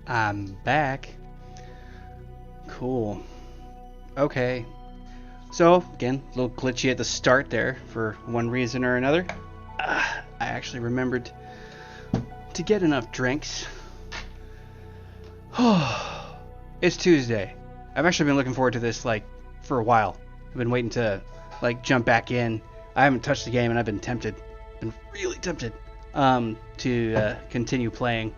I'm back. Cool. Okay. So, again, a little glitchy at the start there for one reason or another. I actually remembered to get enough drinks. It's Tuesday. I've actually been looking forward to this, like, for a while. I've been waiting to, like, jump back in. I haven't touched the game, and I've been tempted. Been really tempted to continue playing.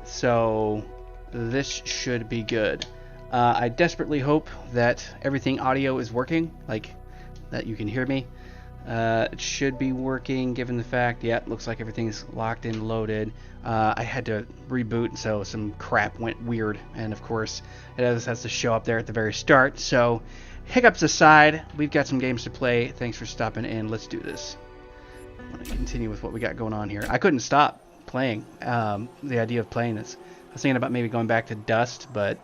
So, this should be good. I desperately hope that everything audio is working, like, that you can hear me. It should be working, given the fact, yeah, it looks like everything's locked and loaded. I had to reboot, so some crap went weird, and of course, it has to show up there at the very start. So, hiccups aside, we've got some games to play. Thanks for stopping in. Let's do this. I'm going to continue with what we got going on here. I couldn't stop playing, the idea of playing this. I was thinking about maybe going back to Dust, but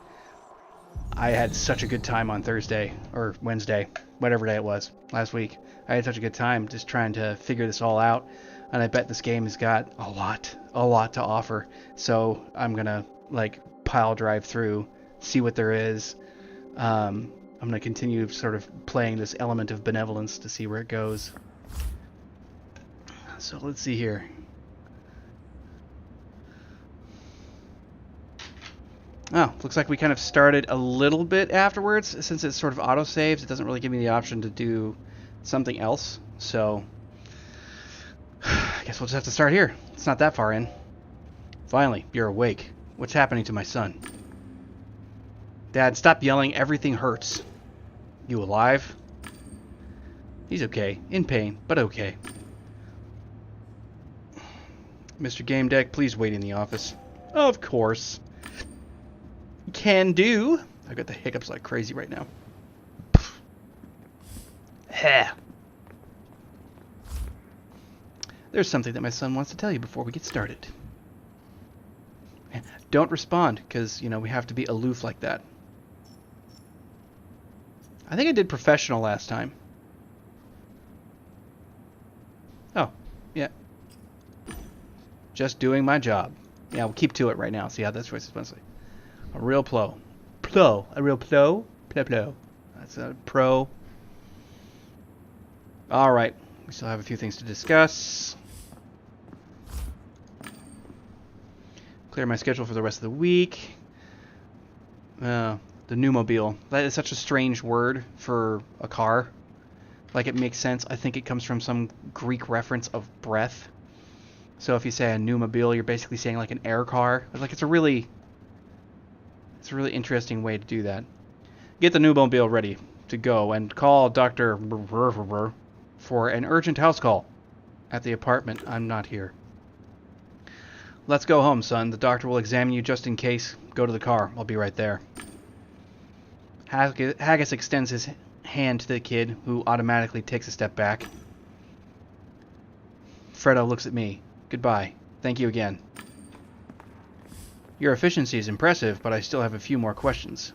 I had such a good time on Thursday, or Wednesday, whatever day it was, last week. I had such a good time just trying to figure this all out, and I bet this game has got a lot to offer. So I'm going to, like, pile drive through, see what there is. I'm going to continue sort of playing this element of benevolence to see where it goes. So let's see here. Oh, looks like we kind of started a little bit afterwards. Since it sort of auto-saves, it doesn't really give me the option to do something else. So, I guess we'll just have to start here. It's not that far in. Finally, you're awake. What's happening to my son? Dad, stop yelling. Everything hurts. You alive? He's okay. In pain, but okay. Mr. Gamedec, please wait in the office. Of course. Can do. I've got the hiccups like crazy right now. Heh. There's something that my son wants to tell you before we get started. Don't respond, because, you know, we have to be aloof like that. I think I did professional last time. Oh, yeah. Just doing my job. Yeah, we'll keep to it right now. See how this voice is mostly. A real plo. Plo. A real plo? Plo. That's a pro. Alright. We still have a few things to discuss. Clear my schedule for the rest of the week. The new mobile. That is such a strange word for a car. Like, it makes sense. I think it comes from some Greek reference of breath. So if you say a new mobile, you're basically saying like an air car. Like, it's a really interesting way to do that. Get the new mobile ready to go and call Dr. for an urgent house call at the apartment. I'm not here. Let's go home, son. The doctor will examine you just in case. Go to the car. I'll be right there. Haggis extends his hand to the kid, who automatically takes a step back. Fredo looks at me. Goodbye. Thank you again. Your efficiency is impressive, but I still have a few more questions.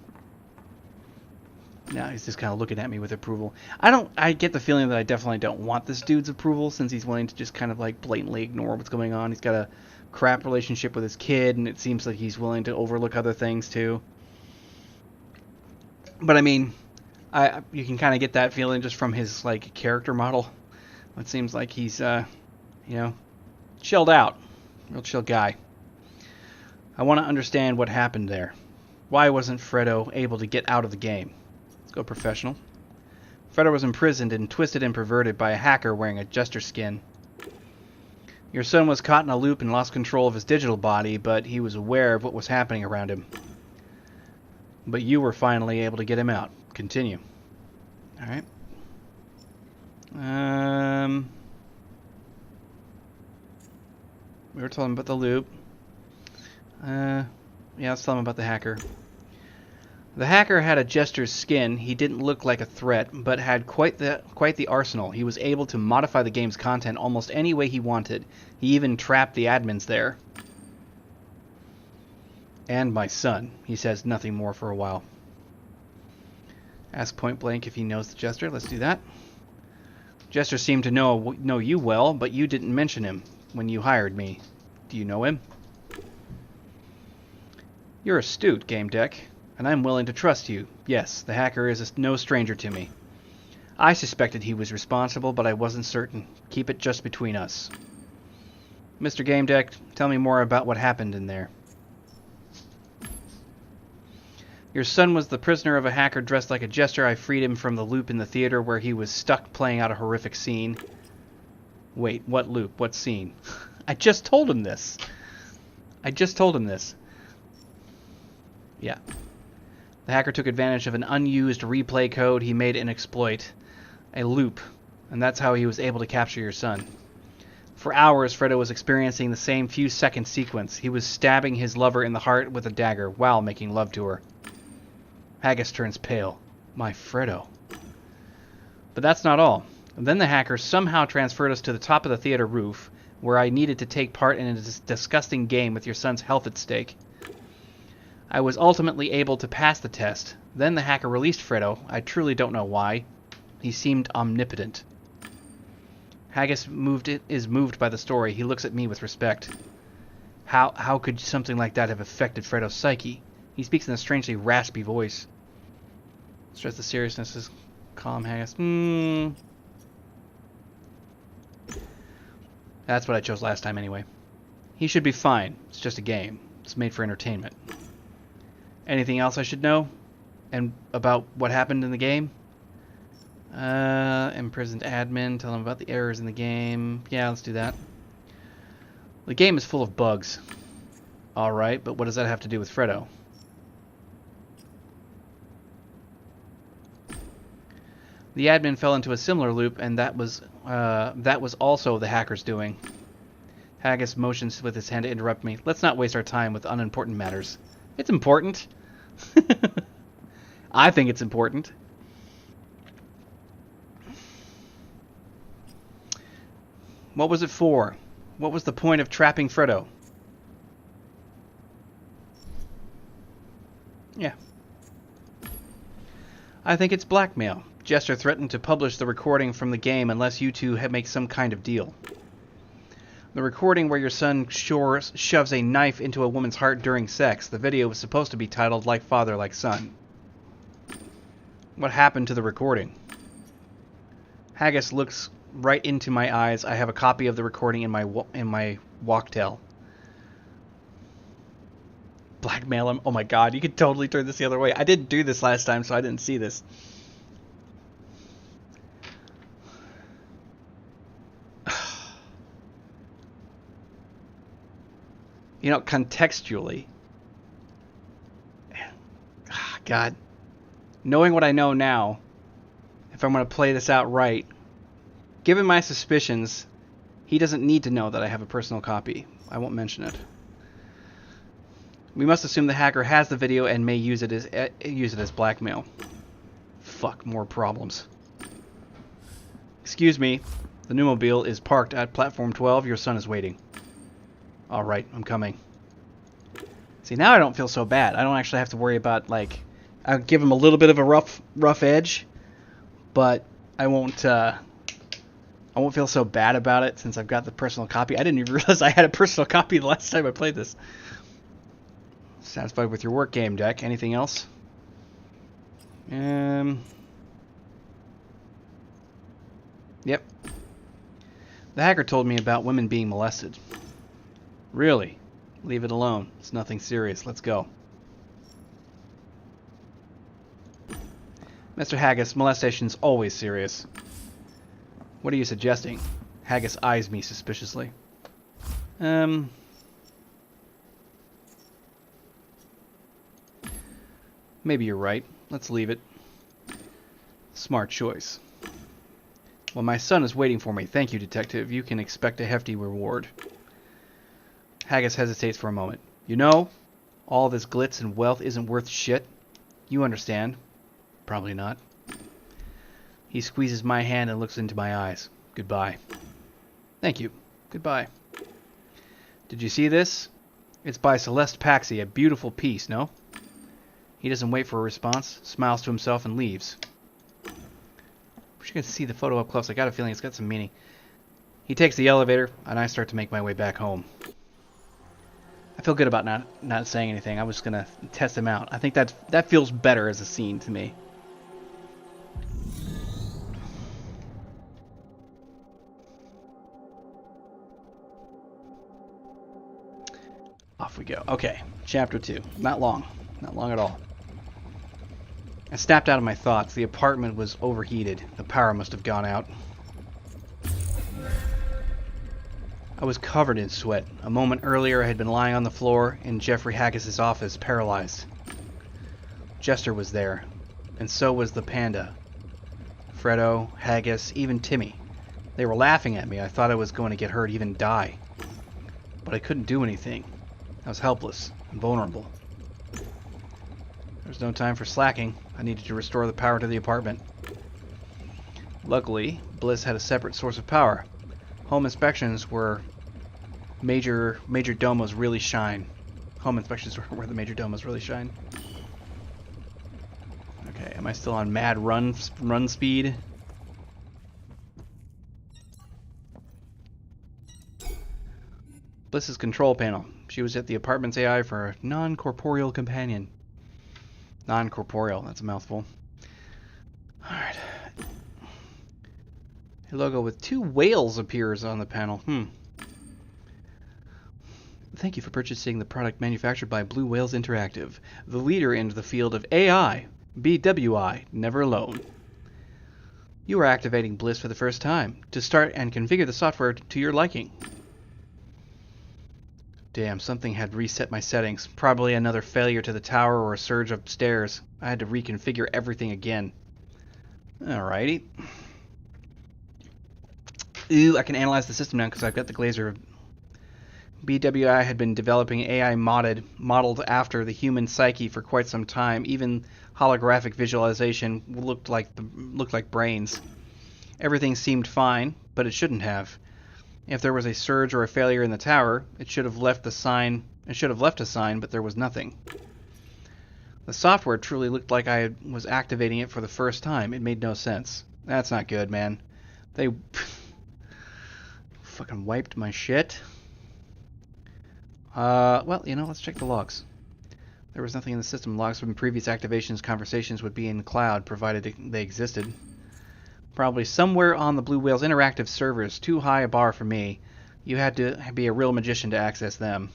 Now he's just kind of looking at me with approval. I get the feeling that I definitely don't want this dude's approval, since he's willing to just kind of like blatantly ignore what's going on. He's got a crap relationship with his kid, and it seems like he's willing to overlook other things too. But I mean, you can kind of get that feeling just from his like character model. It seems like he's you know, chilled out, real chill guy. I want to understand what happened there. Why wasn't Fredo able to get out of the game? Let's go professional. Fredo was imprisoned and twisted and perverted by a hacker wearing a jester skin. Your son was caught in a loop and lost control of his digital body, but he was aware of what was happening around him. But you were finally able to get him out. Continue. Alright. We were telling him about the loop. Yeah, let's tell him about the hacker. The hacker had a jester's skin. He didn't look like a threat, but had quite the arsenal. He was able to modify the game's content almost any way he wanted. He even trapped the admins there. And my son. He says nothing more for a while. Ask point blank if he knows the Jester. Let's do that. Jester seemed to know you well, but you didn't mention him when you hired me. Do you know him? You're astute, Gamedec, and I'm willing to trust you. Yes, the hacker is no stranger to me. I suspected he was responsible, but I wasn't certain. Keep it just between us. Mr. Gamedec, tell me more about what happened in there. Your son was the prisoner of a hacker dressed like a jester. I freed him from the loop in the theater where he was stuck playing out a horrific scene. Wait, what loop? What scene? I just told him this. Yeah. The hacker took advantage of an unused replay code. He made an exploit. A loop. And that's how he was able to capture your son. For hours, Fredo was experiencing the same few-second sequence. He was stabbing his lover in the heart with a dagger while making love to her. Haggis turns pale. My Fredo. But that's not all. And then the hacker somehow transferred us to the top of the theater roof, where I needed to take part in a disgusting game with your son's health at stake. I was ultimately able to pass the test. Then the hacker released Fredo. I truly don't know why. He seemed omnipotent. Haggis is moved by the story. He looks at me with respect. How could something like that have affected Fredo's psyche? He speaks in a strangely raspy voice. Stress the seriousness is calm, Haggis. That's what I chose last time anyway. He should be fine. It's just a game. It's made for entertainment. Anything else I should know? And about what happened in the game? Imprisoned admin. Tell him about the errors in the game. Yeah, let's do that. The game is full of bugs. Alright, but what does that have to do with Fredo? The admin fell into a similar loop, and that was also the hacker's doing. Haggis motions with his hand to interrupt me. Let's not waste our time with unimportant matters. It's important. I think it's important. What was it for? What was the point of trapping Fredo? Yeah. I think it's blackmail. Jester threatened to publish the recording from the game unless you two make some kind of deal. The recording where your son shoves a knife into a woman's heart during sex. The video was supposed to be titled Like Father, Like Son. What happened to the recording? Haggis looks right into my eyes. I have a copy of the recording in my walktail. Blackmail him? Oh my god, you could totally turn this the other way. I didn't do this last time, so I didn't see this. You know, contextually. God. Knowing what I know now, if I'm going to play this out right, given my suspicions, he doesn't need to know that I have a personal copy. I won't mention it. We must assume the hacker has the video and may use it as blackmail. Fuck, more problems. Excuse me. The pneumobile is parked at platform 12. Your son is waiting. Alright, I'm coming. See, now I don't feel so bad. I don't actually have to worry about, like... I'll give him a little bit of a rough edge, but I won't feel so bad about it since I've got the personal copy. I didn't even realize I had a personal copy the last time I played this. Satisfied with your work, Gamedec. Anything else? Yep. The hacker told me about women being molested. Really? Leave it alone. It's nothing serious. Let's go. Mr. Haggis, molestation's always serious. What are you suggesting? Haggis eyes me suspiciously. Maybe you're right. Let's leave it. Smart choice. Well, my son is waiting for me. Thank you, Detective. You can expect a hefty reward. Haggis hesitates for a moment. You know, all this glitz and wealth isn't worth shit. You understand. Probably not. He squeezes my hand and looks into my eyes. Goodbye. Thank you. Goodbye. Did you see this? It's by Celeste Paxi, a beautiful piece, no? He doesn't wait for a response, smiles to himself, and leaves. Wish you could see the photo up close. I got a feeling it's got some meaning. He takes the elevator, and I start to make my way back home. I feel good about not saying anything. I was just gonna test him out. I think that feels better as a scene to me. Off we go. Okay, chapter 2. Not long. Not long at all. I snapped out of my thoughts. The apartment was overheated. The power must have gone out. I was covered in sweat. A moment earlier I had been lying on the floor in Jeffrey Haggis's office, paralyzed. Jester was there, and so was the panda. Fredo, Haggis, even Timmy. They were laughing at me. I thought I was going to get hurt, even die. But I couldn't do anything. I was helpless and vulnerable. There was no time for slacking. I needed to restore the power to the apartment. Luckily, Bliss had a separate source of power. Home inspections were major domos really shine. Home inspections were where the major domos really shine. Okay, am I still on mad run speed? Bliss's control panel. She was at the apartment's AI for a non-corporeal companion. Non-corporeal, that's a mouthful. Alright. A logo with 2 whales appears on the panel. Thank you for purchasing the product manufactured by Blue Whales Interactive, the leader in the field of AI, BWI, never alone. You are activating Bliss for the first time. To start and configure the software to your liking. Damn, something had reset my settings. Probably another failure to the tower or a surge upstairs. I had to reconfigure everything again. Alrighty. Ooh, I can analyze the system now because I've got the Glazer. BWI had been developing AI modeled after the human psyche for quite some time. Even holographic visualization looked like brains. Everything seemed fine, but it shouldn't have. If there was a surge or a failure in the tower, it should have left a sign, but there was nothing. The software truly looked like I was activating it for the first time. It made no sense. That's not good, man. They fucking wiped my shit. Well, let's check the logs. There was nothing in the system. Logs from previous activations, conversations would be in the cloud, provided they existed. Probably somewhere on the Blue Whales Interactive servers. Too high a bar for me. You had to be a real magician to access them.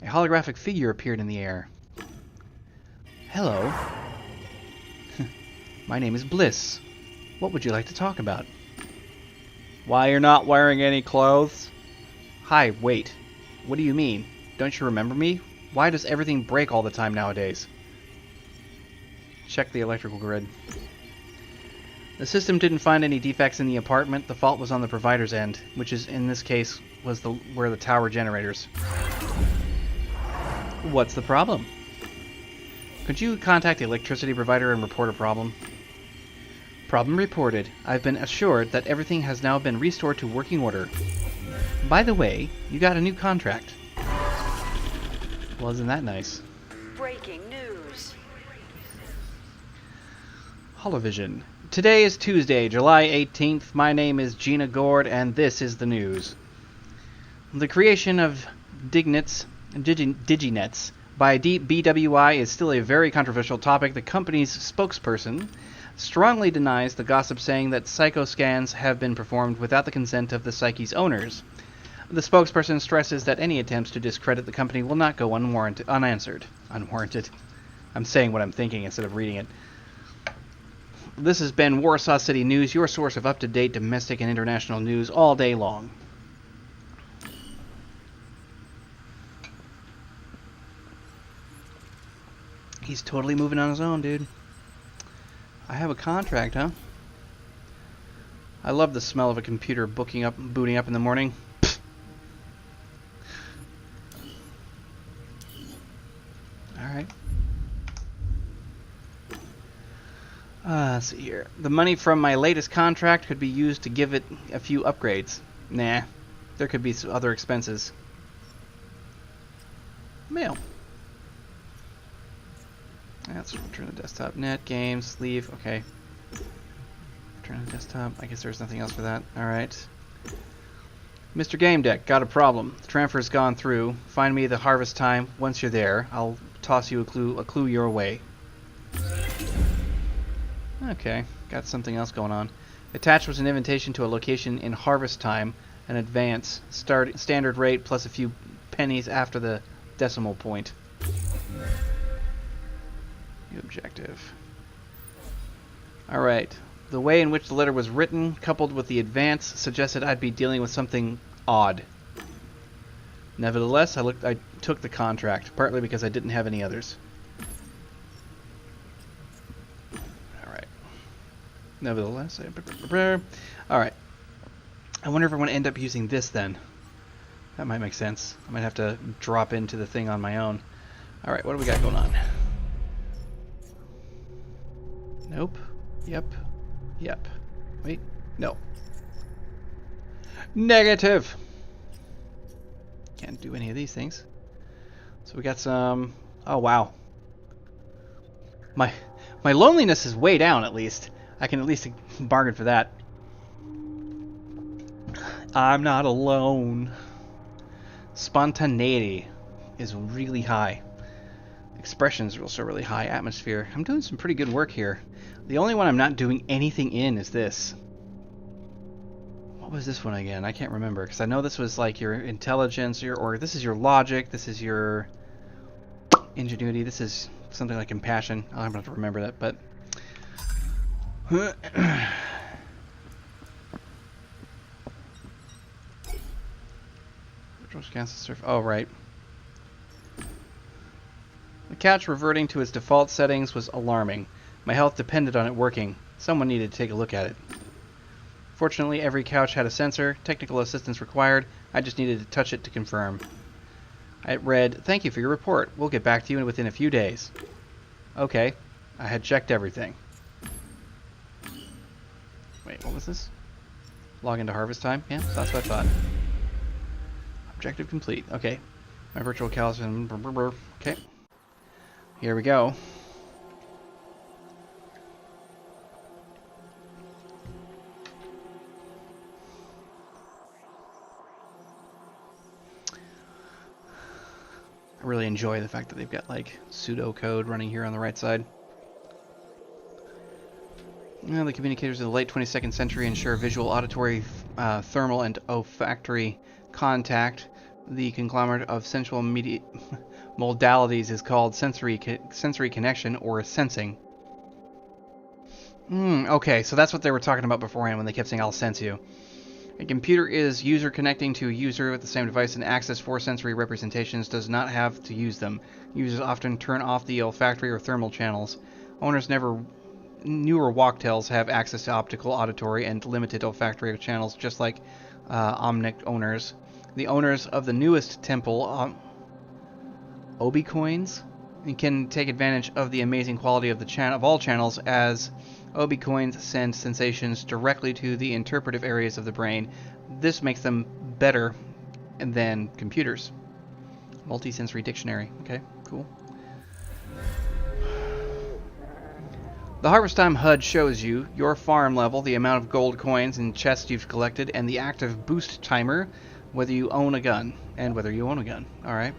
A holographic figure appeared in the air. Hello. My name is Bliss. What would you like to talk about? Why you're not wearing any clothes? Hi, wait. What do you mean? Don't you remember me? Why does everything break all the time nowadays? Check the electrical grid. The system didn't find any defects in the apartment. The fault was on the provider's end, which is, in this case, was where the tower generators. What's the problem? Could you contact the electricity provider and report a problem? Problem reported. I've been assured that everything has now been restored to working order. By the way, you got a new contract. Wasn't that nice? Breaking news. Holovision. Today is Tuesday, July 18th. My name is Gina Gord, and this is the news. The creation of Diginets by BWI is still a very controversial topic. The company's spokesperson strongly denies the gossip, saying that psychoscans have been performed without the consent of the Psyche's owners. The spokesperson stresses that any attempts to discredit the company will not go unanswered. Unwarranted. I'm saying what I'm thinking instead of reading it. This has been Warsaw City News, your source of up-to-date domestic and international news all day long. He's totally moving on his own, dude. I have a contract, huh? I love the smell of a computer booting up in the morning. Alright. Let's see here. The money from my latest contract could be used to give it a few upgrades. Nah. There could be some other expenses. Mail. Let's return to desktop. Net, games, leave. Okay. Return to desktop. I guess there's nothing else for that. Alright. Mr. Gamedec, got a problem. The transfer's gone through. Find me the harvest time. Once you're there, I'll toss you a clue your way. Okay, got something else going on. Attached was an invitation to a location in harvest time, an advance, standard rate plus a few pennies after the decimal point. New objective. Alright. The way in which the letter was written, coupled with the advance, suggested I'd be dealing with something odd. Nevertheless, I took the contract, partly because I didn't have any others. Alright. Nevertheless, alright. I wonder if I'm going to end up using this then. That might make sense. I might have to drop into the thing on my own. Alright, what do we got going on? Nope. Yep. Yep. Wait. No. Negative! Can't do any of these things. So we got some... Oh, wow. My loneliness is way down, at least. I can at least bargain for that. I'm not alone. Spontaneity is really high. Expressions are also really high. Atmosphere. I'm doing some pretty good work here. The only one I'm not doing anything in is this. What was this one again? I can't remember, because I know this was like your intelligence, or this is your logic, this is your ingenuity, this is something like compassion. I'll have to remember that, but... Oh, right. The couch reverting to its default settings was alarming. My health depended on it working. Someone needed to take a look at it. Fortunately, every couch had a sensor. Technical assistance required. I just needed to touch it to confirm. It read, "Thank you for your report. We'll get back to you within a few days." Okay. I had checked everything. Wait, what was this? Log into harvest time? Yeah, so that's what I thought. Objective complete. Okay. My virtual calcium. Okay. Here we go. I really enjoy the fact that they've got like pseudocode running here on the right side. The communicators of the late 22nd century ensure visual, auditory, thermal, and olfactory contact. The conglomerate of sensual media modalities is called sensory connection, or sensing. Okay, so that's what they were talking about beforehand when they kept saying, "I'll sense you." A computer is user connecting to a user with the same device, and access for sensory representations does not have to use them. Users often turn off the olfactory or thermal channels. Owners newer walktails have access to optical, auditory, and limited olfactory channels, just like Omnic owners. The owners of the newest temple, Obi coins, can take advantage of the amazing quality of of all channels, as Obi coins send sensations directly to the interpretive areas of the brain. This makes them better than computers. Multisensory dictionary. Okay, cool. The Harvest Time HUD shows you your farm level, the amount of gold coins and chests you've collected, and the active boost timer, whether you own a gun. Alright.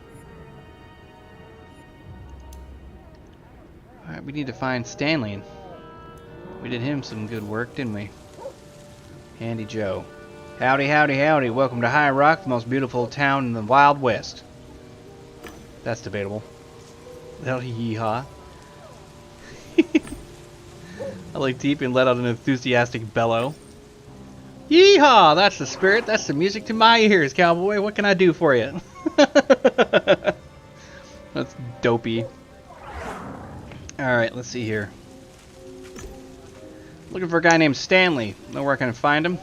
Alright, we need to find Stanley. We did him some good work, didn't we? Handy Joe. Howdy, howdy, howdy. Welcome to High Rock, the most beautiful town in the Wild West. That's debatable. Well, yeehaw. I looked deep and let out an enthusiastic bellow. Yeehaw! That's the spirit. That's the music to my ears, cowboy. What can I do for you? That's dopey. Alright, let's see here. Looking for a guy named Stanley. Know where I can find him.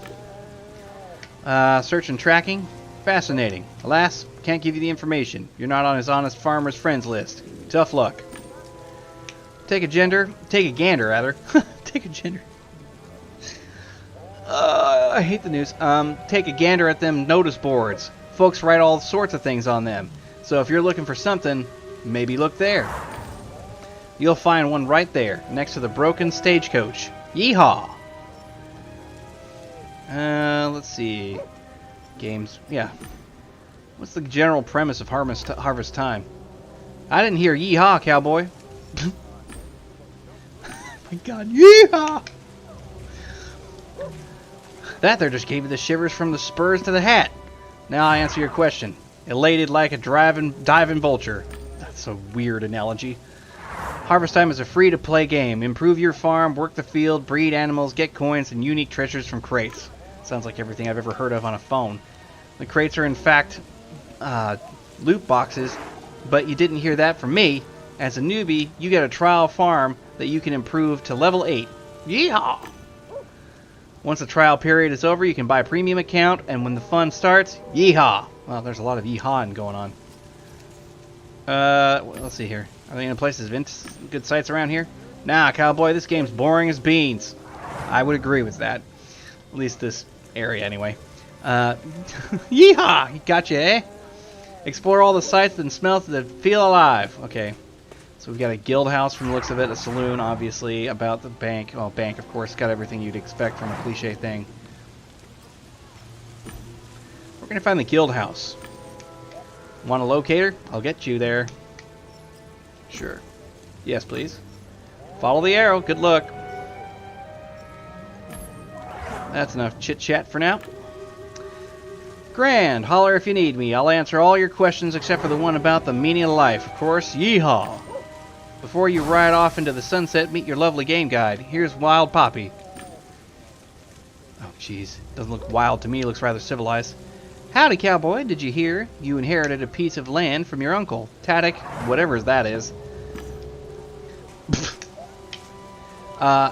Search and tracking. Fascinating. Alas, can't give you the information. You're not on his honest farmer's friends list. Tough luck. Take a gander, rather. Take a gander. I hate the news. Take a gander at them notice boards. Folks write all sorts of things on them. So if you're looking for something, maybe look there. You'll find one right there, next to the broken stagecoach. Yeehaw! Let's see. Games. Yeah. What's the general premise of Harvest Time? I didn't hear yeehaw, cowboy. My God, yeehaw! That there just gave me the shivers from the spurs to the hat. Now I answer your question. Elated like a diving vulture. That's a weird analogy. Harvest Time is a free-to-play game. Improve your farm, work the field, breed animals, get coins, and unique treasures from crates. Sounds like everything I've ever heard of on a phone. The crates are in fact loot boxes, but you didn't hear that from me. As a newbie, you get a trial farm that you can improve to level 8. Yeehaw! Once the trial period is over, you can buy a premium account, and when the fun starts, yeehaw! Well, there's a lot of yeehawing going on. Let's see here. Are there any places of good sites around here? Nah, cowboy, this game's boring as beans. I would agree with that. At least this area, anyway. Yeehaw! Gotcha, eh? Explore all the sights and smells that feel alive. Okay. So we've got a guild house from the looks of it, a saloon, obviously, about the bank. Well, bank, of course, got everything you'd expect from a cliche thing. We're going to find the guild house. Want a locator? I'll get you there. Sure. Yes, please. Follow the arrow. Good luck. That's enough chit-chat for now. Grand. Holler if you need me. I'll answer all your questions except for the one about the meaning of life. Of course, yeehaw. Before you ride off into the sunset, meet your lovely game guide. Here's Wild Poppy. Oh, jeez. Doesn't look wild to me. Looks rather civilized. Howdy, cowboy. Did you hear? You inherited a piece of land from your uncle, Taddock, whatever that is.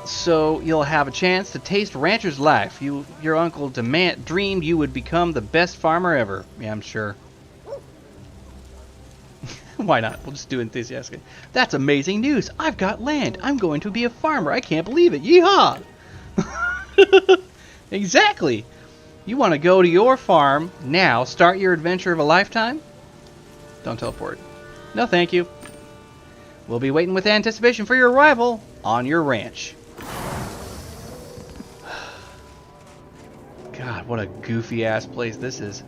So you'll have a chance to taste rancher's life. Your uncle dreamed you would become the best farmer ever. Yeah, I'm sure. Why not? We'll just do enthusiastic. That's amazing news. I've got land. I'm going to be a farmer. I can't believe it. Yeehaw! Exactly. You want to go to your farm now, start your adventure of a lifetime? Don't teleport. No, thank you. We'll be waiting with anticipation for your arrival on your ranch. God, what a goofy-ass place this is.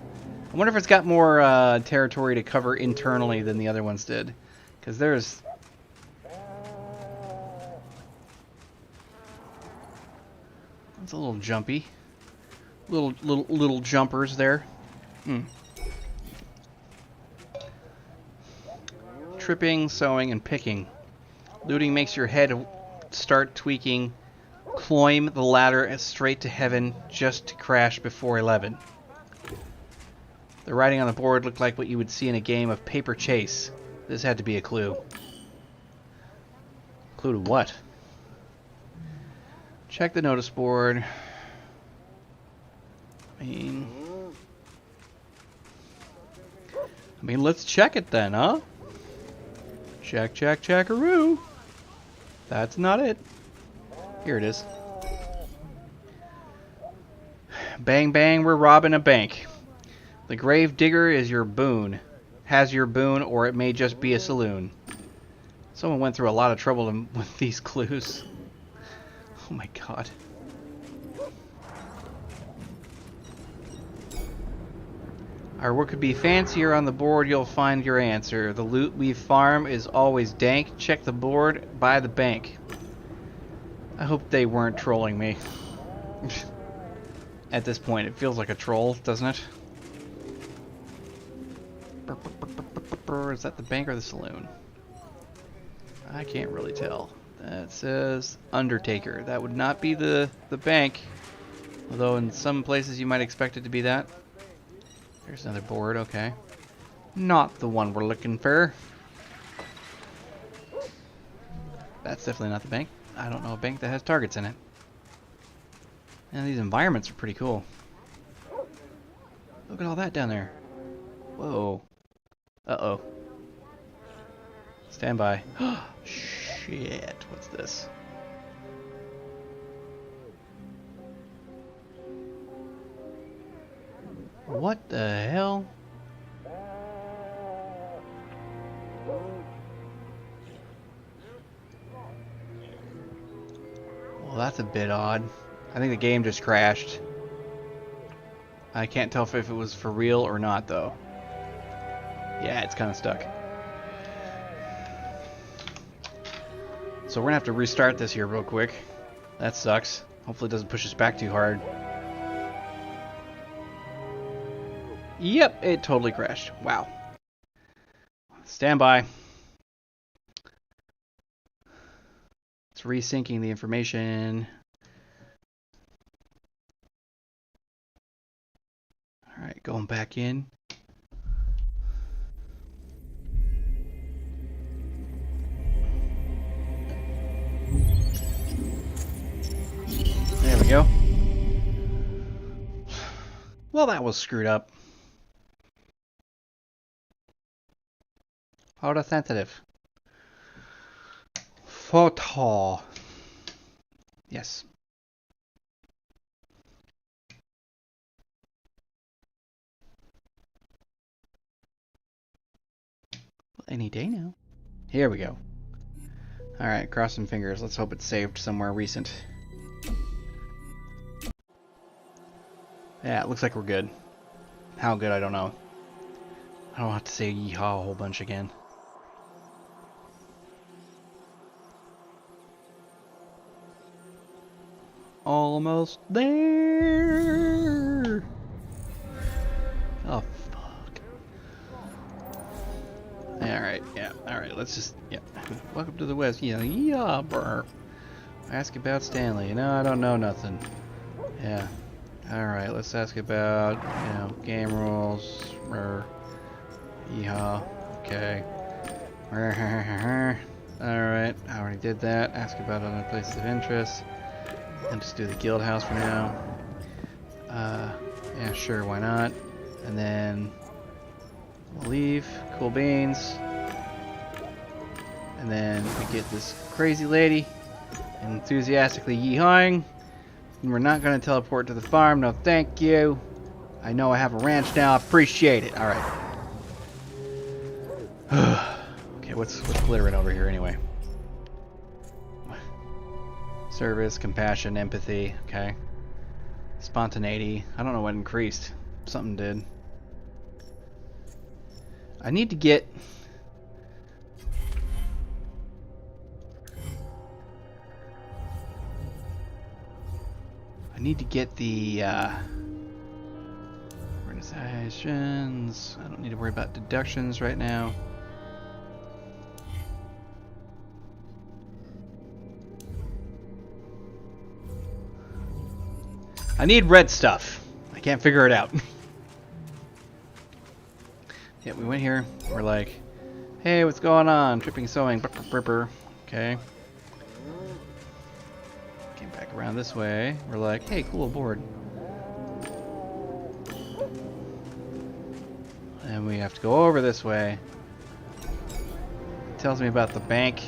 I wonder if it's got more territory to cover internally than the other ones did. Because there's... It's a little jumpy. Little jumpers there. Tripping, sewing, and picking. Looting makes your head start tweaking. Climb the ladder straight to heaven just to crash before 11. The writing on the board looked like what you would see in a game of paper chase. This had to be a clue. Clue to what? Check the notice board. I mean, let's check it then, huh? Check, checkaroo. That's not it. Here it is. Bang, bang, we're robbing a bank. The grave digger is your boon. Has your boon, or it may just be a saloon. Someone went through a lot of trouble with these clues. Oh my god. Or what could be fancier on the board, you'll find your answer. The loot we farm is always dank. Check the board by the bank. I hope they weren't trolling me. At this point, it feels like a troll, doesn't it? Is that the bank or the saloon? I can't really tell. That says Undertaker. That would not be the bank. Although in some places you might expect it to be that. There's another board, okay. Not the one we're looking for. That's definitely not the bank. I don't know a bank that has targets in it. And these environments are pretty cool. Look at all that down there. Whoa. Uh-oh. Stand by. Shit. What's this? What the hell? Well, that's a bit odd. I think the game just crashed. I can't tell if it was for real or not, though. Yeah, it's kind of stuck. So we're gonna have to restart this here real quick. That sucks. Hopefully it doesn't push us back too hard. Yep, it totally crashed. Wow. Stand by. It's resyncing the information. Alright, going back in. There we go. Well, that was screwed up. Photosynthetic. Photo. Yes. Any day now. Here we go. Alright, cross some fingers. Let's hope it's saved somewhere recent. Yeah, it looks like we're good. How good, I don't know. I don't have to say yeehaw a whole bunch again. Almost there! Oh, fuck. Alright, yeah, alright, let's just, yeah. Welcome to the West. Yeah, brr. Ask about Stanley. No, I don't know nothing. Yeah. Alright, let's ask about, game rules. Yeehaw. Okay. Alright, I already did that. Ask about other places of interest. And just do the guild house for now. Yeah, sure, why not? And then we'll leave. Cool beans. And then we get this crazy lady enthusiastically yeehawing. And we're not going to teleport to the farm. No, thank you. I know I have a ranch now. I appreciate it. All right. Okay, what's glittering over here anyway? Service, compassion, empathy. Okay. Spontaneity. I don't know what increased. Something did. I need to get... the organizations. I don't need to worry about deductions right now. I need red stuff. I can't figure it out. Yeah, we went here. We're like, hey, what's going on? Tripping sewing. Okay. Came back around this way. We're like, hey, cool board. And we have to go over this way. It tells me about the bank.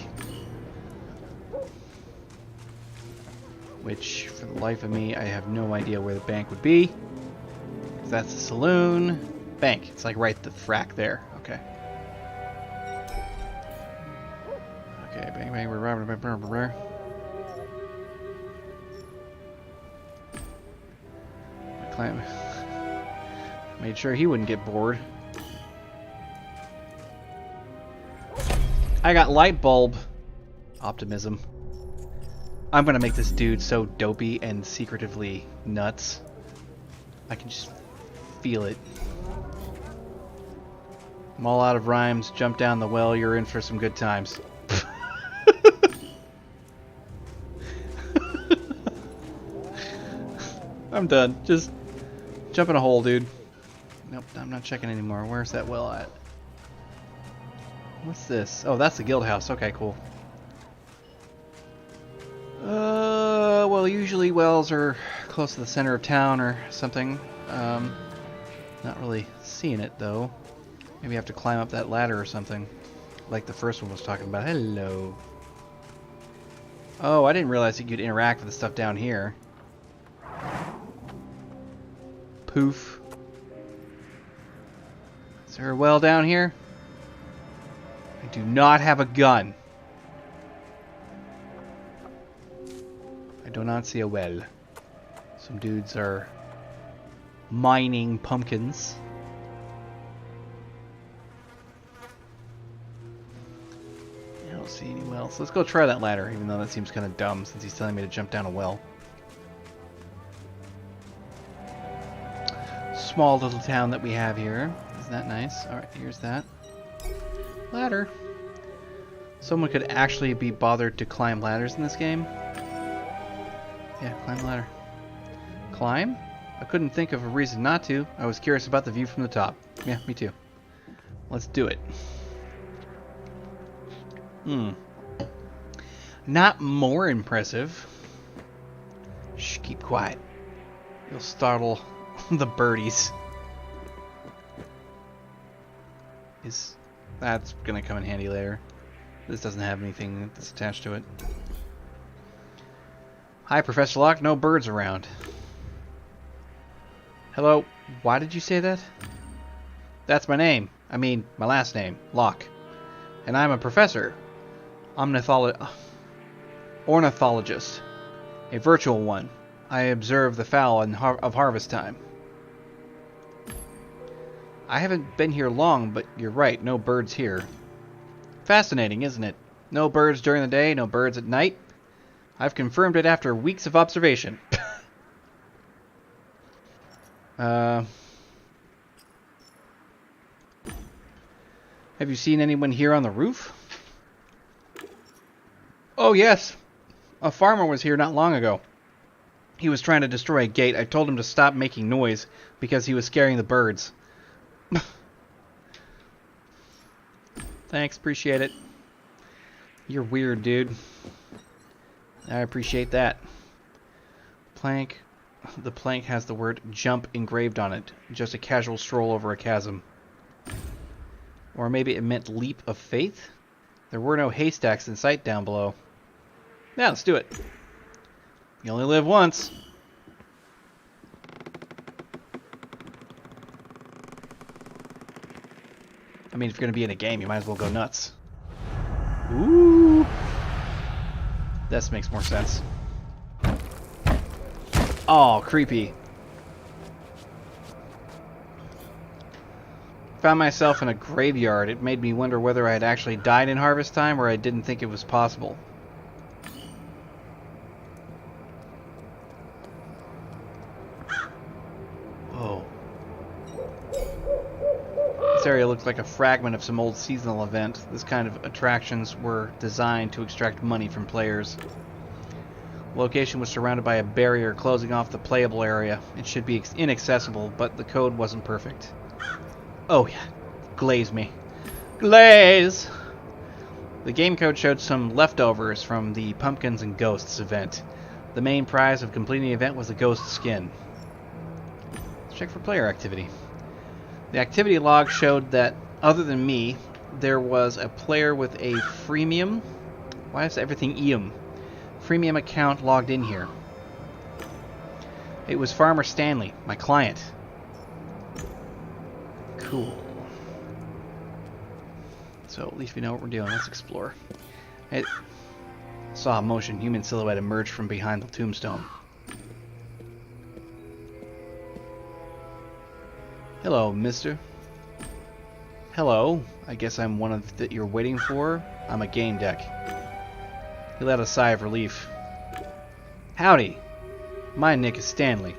Which, for the life of me, I have no idea where the bank would be. That's the saloon. Bank. It's like right the frack there. Okay. Okay, bang bang. We're client made sure he wouldn't get bored. I got light bulb optimism. I'm gonna make this dude so dopey and secretively nuts. I can just feel it. I'm all out of rhymes. Jump down the well. You're in for some good times. I'm done. Just jump in a hole, dude. Nope, I'm not checking anymore. Where's that well at? What's this? Oh, that's the guild house. Okay, cool. Well, usually wells are close to the center of town or something. Not really seeing it, though. Maybe I have to climb up that ladder or something. Like the first one was talking about. Hello. Oh, I didn't realize you could interact with the stuff down here. Poof. Is there a well down here? I do not have a gun. I do not see a well. Some dudes are mining pumpkins. I don't see any wells. Let's go try that ladder, even though that seems kind of dumb since he's telling me to jump down a well. Small little town that we have here. Isn't that nice? Alright, here's that. Ladder. Someone could actually be bothered to climb ladders in this game. Yeah, climb ladder. Climb? I couldn't think of a reason not to. I was curious about the view from the top. Yeah, me too. Let's do it. Not more impressive. Shh, keep quiet. You'll startle the birdies. That's gonna come in handy later. This doesn't have anything that's attached to it. Hi, Professor Locke. No birds around. Hello. Why did you say that? That's my name. I mean, my last name, Locke. And I'm a professor. Ornithologist. A virtual one. I observe the fowl of harvest time. I haven't been here long, but you're right. No birds here. Fascinating, isn't it? No birds during the day, no birds at night. I've confirmed it after weeks of observation. Have you seen anyone here on the roof? Oh, yes. A farmer was here not long ago. He was trying to destroy a gate. I told him to stop making noise because he was scaring the birds. Thanks, appreciate it. You're weird, dude. I appreciate that. Plank. The plank has the word jump engraved on it. Just a casual stroll over a chasm. Or maybe it meant leap of faith? There were no haystacks in sight down below. Yeah, let's do it. You only live once. I mean, if you're going to be in a game, you might as well go nuts. Ooh. This makes more sense. Oh, creepy. Found myself in a graveyard. It made me wonder whether I had actually died in harvest time or I didn't think it was possible. Oh. This area looks like a fragment of some old seasonal event. This kind of attractions were designed to extract money from players. The location was surrounded by a barrier closing off the playable area. It should be inaccessible, but the code wasn't perfect. Oh yeah, glaze me. Glaze! The game code showed some leftovers from the Pumpkins and Ghosts event. The main prize of completing the event was a ghost skin. Let's check for player activity. The activity log showed that, other than me, there was a player with a freemium. Why is everything eum? Freemium account logged in here. It was Farmer Stanley, my client. Cool. So at least we know what we're doing. Let's explore. I saw a motion human silhouette emerge from behind the tombstone. Hello, mister. Hello. I guess I'm one of that you're waiting for. I'm a Gamedec. He let a sigh of relief. Howdy. My nick is Stanley.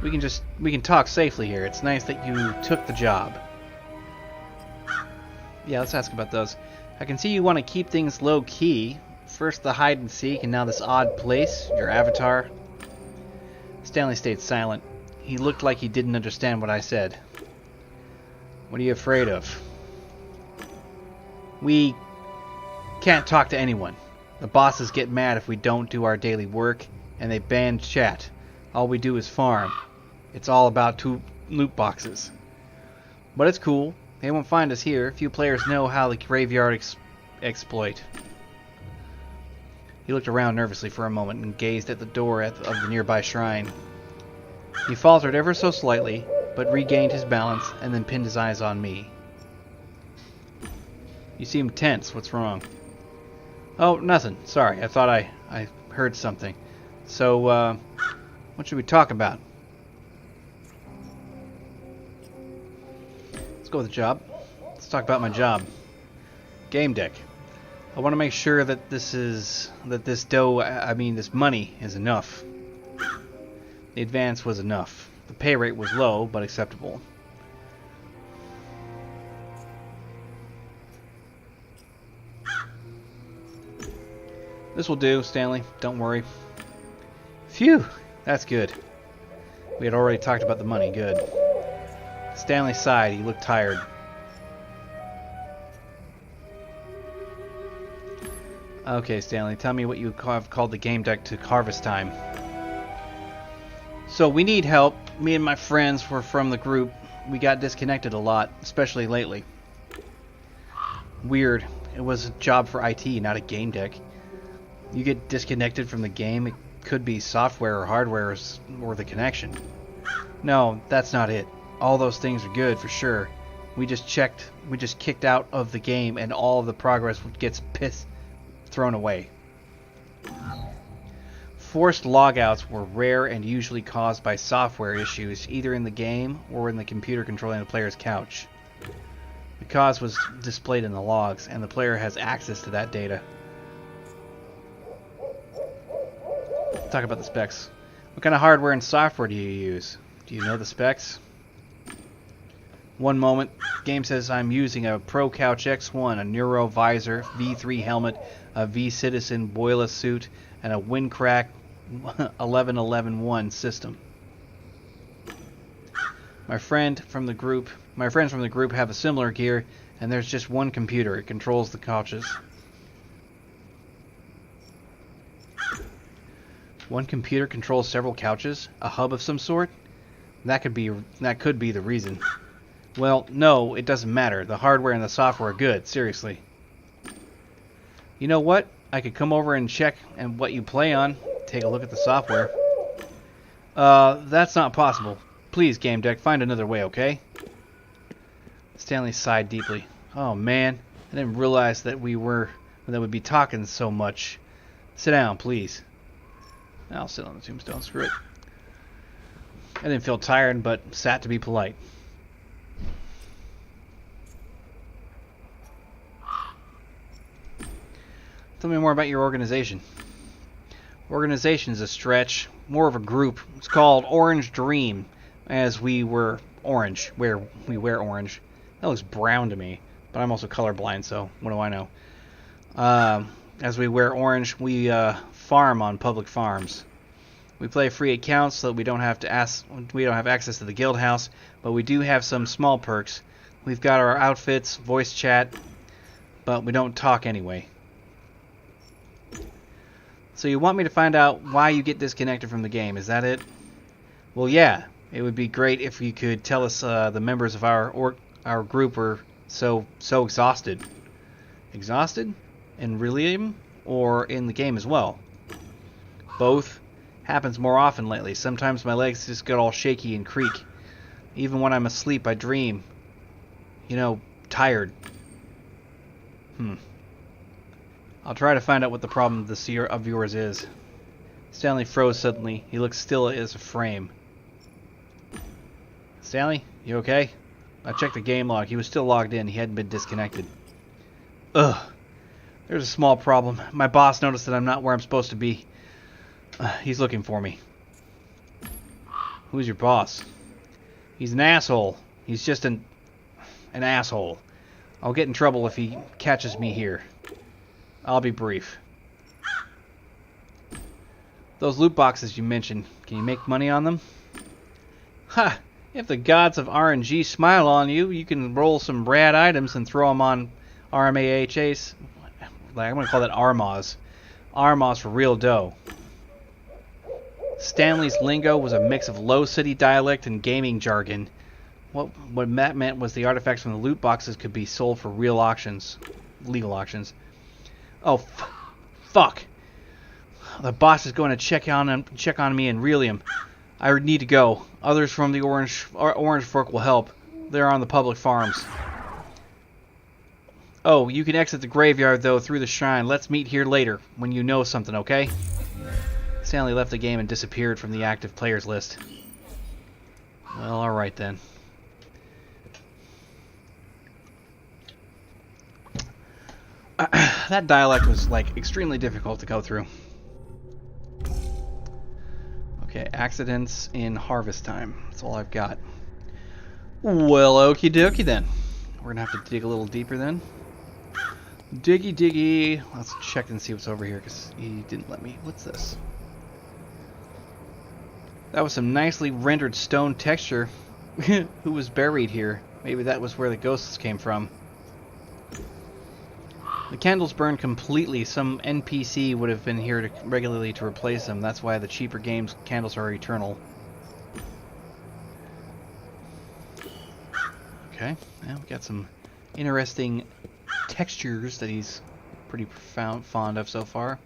We can talk safely here. It's nice that you took the job. Yeah, let's ask about those. I can see you want to keep things low key. First the hide and seek, and now this odd place, your avatar. Stanley stayed silent. He looked like he didn't understand what I said. What are you afraid of? We can't talk to anyone. The bosses get mad if we don't do our daily work, and they ban chat. All we do is farm. It's all about 2 loot boxes. But it's cool. They won't find us here. Few players know how the graveyard exploit. He looked around nervously for a moment and gazed at the door of the nearby shrine. He faltered ever so slightly, but regained his balance and then pinned his eyes on me. You seem tense. What's wrong? Oh, nothing. Sorry. I thought I heard something. So, what should we talk about? Let's go with the job. Let's talk about my job. Gamedec. I want to make sure that this money is enough. The advance was enough. The pay rate was low, but acceptable. This will do, Stanley. Don't worry. Phew! That's good. We had already talked about the money. Good. Stanley sighed. He looked tired. Okay, Stanley. Tell me what you have called the game deck to harvest time. So we need help. Me and my friends were from the group. We got disconnected a lot, especially lately. Weird. It was a job for IT, not a game deck. You get disconnected from the game, it could be software or hardware or the connection. No, that's not it. All those things are good for sure. We just kicked out of the game and all of the progress gets thrown away. Forced logouts were rare and usually caused by software issues, either in the game or in the computer controlling the player's couch. The cause was displayed in the logs, and the player has access to that data. Talk about the specs. What kind of hardware and software do you use? Do you know the specs? One moment, game says I'm using a Pro Couch X1, a Neuro Visor, V3 helmet, a V-Citizen boiler suit, and a Windcrack 11.11.1 system. My friends from the group have a similar gear, and there's just one computer. It controls the couches. One computer controls several couches? A hub of some sort? That could be the reason. Well, no, it doesn't matter. The hardware and the software are good, seriously. You know what? I could come over and check and what you play on. Take a look at the software. That's not possible. Please, Gamedec, find another way, okay? Stanley sighed deeply. Oh man, I didn't realize that we'd be talking so much. Sit down, please. I'll sit on the tombstone. Screw it. I didn't feel tired, but sat to be polite. Tell me more about your organization. Organization's a stretch. More of a group. It's called Orange Dream, as we were orange. We wear orange. That looks brown to me, but I'm also colorblind, so what do I know? As we wear orange, we farm on public farms. We play free accounts so that we don't have access to the guild house, but we do have some small perks. We've got our outfits, voice chat, but we don't talk anyway. So you want me to find out why you get disconnected from the game, is that it? Well, yeah. It would be great if you could tell us the members of our group were so exhausted. Exhausted? In Realium or in the game as well? Both. Happens more often lately. Sometimes my legs just get all shaky and creak. Even when I'm asleep, I dream. You know, tired. I'll try to find out what the problem of yours is. Stanley froze suddenly. He looked still as a frame. Stanley, you okay? I checked the game log. He was still logged in. He hadn't been disconnected. Ugh. There's a small problem. My boss noticed that I'm not where I'm supposed to be. He's looking for me. Who's your boss? He's an asshole. He's just an asshole. I'll get in trouble if he catches me here. I'll be brief. Those loot boxes you mentioned, can you make money on them? Ha! If the gods of RNG smile on you, you can roll some rad items and throw them on RMAHAs. I'm going to call that Armaz. Armaz for real dough. Stanley's lingo was a mix of low city dialect and gaming jargon. What that meant was the artifacts from the loot boxes could be sold for real auctions. Legal auctions. Oh, fuck. The boss is going to check on me in Realium. I need to go. Others from the Orange Fork will help. They're on the public farms. Oh, you can exit the graveyard, though, through the shrine. Let's meet here later, when you know something, okay? Stanley left the game and disappeared from the active players list. Well, alright then. That dialect was, like, extremely difficult to go through. Okay, accidents in harvest time. That's all I've got. Well, okie dokie then. We're gonna have to dig a little deeper then. Diggy diggy. Let's check and see what's over here, because he didn't let me. What's this? That was some nicely rendered stone texture. Who was buried here? Maybe that was where the ghosts came from. The candles burned completely. Some NPC would have been here regularly to replace them. That's why the cheaper games candles are eternal. Okay, now we got some interesting textures that he's pretty fond of so far.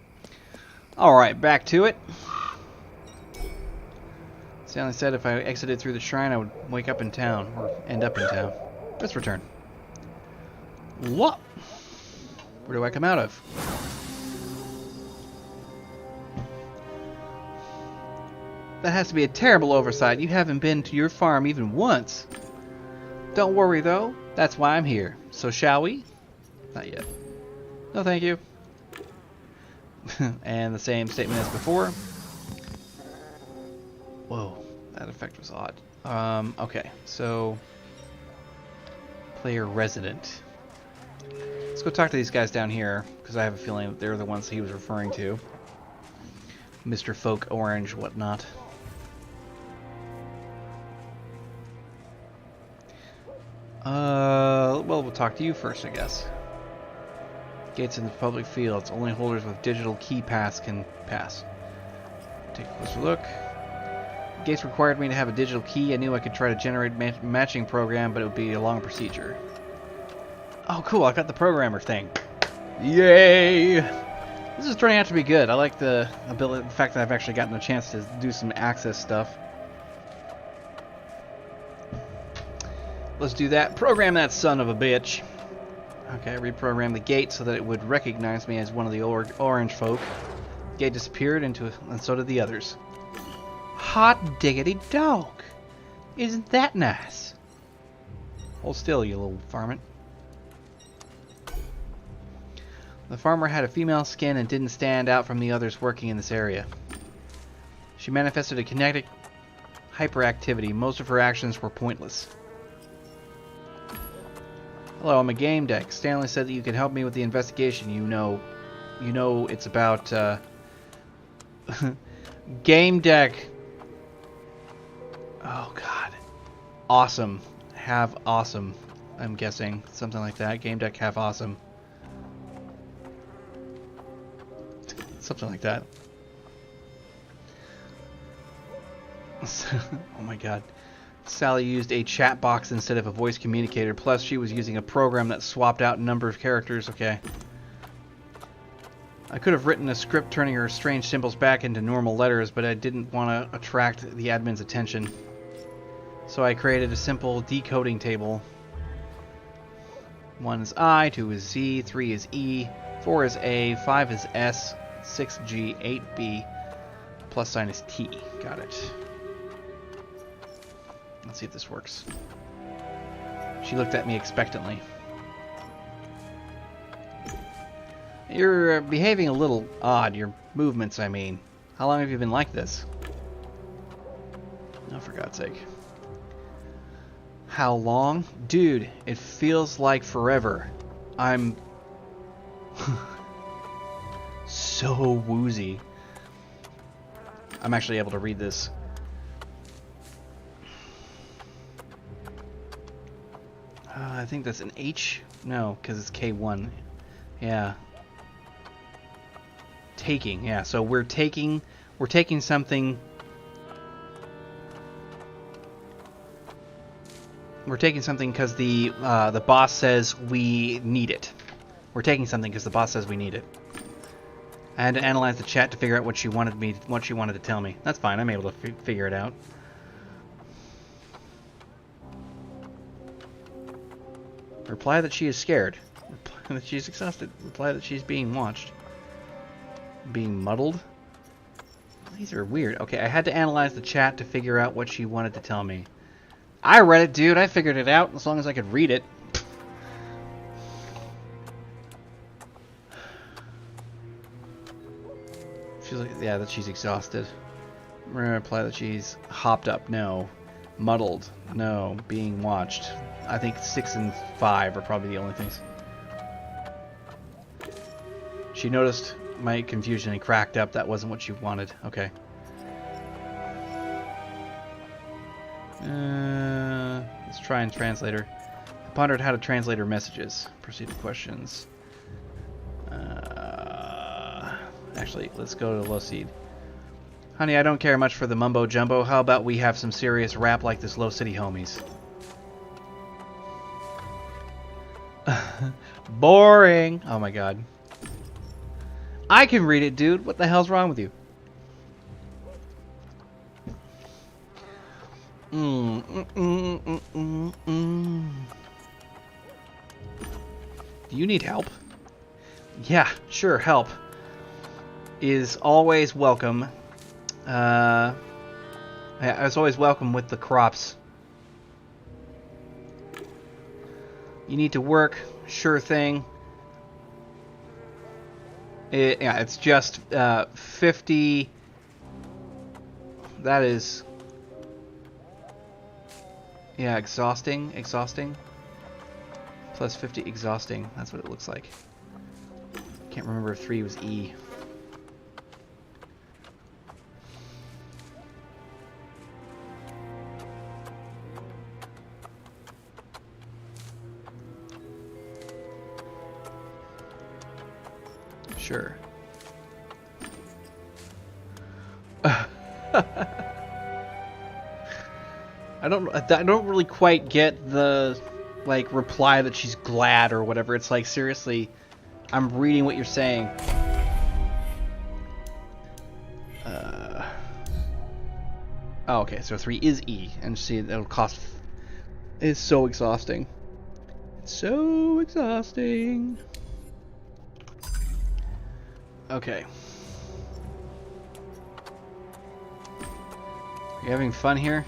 Alright, back to it. Stanley said if I exited through the shrine, I would wake up in town, or end up in town. Let's return. What? Where do I come out of? That has to be a terrible oversight. You haven't been to your farm even once. Don't worry, though. That's why I'm here. So shall we? Not yet. No, thank you. And the same statement as before. Whoa, that effect was odd. Okay, so... Player resident. Let's go talk to these guys down here, because I have a feeling that they're the ones he was referring to. Mr. Folk Orange, whatnot. Well, we'll talk to you first, I guess. Gates in the public fields. Only holders with digital key pass can pass. Take a closer look. Gates required me to have a digital key. I knew I could try to generate a matching program, but it would be a long procedure. Oh, cool. I got the programmer thing. Yay! This is turning out to be good. I like the fact that I've actually gotten a chance to do some access stuff. Let's do that. Program that son of a bitch. Okay, reprogram the gate so that it would recognize me as one of the orange folk. The gate disappeared and so did the others. Hot diggity dog! Isn't that nice? Hold still, you little varmint. The farmer had a female skin and didn't stand out from the others working in this area. She manifested a kinetic hyperactivity. Most of her actions were pointless. Hello, I'm a Gamedec. Stanley said that you can help me with the investigation. You know it's about Gamedec. Oh god. Awesome. Have awesome. I'm guessing something like that. Gamedec have awesome. Something like that. Oh my god. Sally used a chat box instead of a voice communicator. Plus, she was using a program that swapped out a number of characters. Okay. I could have written a script turning her strange symbols back into normal letters, but I didn't want to attract the admin's attention. So I created a simple decoding table. 1 is I, 2 is Z, 3 is E, 4 is A, 5 is S, 6G, 8B, plus sign is T. Got it. Let's see if this works. She looked at me expectantly. You're behaving a little odd. Your movements, I mean. How long have you been like this? Oh, for God's sake. How long? Dude, it feels like forever. I'm so woozy. I'm actually able to read this. I think that's an H? No, because it's K1. Yeah. Taking, yeah. So we're taking something. We're taking something because the boss says we need it. We're taking something because the boss says we need it. I had to analyze the chat to figure out what she wanted to tell me. That's fine. I'm able to figure it out. Reply that she is scared. Reply that she's exhausted. Reply that she's being watched. Being muddled. These are weird. Okay, I had to analyze the chat to figure out what she wanted to tell me. I read it, dude. I figured it out as long as I could read it. She's like, yeah, that she's exhausted. I'm gonna reply that she's hopped up. No. Muddled. No. Being watched. I think 6 and 5 are probably the only things. She noticed my confusion and cracked up. That wasn't what she wanted. Okay. Let's try and translate her. I pondered how to translate her messages. Proceed to questions. Actually, let's go to low seed. Honey, I don't care much for the mumbo jumbo. How about we have some serious rap like this low city homies? Boring. Oh my god. I can read it, dude. What the hell's wrong with you? Do you need help? Yeah, sure, help is always welcome. I was always welcome with the crops. You need to work, sure thing. Yeah, it's just 50. That is, yeah, exhausting. Plus 50 exhausting. That's what it looks like. Can't remember if 3 was E. Sure. I don't really quite get the like reply that she's glad or whatever. It's like, seriously, I'm reading what you're saying. Oh, okay, so 3 is E, and see, it'll cost. It's so exhausting. It's so exhausting. Okay. You having fun here?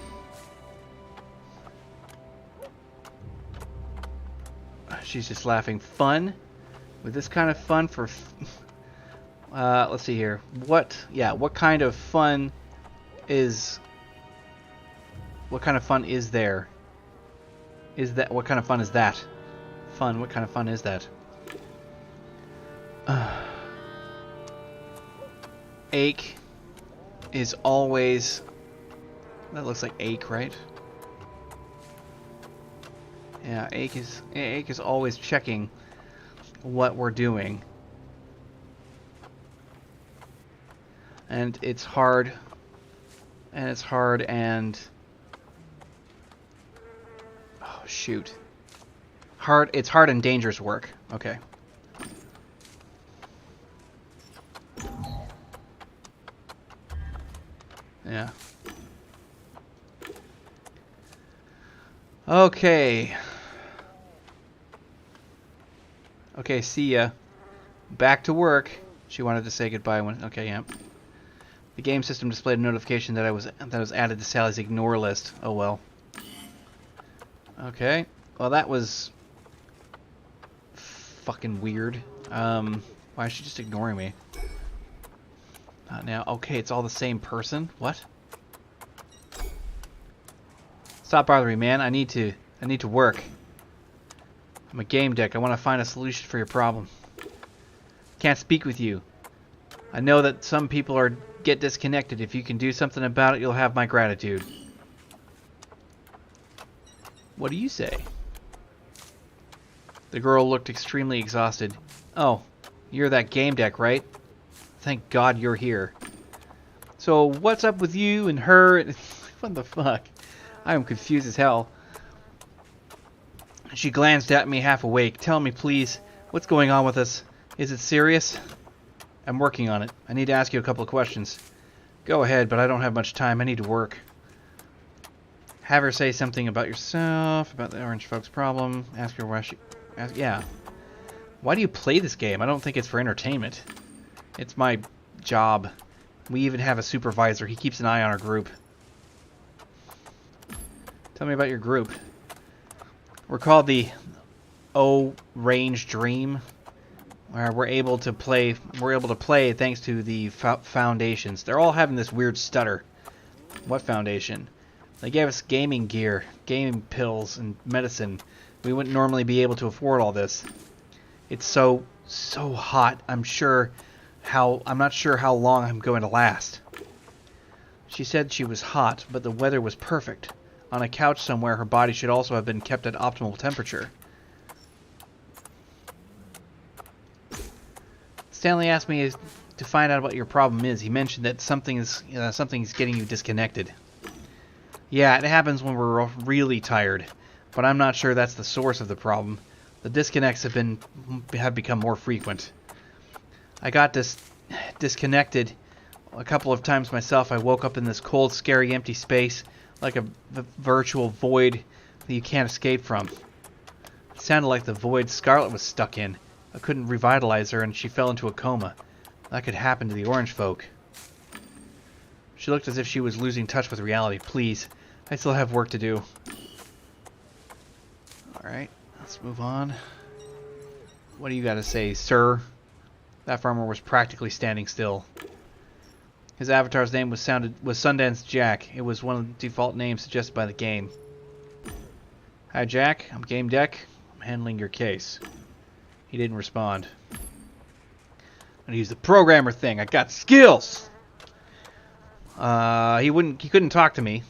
She's just laughing. Fun? With this kind of fun for... let's see here. What kind of fun is... What kind of fun is there? What kind of fun is that? Fun, what kind of fun is that? Ache is always... That looks like ache, right? Yeah, ache is always checking what we're doing. And it's hard. And oh shoot. It's hard and dangerous work. Okay. Yeah. Okay. Okay, see ya. Back to work. She wanted to say goodbye when... Okay, yeah. The game system displayed a notification that was added to Sally's ignore list. Oh well. Okay. Well, that was fucking weird. Why is she just ignoring me? Not now. Okay, it's all the same person. What? Stop bothering me, man. I need to work. I'm a Gamedec. I want to find a solution for your problem. Can't speak with you. I know that some people get disconnected. If you can do something about it, you'll have my gratitude. What do you say? The girl looked extremely exhausted. Oh, you're that Gamedec, right? Thank God you're here. So what's up with you and her? What the fuck? I am confused as hell. She glanced at me half awake. Tell me, please, what's going on with us? Is it serious? I'm working on it. I need to ask you a couple of questions. Go ahead, but I don't have much time. I need to work. Have her say something about yourself, about the orange folks' problem. Ask her why she... yeah. Why do you play this game? I don't think it's for entertainment. It's my job. We even have a supervisor. He keeps an eye on our group. Tell me about your group. We're called the O-Range Dream. Where we're able to play thanks to the foundations. They're all having this weird stutter. What foundation? They gave us gaming gear, gaming pills, and medicine. We wouldn't normally be able to afford all this. It's so hot. I'm not sure how long I'm going to last. She said she was hot, but the weather was perfect. On a couch somewhere, her body should also have been kept at optimal temperature. Stanley asked me to find out what your problem is. He mentioned that something's getting you disconnected. Yeah, it happens when we're really tired, but I'm not sure that's the source of the problem. The disconnects have become more frequent. I got disconnected a couple of times myself. I woke up in this cold, scary, empty space, like a virtual void that you can't escape from. It sounded like the void Scarlet was stuck in. I couldn't revitalize her, and she fell into a coma. That could happen to the orange folk. She looked as if she was losing touch with reality. Please, I still have work to do. Alright, let's move on. What do you got to say, sir? That farmer was practically standing still. His avatar's name was Sundance Jack. It was one of the default names suggested by the game. Hi, Jack. I'm Gamedec. I'm handling your case. He didn't respond. I'm gonna use the programmer thing. I got skills. He couldn't talk to me.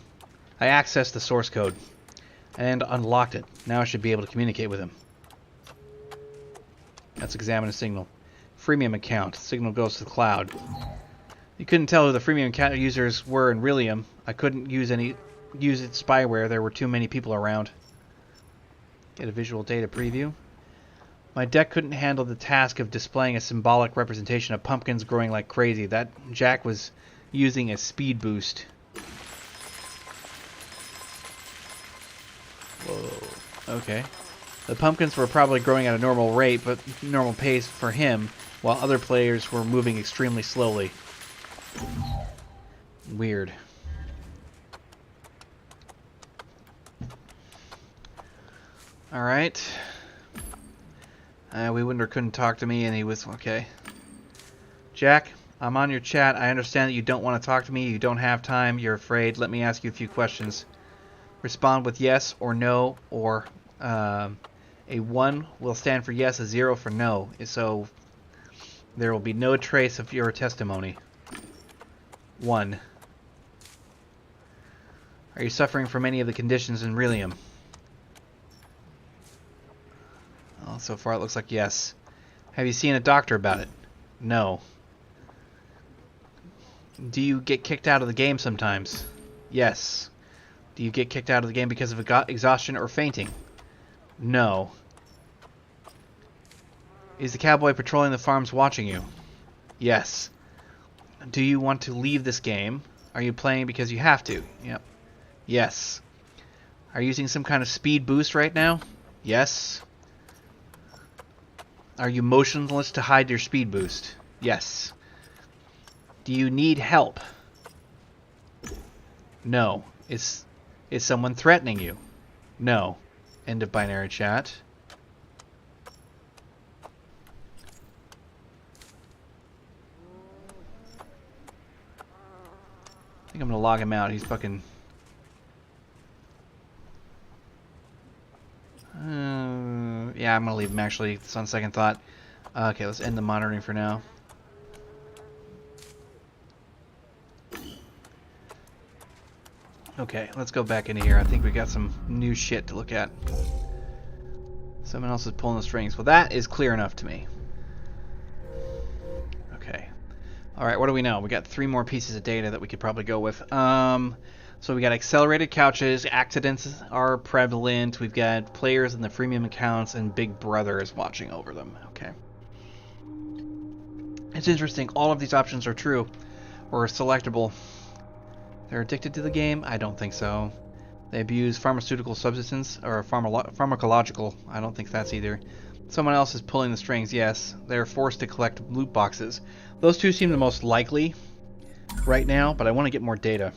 I accessed the source code and unlocked it. Now I should be able to communicate with him. Let's examine a signal. Freemium account. Signal goes to the cloud. You couldn't tell who the freemium account users were in Rillium. I couldn't use its spyware. There were too many people around. Get a visual data preview. My deck couldn't handle the task of displaying a symbolic representation of pumpkins growing like crazy. That Jack was using a speed boost. Whoa. Okay. The pumpkins were probably growing at a normal rate, but normal pace for him, while other players were moving extremely slowly. Weird. Alright. We couldn't talk to me, and he was okay. Jack, I'm on your chat. I understand that you don't want to talk to me. You don't have time. You're afraid. Let me ask you a few questions. Respond with yes or no, or a 1 will stand for yes, a 0 for no. So there will be no trace of your testimony. 1. Are you suffering from any of the conditions in Rillium? Oh, so far it looks like yes. Have you seen a doctor about it? No. Do you get kicked out of the game sometimes? Yes. Do you get kicked out of the game because of exhaustion or fainting? No. Is the cowboy patrolling the farms watching you? Yes. Do you want to leave this game? Are you playing because you have to? Yep. Yes. Are you using some kind of speed boost right now? Yes. Are you motionless to hide your speed boost? Yes. Do you need help? No. Is someone threatening you? No. End of binary chat. I think I'm gonna log him out. He's fucking... yeah, I'm gonna leave him actually. It's on second thought. Okay, let's end the monitoring for now. Okay, let's go back into here. I think we got some new shit to look at. Someone else is pulling the strings. Well, that is clear enough to me. Okay. Alright, what do we know? We got 3 more pieces of data that we could probably go with. So we got accelerated couches, accidents are prevalent, we've got players in the freemium accounts, and Big Brother is watching over them. Okay. It's interesting, all of these options are true, or selectable. They're addicted to the game? I don't think so. They abuse pharmaceutical substance, or pharmacological. I don't think that's either. Someone else is pulling the strings, yes. They're forced to collect loot boxes. Those two seem the most likely. right now, but I want to get more data.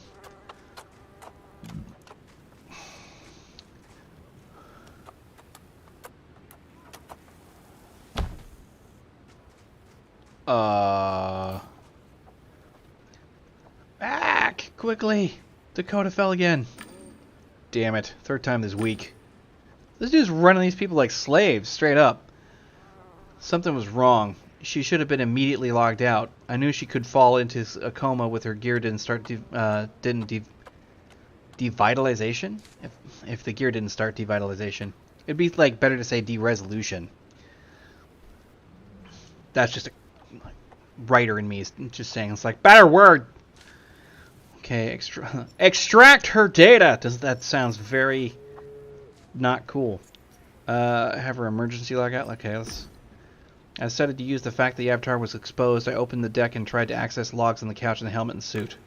Back! Quickly! Dakota fell again. Damn it. Third time this week. This dude's running these people like slaves, straight up. Something was wrong. She should have been immediately logged out. I knew she could fall into a coma with her gear didn't start devitalization? If the gear didn't start devitalization. It'd be like better to say de-resolution. That's just a writer in me is just saying it's like better word. Okay, extract her data. That sounds very not cool. Have her emergency logout. Okay, let's. I decided to use the fact that the avatar was exposed. I opened the deck and tried to access logs on the couch in the helmet and suit.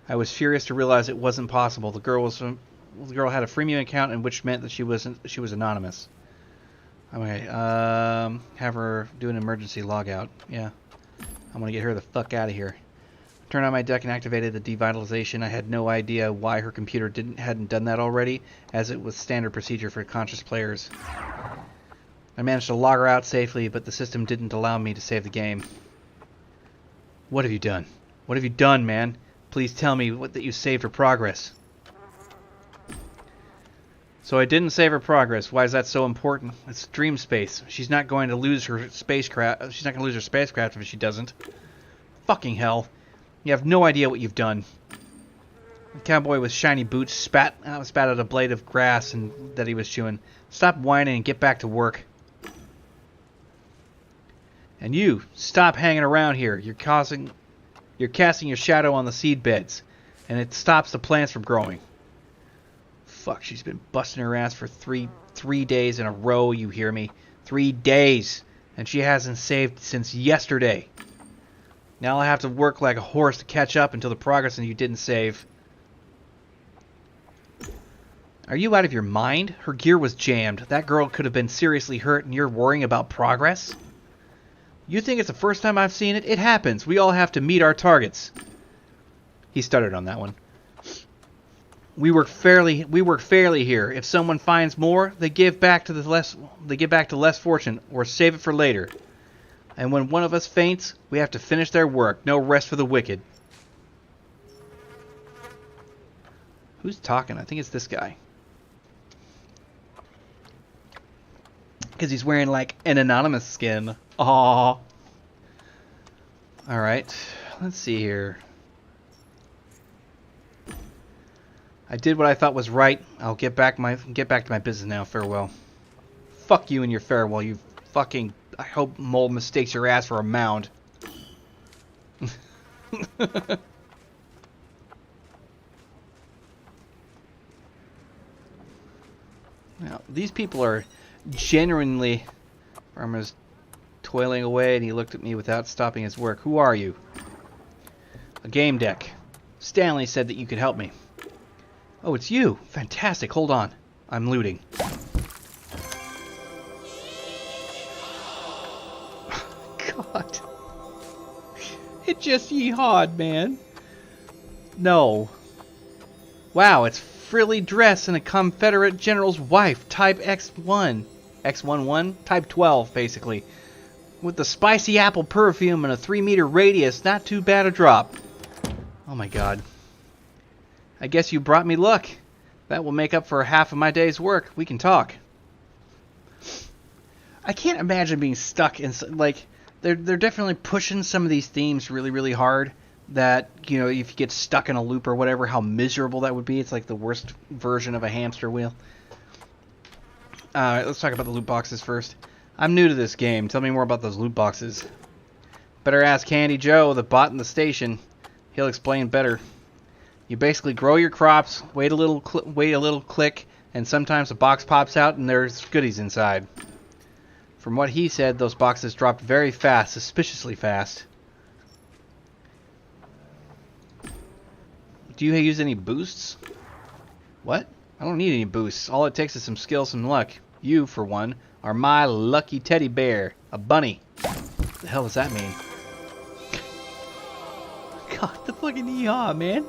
I was furious to realize it wasn't possible. The girl had a freemium account, and which meant that she was anonymous. Okay, have her do an emergency logout. Yeah, I'm gonna get her the fuck out of here. Turned on my deck and activated the devitalization. I had no idea why her computer hadn't done that already, as it was standard procedure for conscious players. I managed to log her out safely, but the system didn't allow me to save the game. What have you done? What have you done, man? Please tell me that you saved her progress. So I didn't save her progress. Why is that so important? It's dream space. She's not going to lose her spacecraft. She's not going to lose her spacecraft if she doesn't. Fucking hell. You have no idea what you've done. The cowboy with shiny boots spat out a blade of grass that he was chewing. Stop whining and get back to work. And you, stop hanging around here. You're casting your shadow on the seed beds, and it stops the plants from growing. Fuck, she's been busting her ass for three days in a row, you hear me? 3 days, and she hasn't saved since yesterday. Now I have to work like a horse to catch up until the progress that you didn't save. Are you out of your mind? Her gear was jammed. That girl could have been seriously hurt, and you're worrying about progress? You think it's the first time I've seen it? It happens. We all have to meet our targets. He stuttered on that one. We work fairly here. If someone finds more, they give back to less fortune or save it for later. And when one of us faints, we have to finish their work. No rest for the wicked. Who's talking? I think it's this guy. Because he's wearing like an anonymous skin. Aww. Alright. Let's see here. I did what I thought was right. I'll get back to my business now. Farewell. Fuck you and your farewell, you fucking... I hope Mole mistakes your ass for a mound. Now, these people are genuinely... Farmer's toiling away, and he looked at me without stopping his work. Who are you? A Gamedec. Stanley said that you could help me. Oh, it's you. Fantastic. Hold on. I'm looting. God. It just yeehawed, man. No. Wow, it's frilly dress and a Confederate general's wife. Type X1. X11? Type 12, basically. With the spicy apple perfume and a 3-meter radius. Not too bad a drop. Oh my god. I guess you brought me luck. That will make up for half of my day's work. We can talk. I can't imagine being stuck in... Like, they're definitely pushing some of these themes really, really hard. That, you know, if you get stuck in a loop or whatever, how miserable that would be. It's like the worst version of a hamster wheel. Alright, let's talk about the loot boxes first. I'm new to this game. Tell me more about those loot boxes. Better ask Candy Joe, the bot in the station. He'll explain better. You basically grow your crops, wait a little click, and sometimes a box pops out and there's goodies inside. From what he said, those boxes dropped very fast, suspiciously fast. Do you use any boosts? What? I don't need any boosts. All it takes is some skill, some luck. You, for one, are my lucky teddy bear. A bunny. What the hell does that mean? god, the fucking yeehaw, man.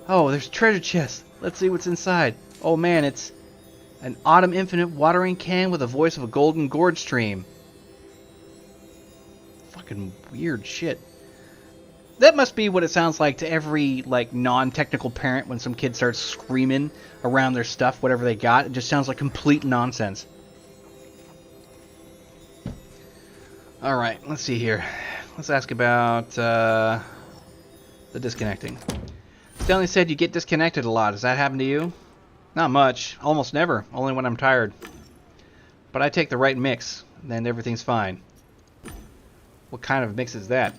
Oh, there's a treasure chest. Let's see what's inside. Oh man, it's an Autumn Infinite watering can with the voice of a golden gourd stream. Fucking weird shit. That must be what it sounds like to every, like, non-technical parent when some kid starts screaming around their stuff, whatever they got. It just sounds like complete nonsense. Alright, let's see here. Let's ask about the disconnecting. Stanley said you get disconnected a lot. Does that happen to you? Not much. Almost never. Only when I'm tired. But I take the right mix, and everything's fine. What kind of mix is that?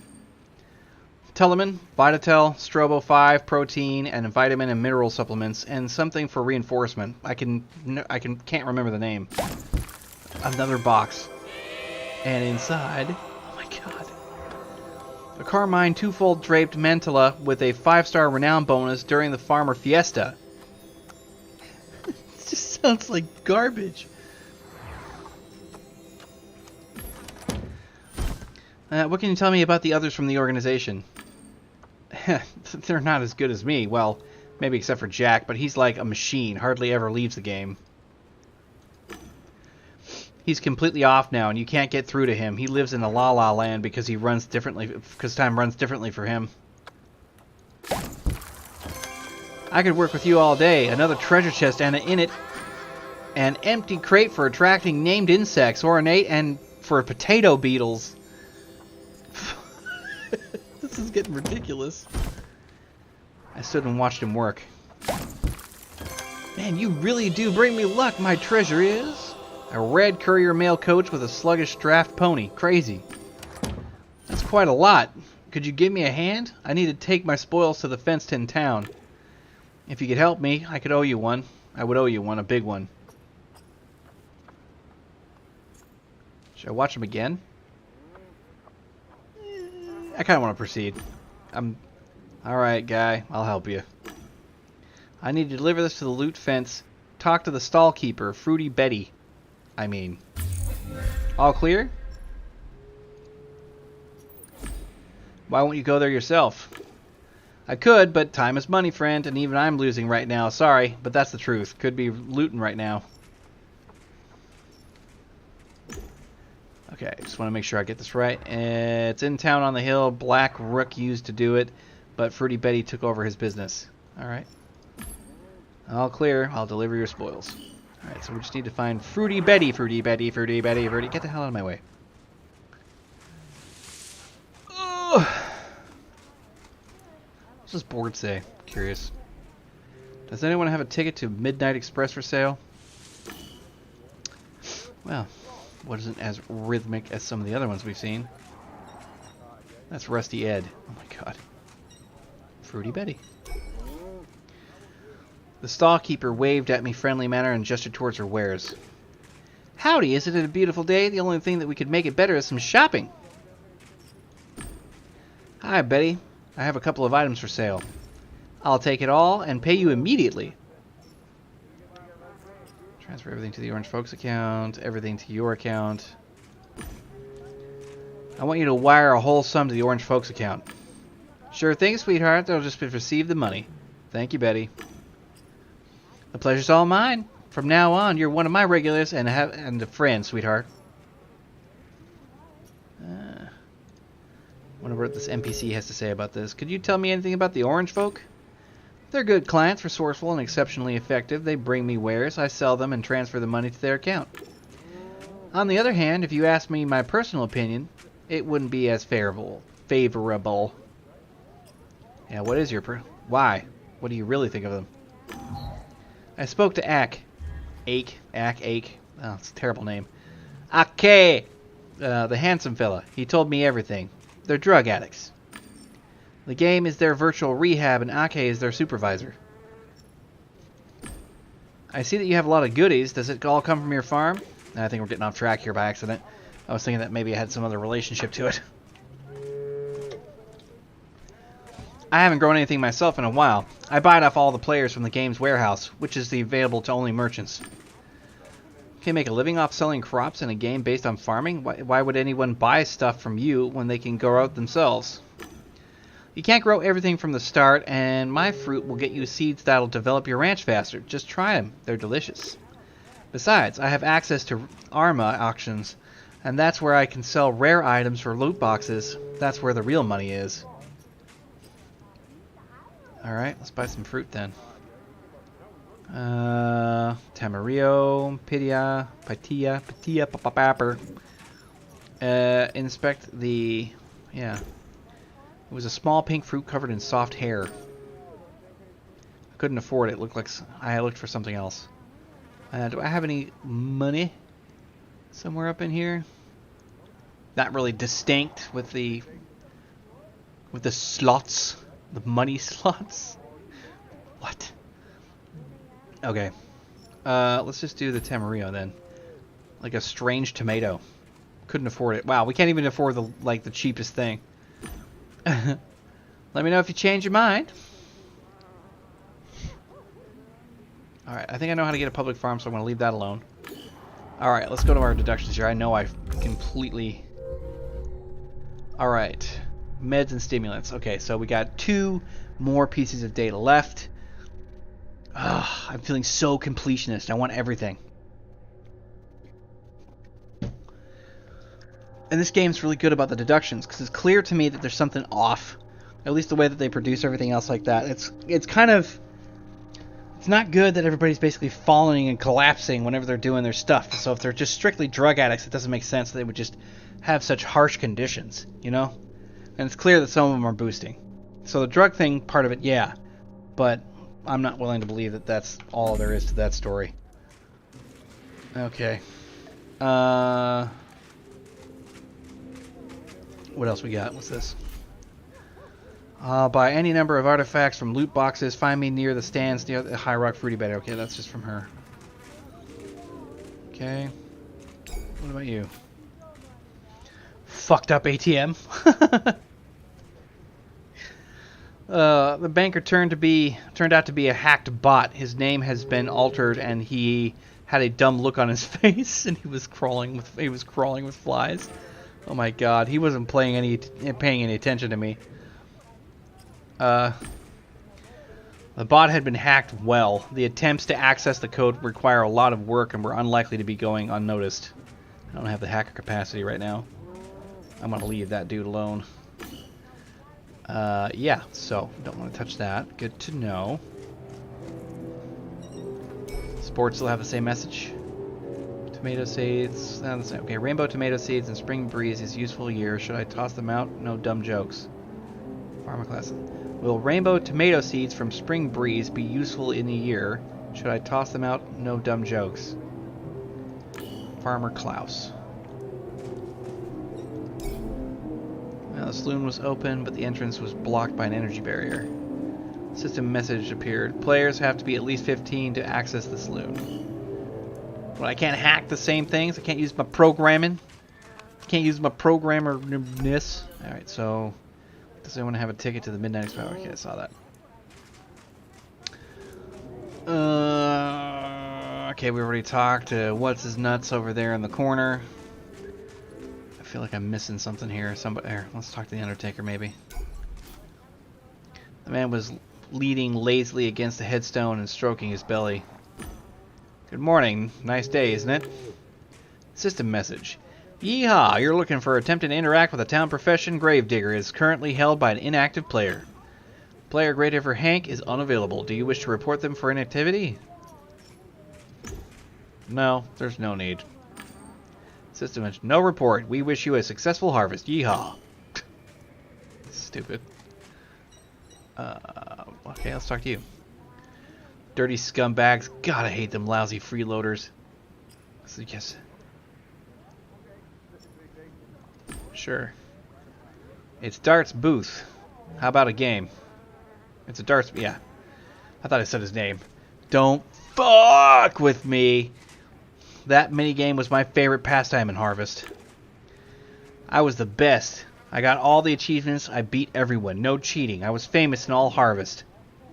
Telemin, Vitatel, Strobo 5, protein, and vitamin and mineral supplements, and something for reinforcement. I can't remember the name. Another box. And inside, oh my god, a Carmine two-fold draped mantilla with a 5-star renown bonus during the Farmer Fiesta. It just sounds like garbage. What can you tell me about the others from the organization? They're not as good as me. Well, maybe except for Jack, but he's like a machine, hardly ever leaves the game. He's completely off now, and you can't get through to him. He lives in a la-la land because he runs differently, because time runs differently for him. I could work with you all day. Another treasure chest and in it, an empty crate for attracting named insects, ornate, and for potato beetles. This is getting ridiculous. I stood and watched him work. Man, you really do bring me luck, my treasure is. A red courier mail coach with a sluggish draft pony. Crazy. That's quite a lot. Could you give me a hand? I need to take my spoils to the fenced-in town. If you could help me, I could owe you one. I would owe you one, a big one. Should I watch him again? I kind of want to proceed. Alright, guy. I'll help you. I need to deliver this to the loot fence. Talk to the stall keeper, Fruity Betty. All clear? Why won't you go there yourself? I could, but time is money, friend, and even I'm losing right now. Sorry, but that's the truth. Could be looting right now. Okay, just want to make sure I get this right. It's in town on the hill. Black Rook used to do it, but Fruity Betty took over his business. Alright. All clear. I'll deliver your spoils. Alright, so we just need to find Fruity Betty. Fruity Betty, Fruity Betty, Fruity. Get the hell out of my way. Ugh. What's this board say? Curious. Does anyone have a ticket to Midnight Express for sale? Well, wasn't as rhythmic as some of the other ones we've seen. That's Rusty Ed. Oh my god. Fruity Betty. The stallkeeper waved at me friendly manner and gestured towards her wares. Howdy, isn't it a beautiful day? The only thing that we could make it better is some shopping. Hi, Betty. I have a couple of items for sale. I'll take it all and pay you immediately. Transfer everything to the Orange Folks account, everything to your account. I want you to wire a whole sum to the Orange Folks account. Sure thing, sweetheart. They'll just receive the money. Thank you, Betty. The pleasure's all mine. From now on, you're one of my regulars and a friend, sweetheart. Wonder what this NPC has to say about this. Could you tell me anything about the Orange Folk? They're good clients, resourceful, and exceptionally effective. They bring me wares, I sell them, and transfer the money to their account. On the other hand, if you ask me my personal opinion, it wouldn't be as favorable. Yeah, what is your why? What do you really think of them? I spoke to Ake. Oh, it's a terrible name. Ake! The handsome fella. He told me everything. They're drug addicts. The game is their virtual rehab, and Ake is their supervisor. I see that you have a lot of goodies. Does it all come from your farm? I think we're getting off track here by accident. I was thinking that maybe it had some other relationship to it. I haven't grown anything myself in a while. I buy it off all the players from the game's warehouse, which is available to only merchants. Can you make a living off selling crops in a game based on farming? Why would anyone buy stuff from you when they can grow out themselves? You can't grow everything from the start, and my fruit will get you seeds that'll develop your ranch faster. Just try them. They're delicious. Besides, I have access to Arma auctions, and that's where I can sell rare items for loot boxes. That's where the real money is. Alright, let's buy some fruit then. Tamarillo, Pitaya, Papapapper. Inspect the... yeah. It was a small pink fruit covered in soft hair. I couldn't afford it. It looked like I looked for something else. Do I have any money somewhere up in here? Not really distinct with the slots, the money slots. What? Okay. Let's just do the Tamarillo then. Like a strange tomato. Couldn't afford it. Wow, we can't even afford the cheapest thing. Let me know if you change your mind. Alright, I think I know how to get a public farm, so I'm going to leave that alone. Alright, let's go to our deductions here. I know I completely... Alright. Meds and stimulants. Okay, so we got 2 more pieces of data left. Ugh, I'm feeling so completionist. I want everything. And this game's really good about the deductions, because it's clear to me that there's something off. At least the way that they produce everything else like that. It's kind of... It's not good that everybody's basically falling and collapsing whenever they're doing their stuff. So if they're just strictly drug addicts, it doesn't make sense that they would just have such harsh conditions, you know? And it's clear that some of them are boosting. So the drug thing, part of it, yeah. But I'm not willing to believe that that's all there is to that story. Okay. What else we got? What's this? Buy any number of artifacts from loot boxes. Find me near the stands near the High Rock Fruity Bed. Okay, that's just from her. Okay. What about you? Fucked up ATM. The banker turned out to be a hacked bot. His name has been altered, and he had a dumb look on his face, and he was crawling with flies. Oh my god, he wasn't paying any attention to me. The bot had been hacked well. The attempts to access the code require a lot of work and were unlikely to be going unnoticed. I don't have the hacker capacity right now. I'm going to leave that dude alone. Yeah, so don't want to touch that. Good to know. Sports still have the same message. Tomato seeds. Okay, rainbow tomato seeds and spring breeze is useful year. Should I toss them out? No dumb jokes. Farmer class. Will rainbow tomato seeds from spring breeze be useful in a year? Should I toss them out? No dumb jokes. Farmer Klaus. Well, the saloon was open, but the entrance was blocked by an energy barrier. System message appeared. Players have to be at least 15 to access the saloon. Well, I can't hack the same things. I can't use my programming. Can't use my programmer-ness. Alright, so... Does anyone have a ticket to the Midnight Expo? Okay, I saw that. Okay, we already talked to What's His Nuts over there in the corner. I feel like I'm missing something here. Here, let's talk to the Undertaker, maybe. The man was leaning lazily against the headstone and stroking his belly. Good morning. Nice day, isn't it? System message. Yeehaw! You're looking for attempting to interact with a town profession. Gravedigger is currently held by an inactive player. Player Gravedigger Hank is unavailable. Do you wish to report them for inactivity? No, there's no need. System message. No report. We wish you a successful harvest. Yeehaw! Stupid. Okay, let's talk to you. Dirty scumbags. God, I hate them lousy freeloaders. So, yes. Sure. It's Dart's booth. How about a game? It's a darts... Yeah. I thought I said his name. Don't fuck with me. That minigame was my favorite pastime in Harvest. I was the best. I got all the achievements. I beat everyone. No cheating. I was famous in all Harvest.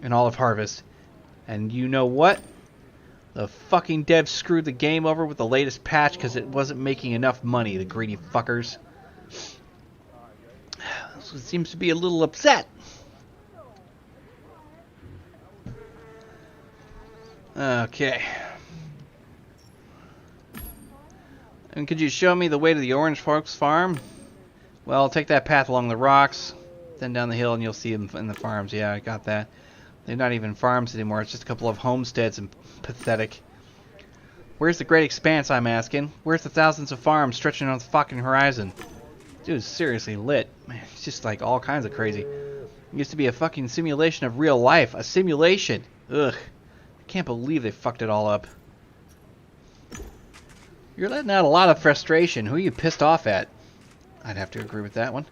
In all of Harvest. And you know what? The fucking devs screwed the game over with the latest patch because it wasn't making enough money, the greedy fuckers. seems to be a little upset. Okay. And could you show me the way to the Orange Folks farm? Well, take that path along the rocks, then down the hill, and you'll see them in the farms. Yeah, I got that. They're not even farms anymore. It's just a couple of homesteads and pathetic. Where's the great expanse, I'm asking? Where's the thousands of farms stretching on the fucking horizon? Dude's seriously lit. Man, it's just like all kinds of crazy. It used to be a fucking simulation of real life. A simulation. Ugh. I can't believe they fucked it all up. You're letting out a lot of frustration. Who are you pissed off at? I'd have to agree with that one.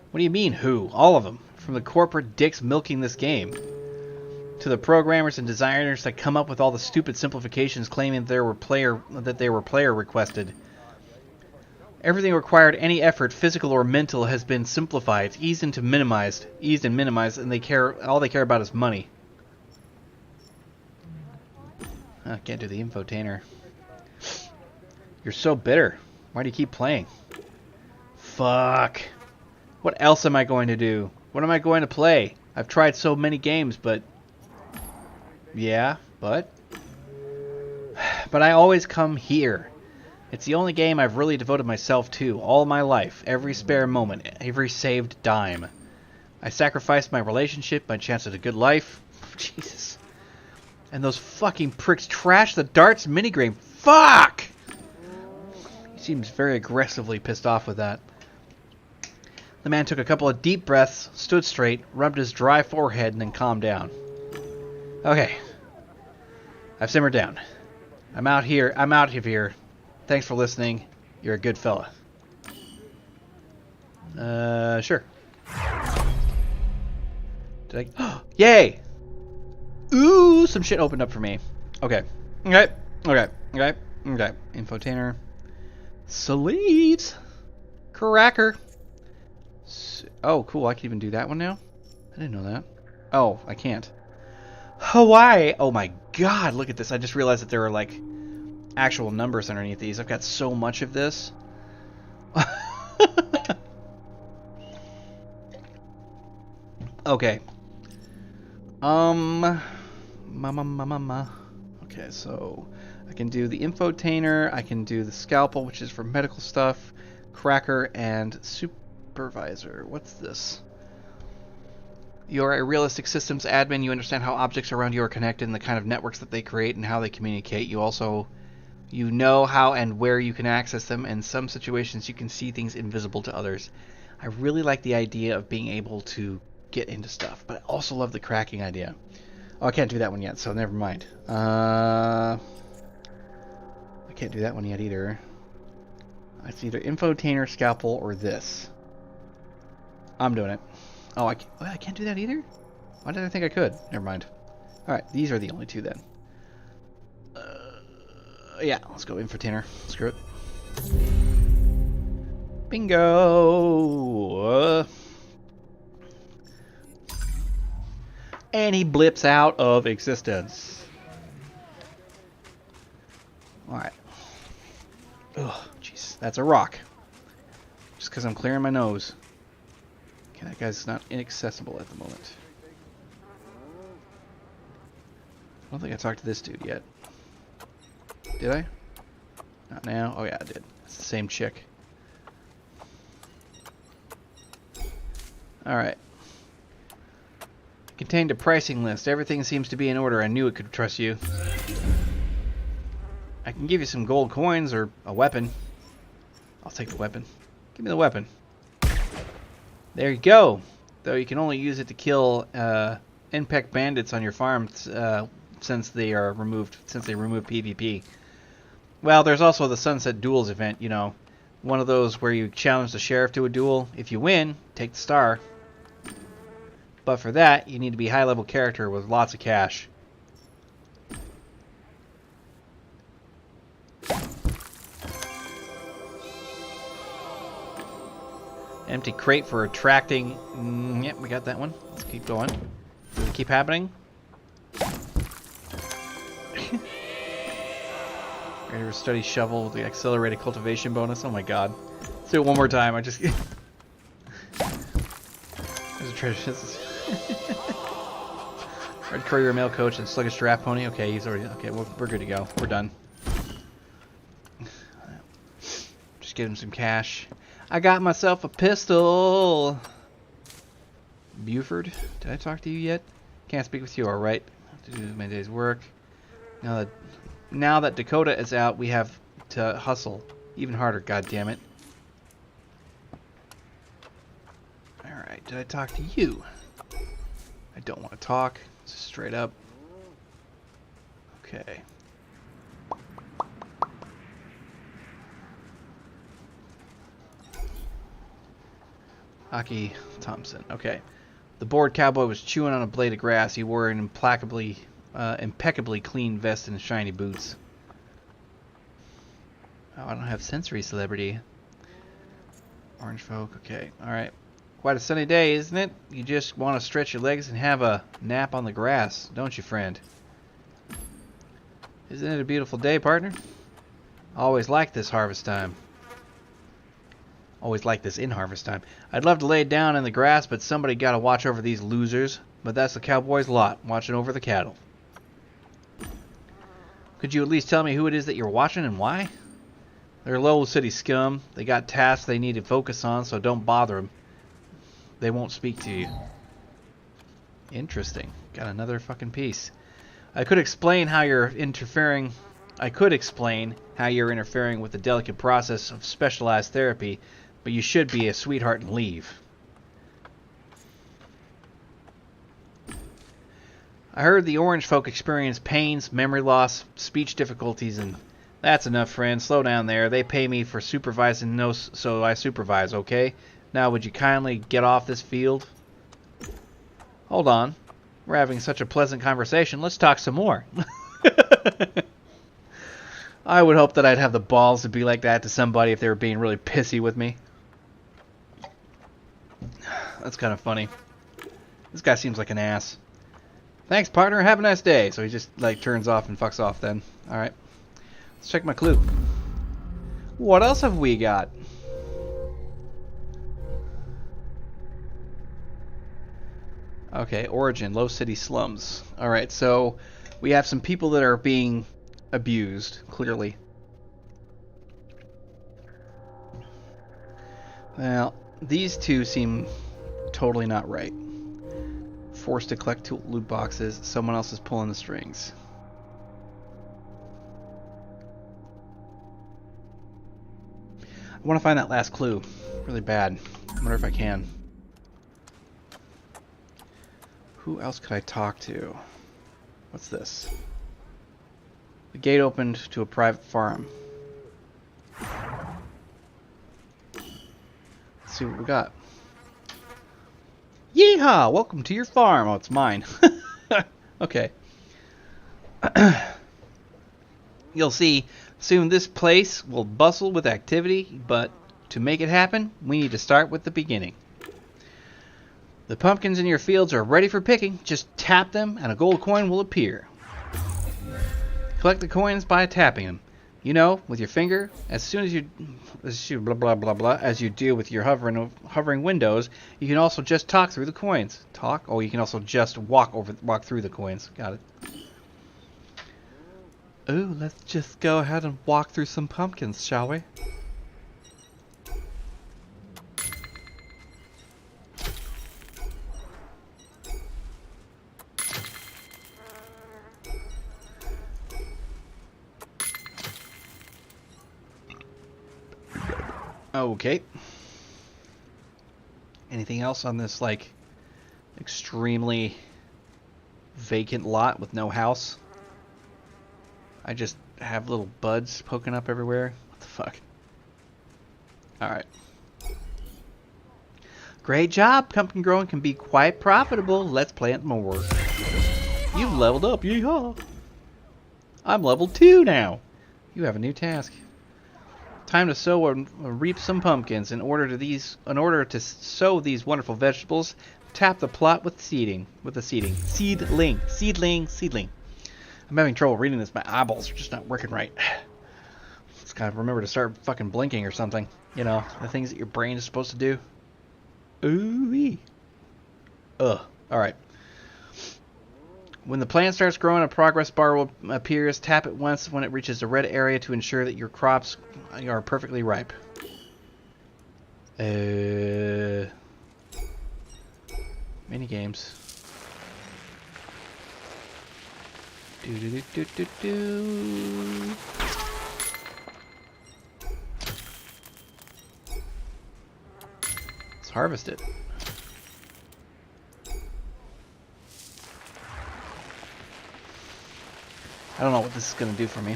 What do you mean, who? All of them. From the corporate dicks milking this game, to the programmers and designers that come up with all the stupid simplifications claiming that they were player requested. Everything required any effort, physical or mental, has been simplified, eased and minimized, and all they care about is money. I can't do the infotainer. You're so bitter. Why do you keep playing? Fuck. What else am I going to do? What am I going to play? I've tried so many games, but... Yeah, but I always come here. It's the only game I've really devoted myself to all my life, every spare moment, every saved dime. I sacrificed my relationship, my chance at a good life. Jesus. And those fucking pricks trashed the darts minigame. Fuck! He seems very aggressively pissed off with that. The man took a couple of deep breaths, stood straight, rubbed his dry forehead, and then calmed down. Okay. I've simmered down. I'm out of here. Thanks for listening. You're a good fella. Sure. Did I... Yay! Ooh, some shit opened up for me. Okay. Okay. Infotainer. Sweet. Cracker. Oh, cool. I can even do that one now? I didn't know that. Oh, I can't. Hawaii! Oh my god, look at this. I just realized that there are, like, actual numbers underneath these. I've got so much of this. Okay. Okay, so I can do the infotainer, I can do the scalpel, which is for medical stuff, cracker, and supervisor. What's this? You're a realistic systems admin. You understand how objects around you are connected and the kind of networks that they create and how they communicate. You know how and where you can access them. In some situations, you can see things invisible to others. I really like the idea of being able to get into stuff, but I also love the cracking idea. Oh, I can't do that one yet, so never mind. I can't do that one yet either. It's either infotainer, scalpel, or this. I'm doing it. Oh, I can't do that either? Why did I think I could? Never mind. Alright, these are the only two then. Yeah, let's go infotainer. Screw it. Bingo! And he blips out of existence. Alright. Ugh, jeez. That's a rock. Just because I'm clearing my nose. Okay, that guy's not inaccessible at the moment. I don't think I talked to this dude yet. Did I? Not now. Oh yeah, I did. It's the same chick. Alright. Contained a pricing list. Everything seems to be in order. I knew it could trust you. I can give you some gold coins or a weapon. I'll take the weapon. Give me the weapon. There you go. Though you can only use it to kill NPEC bandits on your farm since they remove PvP. Well, there's also the Sunset Duels event, you know. One of those where you challenge the sheriff to a duel. If you win, take the star. But for that, you need to be a high-level character with lots of cash. Empty crate for attracting... yep, we got that one. Let's keep going. Does it keep happening? Ready to study shovel with the accelerated cultivation bonus. Oh my god. Let's do it one more time. I just... treasure. Red courier, male coach, and sluggish giraffe pony. Okay, he's already... Okay, we're good to go. We're done. Just give him some cash. I got myself a pistol. Buford, did I talk to you yet? Can't speak with you, alright. Have to do my day's work. Now that Dakota is out, we have to hustle. Even harder, goddammit. Alright, did I talk to you? I don't want to talk. Just straight up. Okay. Aki Thompson. Okay. The bored cowboy was chewing on a blade of grass. He wore an impeccably clean vest and shiny boots. Oh, I don't have sensory celebrity. Orange folk. Okay. Alright. Quite a sunny day, isn't it? You just want to stretch your legs and have a nap on the grass, don't you, friend? Isn't it a beautiful day, partner? Always like this harvest time. Always like this in harvest time. I'd love to lay down in the grass, but somebody got to watch over these losers. But that's the cowboy's lot, watching over the cattle. Could you at least tell me who it is that you're watching and why? They're Lowell City scum. They got tasks they need to focus on, so don't bother them. They won't speak to you. Interesting. Got another fucking piece. I could explain how you're interfering with the delicate process of specialized therapy, but you should be a sweetheart and leave. I heard the orange folk experience pains, memory loss, speech difficulties, and that's enough, friend. Slow down there. They pay me for supervising, so I supervise, okay? Now, would you kindly get off this field? Hold on. We're having such a pleasant conversation. Let's talk some more. I would hope that I'd have the balls to be like that to somebody if they were being really pissy with me. That's kind of funny. This guy seems like an ass. Thanks, partner. Have a nice day. So he just, like, turns off and fucks off then. Alright. Let's check my clue. What else have we got? Okay, origin, low city slums. Alright, so we have some people that are being abused, clearly. Well, these two seem totally not right. Forced to collect loot boxes, someone else is pulling the strings. I want to find that last clue really bad. I wonder if I can. Who else could I talk to? What's this? The gate opened to a private farm. Let's see what we got. Yeehaw! Welcome to your farm. Oh, it's mine. Okay. You'll see, soon this place will bustle with activity, but to make it happen, we need to start with the beginning. The pumpkins in your fields are ready for picking. Just tap them and a gold coin will appear. Collect the coins by tapping them. You know, with your finger. As soon as you blah blah blah blah, as you do with your hovering windows, you can also just talk through the coins. Talk? Oh, you can also just walk through the coins. Got it. Ooh, let's just go ahead and walk through some pumpkins, shall we? Okay. Anything else on this, like, extremely vacant lot with no house? I just have little buds poking up everywhere. What the fuck? Alright. Great job! Pumpkin growing can be quite profitable. Let's plant more. You've leveled up, yeehaw! I'm level 2 now! You have a new task. Time to sow and reap some pumpkins. In order to sow these wonderful vegetables, tap the plot with seedling. Seedling. I'm having trouble reading this. My eyeballs are just not working right. Just gotta remember to start fucking blinking or something. You know, the things that your brain is supposed to do. Ooh-wee. Ugh. Alright. When the plant starts growing, a progress bar will appear. Tap it once when it reaches the red area to ensure that your crops are perfectly ripe. Mini games. Do do do do do do. Let's harvest it. I don't know what this is going to do for me.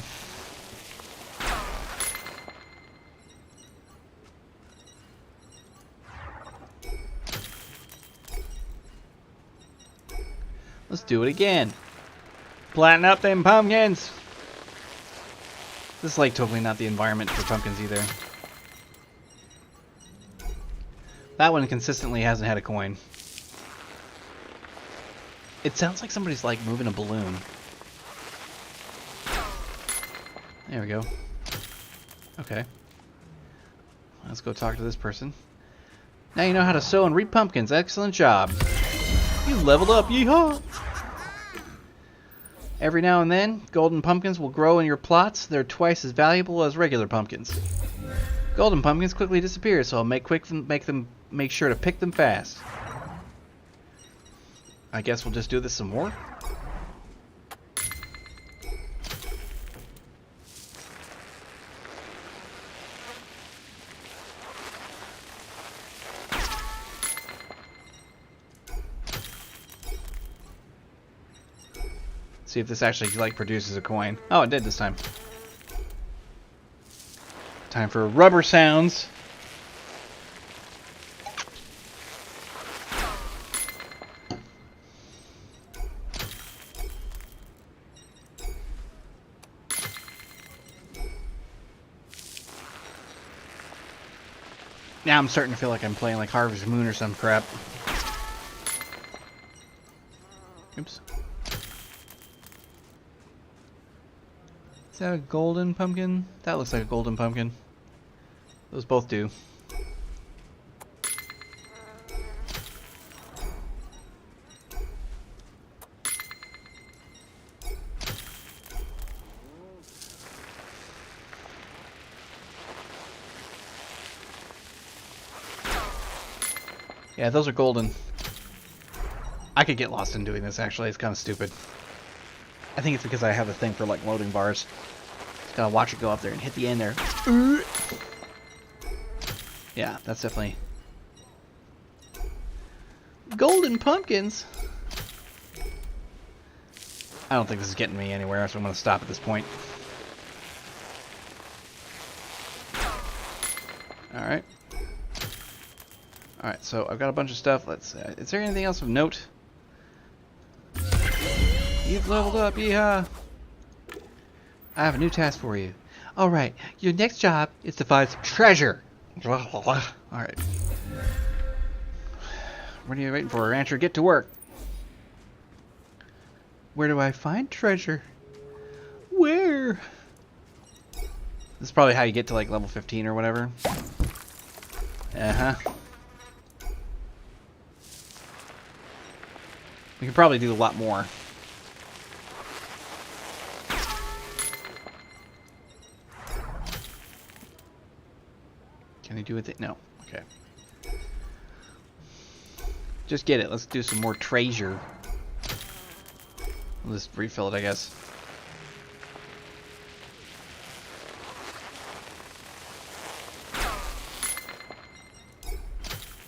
Let's do it again. Planting up them pumpkins. This is like totally not the environment for pumpkins either. That one consistently hasn't had a coin. It sounds like somebody's like moving a balloon. There we go. Okay. Let's go talk to this person. Now you know how to sow and reap pumpkins. Excellent job. You leveled up, yeehaw! Every now and then, golden pumpkins will grow in your plots. They're twice as valuable as regular pumpkins. Golden pumpkins quickly disappear, so I'll make sure to pick them fast. I guess we'll just do this some more. See if this actually like produces a coin. Oh, it did this time. Time for rubber sounds. Now I'm starting to feel like I'm playing like Harvest Moon or some crap. Oops. Is that a golden pumpkin? That looks like a golden pumpkin. Those both do. Yeah, those are golden. I could get lost in doing this, actually. It's kind of stupid. I think it's because I have a thing for, like, loading bars. Just gotta watch it go up there and hit the end there. Yeah, that's definitely... Golden pumpkins! I don't think this is getting me anywhere, so I'm gonna stop at this point. Alright. Alright, so I've got a bunch of stuff. Let's. Is there anything else of note? You've leveled up, yeehaw! I have a new task for you. Alright, your next job is to find some treasure. Alright. What are you waiting for, Rancher? Get to work. Where do I find treasure? Where? This is probably how you get to like level 15 or whatever. Uh-huh. We can probably do a lot more. Can I do it? No. Okay. Just get it. Let's do some more treasure. We'll just refill it, I guess.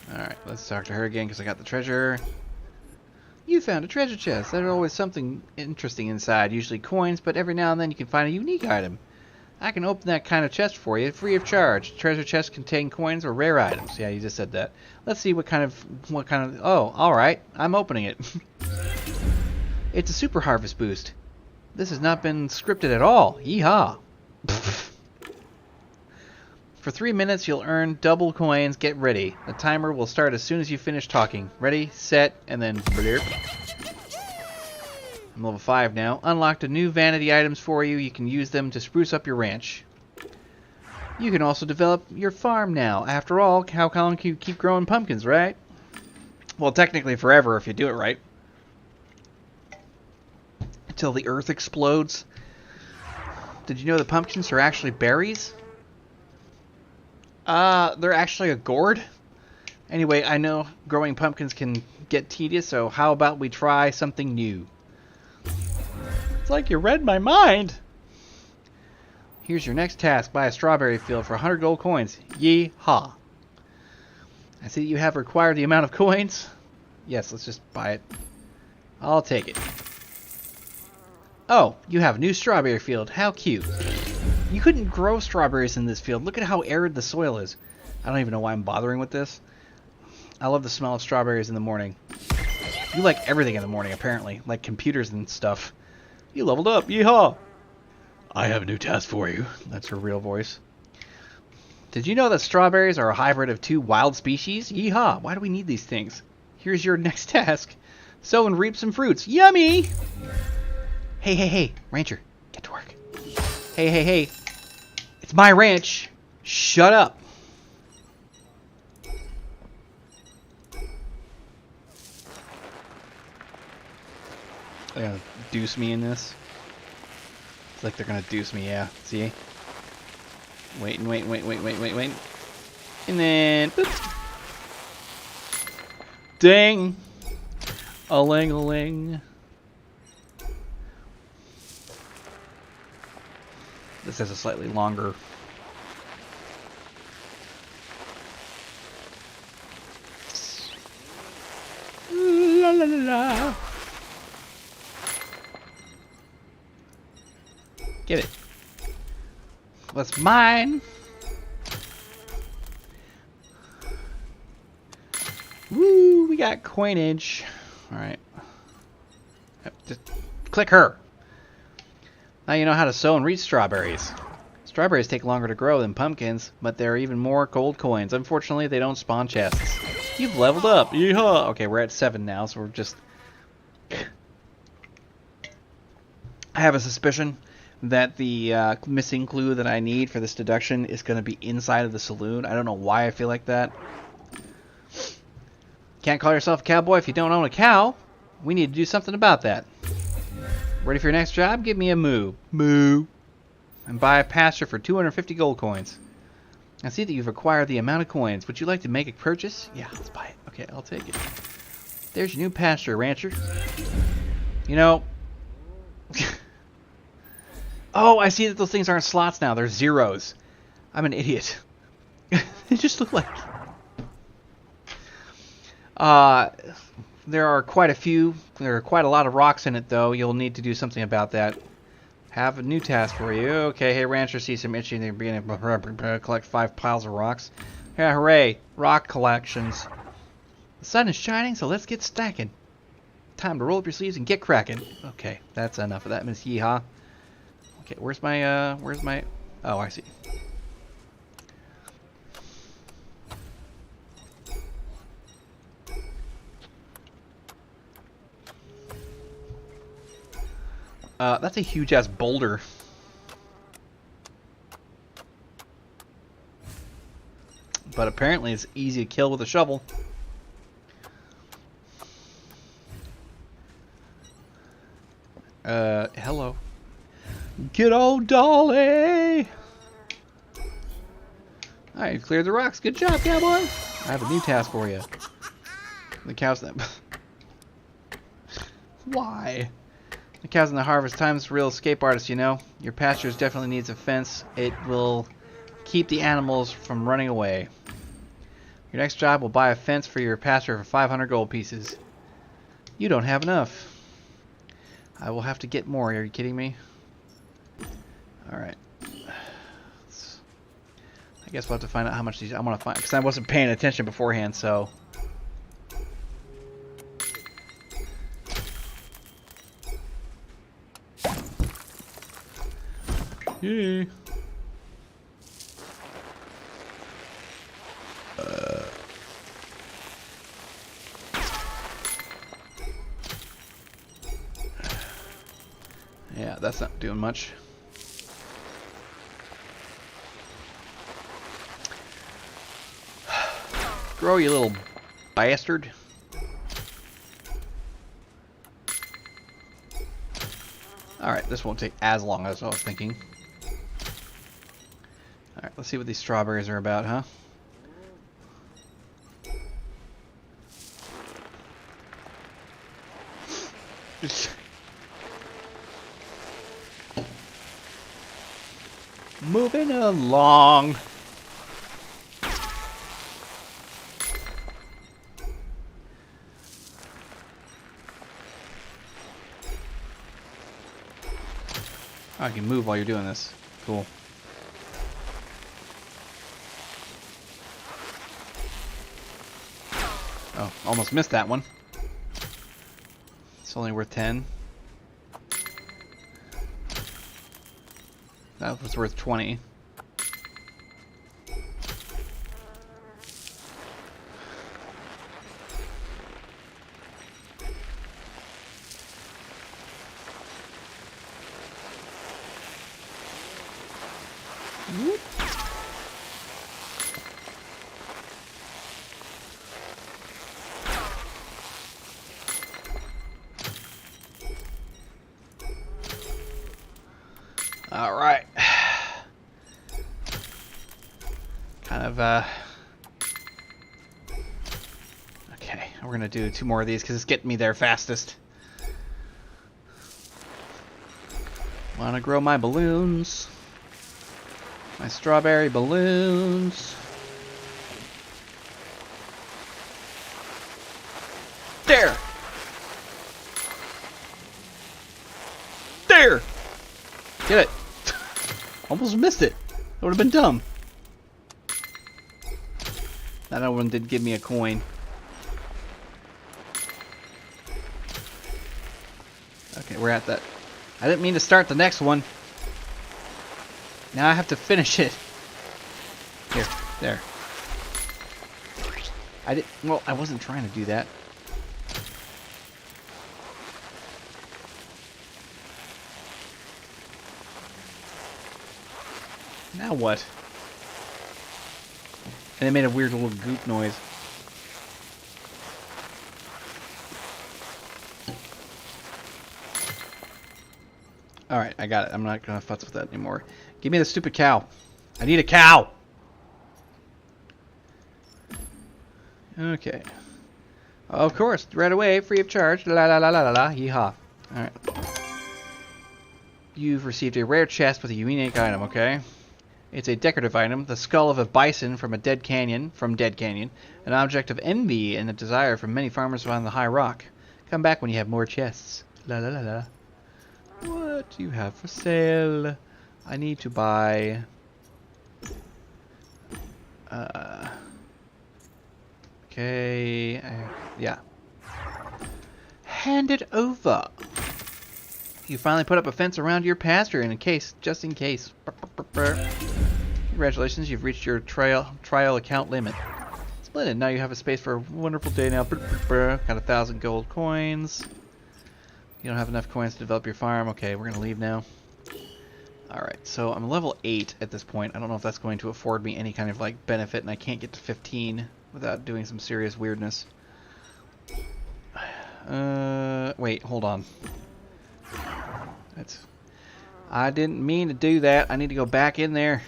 Alright, let's talk to her again because I got the treasure. You found a treasure chest. There's always something interesting inside, usually coins, but every now and then you can find a unique item. I can open that kind of chest for you, free of charge. Treasure chests contain coins or rare items. Yeah, you just said that. Let's see what kind of... Oh, alright. I'm opening it. It's a super harvest boost. This has not been scripted at all. Yeehaw. For 3 minutes, you'll earn double coins. Get ready. The timer will start as soon as you finish talking. Ready, set, and then... Blurp. I'm level 5 now. Unlocked a new vanity items for you. You can use them to spruce up your ranch. You can also develop your farm now. After all, how long can you keep growing pumpkins, right? Well, technically forever if you do it right. Until the earth explodes. Did you know that pumpkins are actually berries? They're actually a gourd. Anyway, I know growing pumpkins can get tedious, so how about we try something new? It's like you read my mind. Here's your next task. Buy a strawberry field for 100 gold coins. Yee-haw. I see that you have required the amount of coins. Yes, let's just buy it. I'll take it. Oh, you have a new strawberry field. How cute. You couldn't grow strawberries in this field. Look at how arid the soil is. I don't even know why I'm bothering with this. I love the smell of strawberries in the morning. You like everything in the morning, apparently. Like computers and stuff. You leveled up. Yeehaw. I have a new task for you. That's her real voice. Did you know that strawberries are a hybrid of 2 wild species? Yeehaw. Why do we need these things? Here's your next task. Sow and reap some fruits. Yummy! Hey, hey, hey. Rancher, get to work. Hey, hey, hey. It's my ranch. Shut up. They're gonna deuce me in this. It's like they're gonna deuce me, yeah. See? Wait. And then, oops. Ding! A-ling-a-ling. This has a slightly longer... La la la la. Get it. What's mine? Woo, we got coinage. Alright. Just click her. Now you know how to sow and reap strawberries. Strawberries take longer to grow than pumpkins, but there are even more gold coins. Unfortunately, they don't spawn chests. You've leveled up. Yeehaw! Okay, we're at 7 now, so we're just... I have a suspicion that the missing clue that I need for this deduction is going to be inside of the saloon. I don't know why I feel like that. Can't call yourself a cowboy if you don't own a cow. We need to do something about that. Ready for your next job? Give me a moo. Moo. And buy a pasture for 250 gold coins. I see that you've acquired the amount of coins. Would you like to make a purchase? Yeah, let's buy it. Okay, I'll take it. There's your new pasture, rancher. You know... Oh, I see that those things aren't slots now. They're zeros. I'm an idiot. They just look like... There are quite a lot of rocks in it, though. You'll need to do something about that. Have a new task for you. Okay, hey, rancher, see some itching. They're beginning to collect 5 piles of rocks. Yeah, hooray. Rock collections. The sun is shining, so let's get stacking. Time to roll up your sleeves and get cracking. Okay, that's enough of that, Miss Yeehaw. Okay, where's my... Oh, I see. That's a huge-ass boulder. But apparently it's easy to kill with a shovel. Hello. Good old Dolly! Alright, you've cleared the rocks. Good job, cowboy! I have a new task for you. The cows that... Why? The cows in the harvest time's real escape artist, you know. Your pasture definitely needs a fence. It will keep the animals from running away. Your next job will buy a fence for your pasture for 500 gold pieces. You don't have enough. I will have to get more. Are you kidding me? Alright. I guess we'll have to find out how much these... I want to find... Because I wasn't paying attention beforehand, so... Yeah. Yeah, that's not doing much. Grow, you little bastard. Alright, this won't take as long as I was thinking. Alright, let's see what these strawberries are about, huh? Moving along. Oh, I can move while you're doing this. Cool. Oh, almost missed that one. It's only worth 10. That was worth 20. Whoop. All right. Kind of, okay, we're gonna do 2 more of these because it's getting me there fastest. Wanna grow my balloons. My strawberry balloons. There! There! Get it! Almost missed it. That would have been dumb. That other one did give me a coin. Okay, we're at that. I didn't mean to start the next one. Now I have to finish it. Here, there. Well, I wasn't trying to do that. Now what? And it made a weird little goop noise. Alright, I got it. I'm not gonna futz with that anymore. Give me the stupid cow. I need a cow! Okay. Of course, right away, free of charge. La la la la la la. Yeehaw. Alright. You've received a rare chest with a unique item, okay? It's a decorative item, the skull of a bison from Dead Canyon, an object of envy and a desire for many farmers around the high rock. Come back when you have more chests. La la la la. What do you have for sale? I need to buy... okay... yeah. Hand it over! You finally put up a fence around your pasture just in case. Congratulations, you've reached your trial account limit. Splendid, now you have a space for a wonderful day now. Got 1,000 gold coins. You don't have enough coins to develop your farm. Okay, we're gonna leave now. Alright, so I'm level 8 at this point. I don't know if that's going to afford me any kind of like benefit, and I can't get to 15 without doing some serious weirdness. Wait, hold on. I didn't mean to do that. I need to go back in there.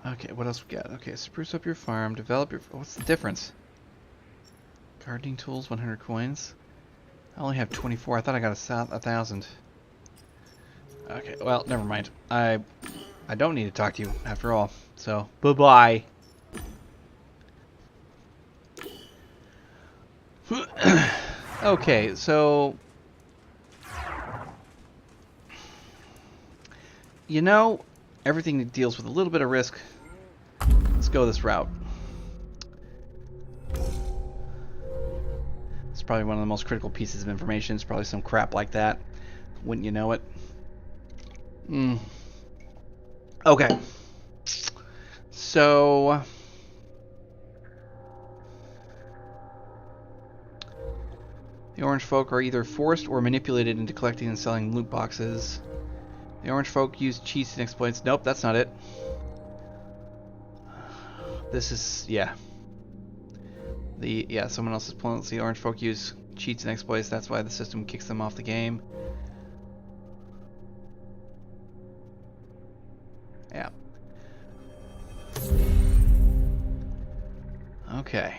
Okay, what else we got? Okay, spruce up your farm, develop your... What's the difference? Gardening tools, 100 coins. I only have 24. I thought I got 1,000. Okay, well, never mind. I don't need to talk to you after all. So, bye-bye. Okay, so... You know, everything that deals with a little bit of risk, let's go this route. It's probably one of the most critical pieces of information. It's probably some crap like that. Wouldn't you know it? Okay. So... the orange folk are either forced or manipulated into collecting and selling loot boxes. The orange folk use cheats and exploits. Nope, that's not it. This is, yeah. Someone else's opponents. The orange folk use cheats and exploits. That's why the system kicks them off the game. Yeah. Okay.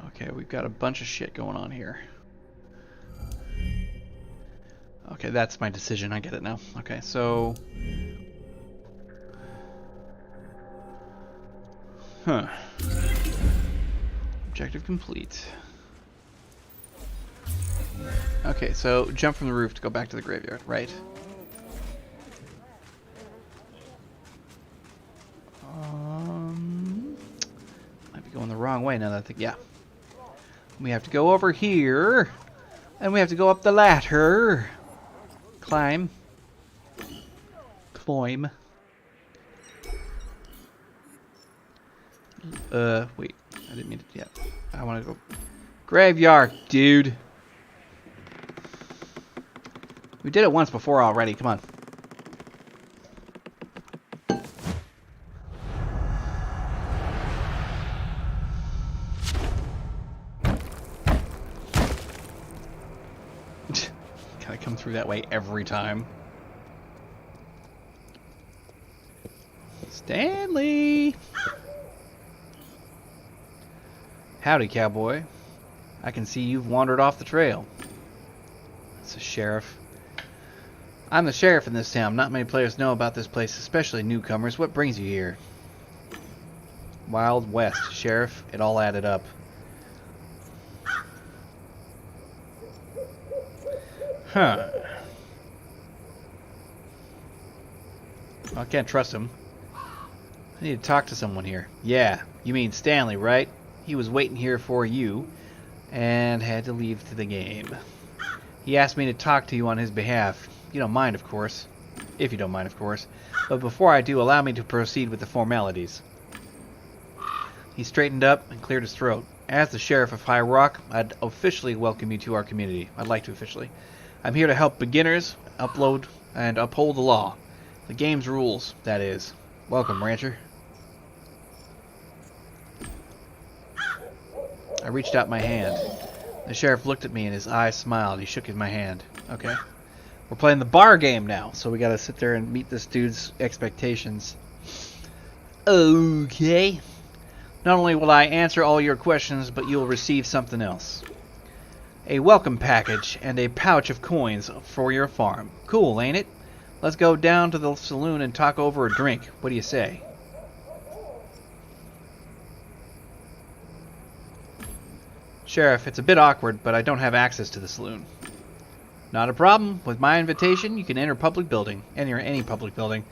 Okay, we've got a bunch of shit going on here. Okay, that's my decision. I get it now. Okay, so... Huh. Objective complete. Okay, so jump from the roof to go back to the graveyard, right? Might be going the wrong way now that I think, yeah. We have to go over here, and we have to go up the ladder. Climb. Climb. Wait. I didn't mean to, yeah. I want to go. Graveyard, dude. We did it once before already, come on. Gotta come through that way every time. Stanley! Howdy, cowboy. I can see you've wandered off the trail. It's the sheriff. I'm the sheriff in this town. Not many players know about this place, especially newcomers. What brings you here? Wild West, sheriff. It all added up. Huh. Well, I can't trust him. I need to talk to someone here. Yeah, you mean Stanley, right? He was waiting here for you and had to leave to the game. He asked me to talk to you on his behalf. You don't mind, of course. If you don't mind, of course. But before I do, allow me to proceed with the formalities. He straightened up and cleared his throat. As the sheriff of High Rock, I'd officially welcome you to our community. I'd like to officially. I'm here to help beginners upload and uphold the law. The game's rules, that is. Welcome, Rancher. I reached out my hand. The sheriff looked at me and his eyes smiled. He shook my hand. Okay. We're playing the bar game now, so we gotta sit there and meet this dude's expectations. Okay. Not only will I answer all your questions, but you'll receive something else. A welcome package and a pouch of coins for your farm. Cool, ain't it? Let's go down to the saloon and talk over a drink. What do you say? Sheriff, it's a bit awkward, but I don't have access to the saloon. Not a problem. With my invitation, you can enter public building. Enter any public building.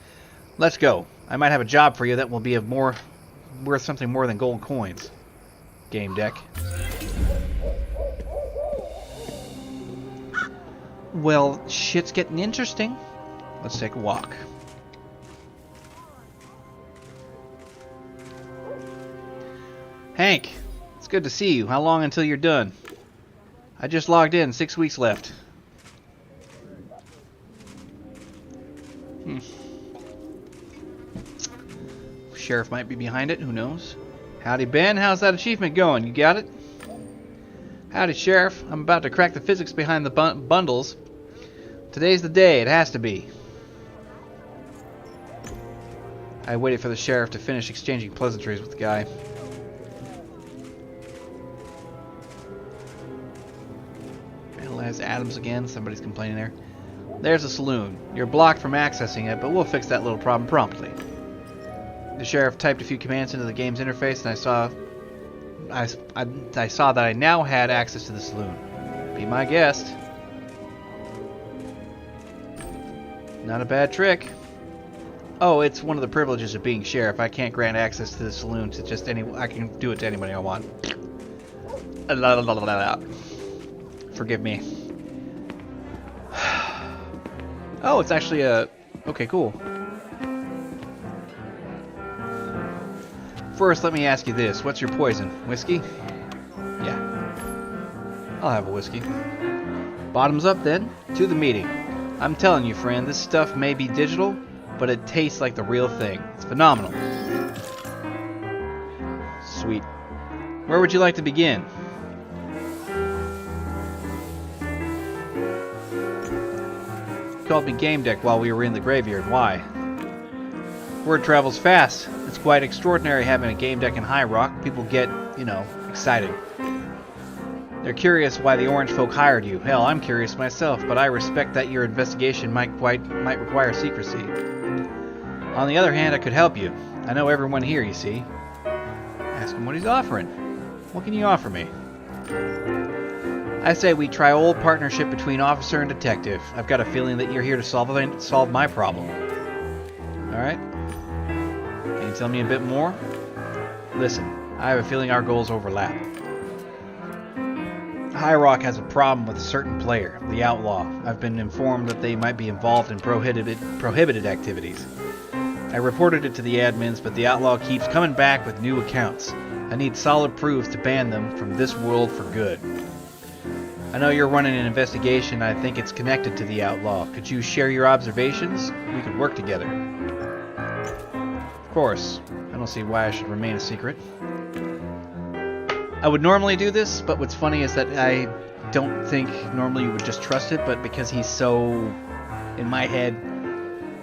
Let's go. I might have a job for you that will be of worth something more than gold coins. Gamedec. Well, shit's getting interesting. Let's take a walk. Hank, it's good to see you. How long until you're done? I just logged in. 6 weeks left. Sheriff might be behind it. Who knows? Howdy, Ben. How's that achievement going? You got it? Howdy, Sheriff. I'm about to crack the physics behind the bundles. Today's the day. It has to be. I waited for the sheriff to finish exchanging pleasantries with the guy. As Adams again. Somebody's complaining there. There's a saloon. You're blocked from accessing it, but we'll fix that little problem promptly. The sheriff typed a few commands into the game's interface, and I saw that I now had access to the saloon. Be my guest. Not a bad trick. Oh, it's one of the privileges of being sheriff. I can't grant access to the saloon to just I can do it to anybody I want. Forgive me. Oh, it's actually a... Okay, cool. First, let me ask you this. What's your poison? Whiskey? Yeah. I'll have a whiskey. Bottoms up, then. To the meeting. I'm telling you, friend, this stuff may be digital, but it tastes like the real thing. It's phenomenal. Sweet. Where would you like to begin? You called me Gamedec while we were in the graveyard. Why? Word travels fast. It's quite extraordinary having a game deck in High Rock. People get, you know, excited. They're curious why the Orange folk hired you. Hell, I'm curious myself, but I respect that your investigation might require secrecy. On the other hand, I could help you. I know everyone here, you see. Ask him what he's offering. What can you offer me? I say we try old partnership between officer and detective. I've got a feeling that you're here to solve my problem. Alright? Can you tell me a bit more? Listen, I have a feeling our goals overlap. High Rock has a problem with a certain player, the Outlaw. I've been informed that they might be involved in prohibited activities. I reported it to the admins, but the Outlaw keeps coming back with new accounts. I need solid proof to ban them from this world for good. I know you're running an investigation. I think it's connected to the Outlaw. Could you share your observations? We could work together. Of course. I don't see why I should remain a secret. I would normally do this, but what's funny is that I don't think normally you would just trust it, but because he's so in my head,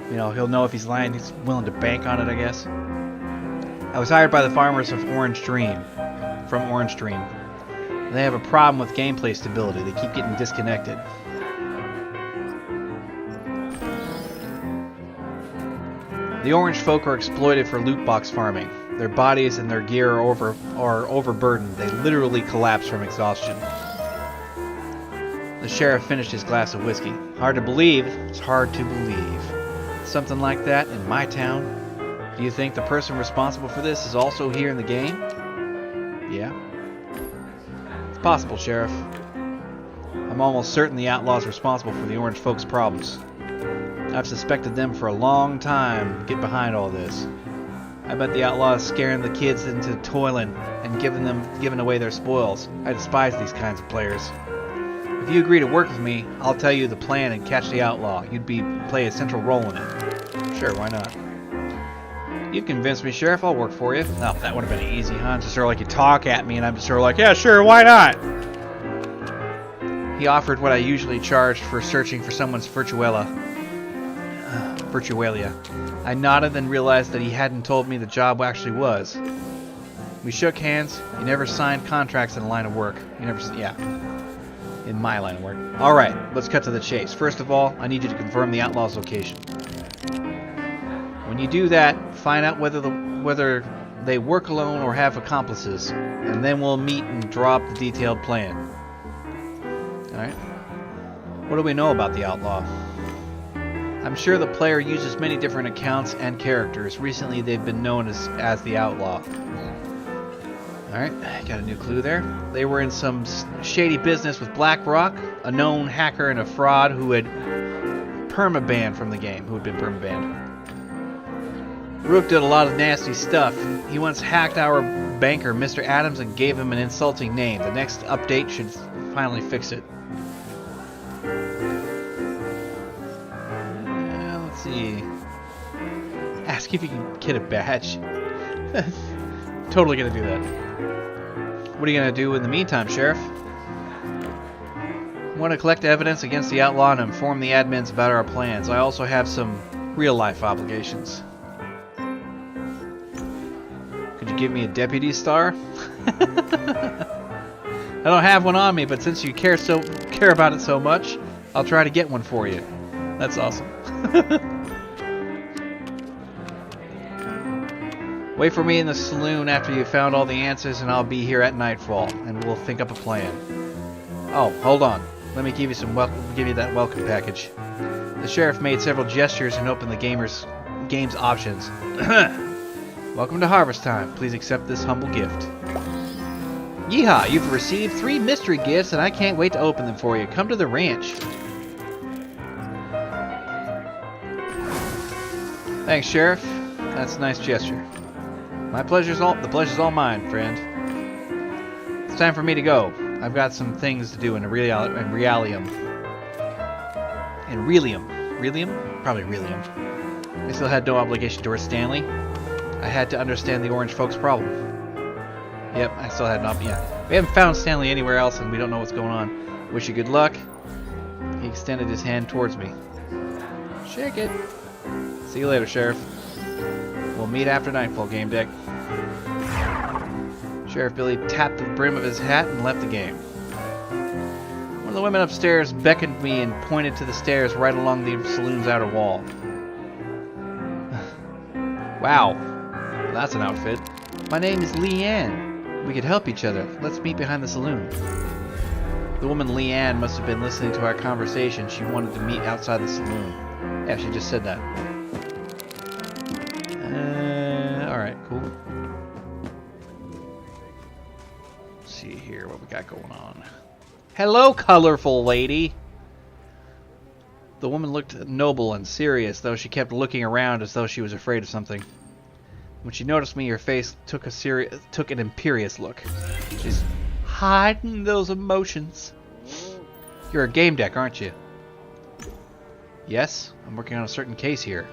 you know, he'll know if he's lying, he's willing to bank on it, I guess. I was hired by the farmers of Orange Dream, from Orange Dream. They have a problem with gameplay stability. They keep getting disconnected. The Orange folk are exploited for loot box farming. Their bodies and their gear are overburdened. They literally collapse from exhaustion. The sheriff finished his glass of whiskey. Hard to believe. It's hard to believe. Something like that in my town? Do you think the person responsible for this is also here in the game? Yeah. It's possible, Sheriff. I'm almost certain the Outlaw's responsible for the Orange folks' problems. I've suspected them for a long time to get behind all this. I bet the Outlaw is scaring the kids into toiling and giving away their spoils. I despise these kinds of players. If you agree to work with me, I'll tell you the plan and catch the Outlaw. You'd play a central role in it. Sure, why not? You've convinced me, Sheriff. I'll work for you. Oh, that would have been easy, huh? Just sort of like you talk at me and I'm just sort of like, yeah, sure, why not? He offered what I usually charge for searching for someone's Virtualia. I nodded and realized that he hadn't told me the job actually was. We shook hands. He never signed contracts in a line of work. In my line of work. Alright, let's cut to the chase. First of all, I need you to confirm the Outlaw's location. When you do that, find out whether they work alone or have accomplices, and then we'll meet and drop the detailed plan. Alright. What do we know about the Outlaw? I'm sure the player uses many different accounts and characters. Recently, they've been known as the Outlaw. Alright, got a new clue there. They were in some shady business with BlackRock, a known hacker and a fraud who had permabanned from the game, who had been permabanned. Rook did a lot of nasty stuff. He once hacked our banker, Mr. Adams, and gave him an insulting name. The next update should finally fix it. Let's see. Ask if you can get a badge. Totally gonna do that. What are you gonna do in the meantime, Sheriff? I want to collect evidence against the Outlaw and inform the admins about our plans. I also have some real-life obligations. Could you give me a deputy star? I don't have one on me, but since you care about it so much, I'll try to get one for you. That's awesome. Wait for me in the saloon after you've found all the answers, and I'll be here at nightfall, and we'll think up a plan. Oh, hold on. Let me give you that welcome package. The sheriff made several gestures and opened the game's options. Welcome to Harvest Time. Please accept this humble gift. Yeehaw! You've received 3 mystery gifts, and I can't wait to open them for you. Come to the ranch. Thanks, Sheriff. That's a nice gesture. The pleasure's all mine, friend. It's time for me to go. I've got some things to do in Relium. In Relium? Relium? Probably Relium. I still had no obligation towards Stanley. I had to understand the orange folks' problem. Yep, I still had not. Yeah, we haven't found Stanley anywhere else, and we don't know what's going on. Wish you good luck. He extended his hand towards me. Shake it. See you later, Sheriff. We'll meet after nightfall, Gamedec. Sheriff Billy tapped the brim of his hat and left the game. One of the women upstairs beckoned me and pointed to the stairs right along the saloon's outer wall. Wow, that's an outfit. My name is Leanne. We could help each other. Let's meet behind the saloon. The woman Leanne must have been listening to our conversation. She wanted to meet outside the saloon. Yeah, she just said that. Alright, cool. Let's see here what we got going on. Hello, colorful lady! The woman looked noble and serious, though she kept looking around as though she was afraid of something. When she noticed me, her face took an imperious look. She's hiding those emotions. You're a Gamedec, aren't you? Yes, I'm working on a certain case here.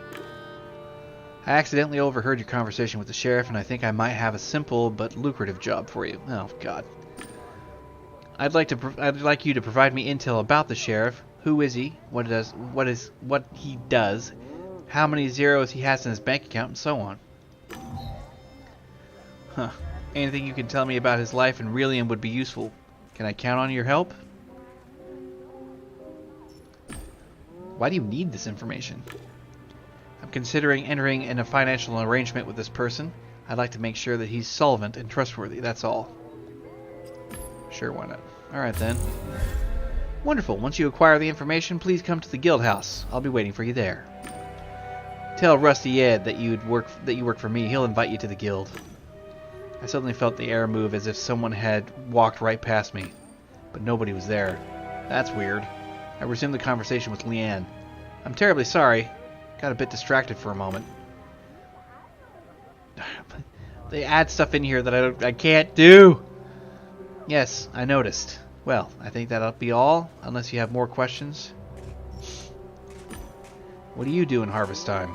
I accidentally overheard your conversation with the sheriff, and I think I might have a simple but lucrative job for you. Oh, God. I'd like you to provide me intel about the sheriff. Who is he? What he does? How many zeros he has in his bank account, and so on. Huh. Anything you can tell me about his life and Relium would be useful. Can I count on your help? Why do you need this information? I'm considering entering in a financial arrangement with this person. I'd like to make sure that he's solvent and trustworthy, that's all. Sure, why not? Alright then. Wonderful. Once you acquire the information, please come to the guild house. I'll be waiting for you there. Tell Rusty Ed that you work for me. He'll invite you to the guild. I suddenly felt the air move as if someone had walked right past me, but nobody was there. That's weird. I resumed the conversation with Leanne. I'm terribly sorry. Got a bit distracted for a moment. They add stuff in here that I can't do. Yes, I noticed. Well, I think that'll be all, unless you have more questions. What do you do in harvest time?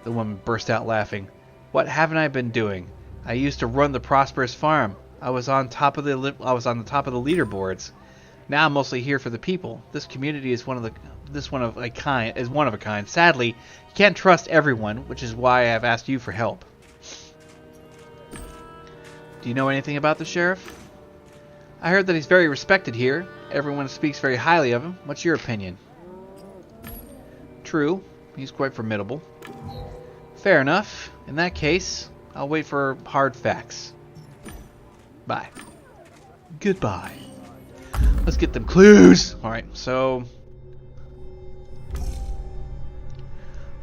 The woman burst out laughing. What haven't I been doing? I used to run the prosperous farm. I was on top of the leaderboards. Now I'm mostly here for the people. This community is one of a kind. Sadly, you can't trust everyone, which is why I've asked you for help. Do you know anything about the sheriff? I heard that he's very respected here. Everyone speaks very highly of him. What's your opinion? True. He's quite formidable. Fair enough. In that case, I'll wait for hard facts. Bye. Goodbye. Let's get them clues. Alright, so...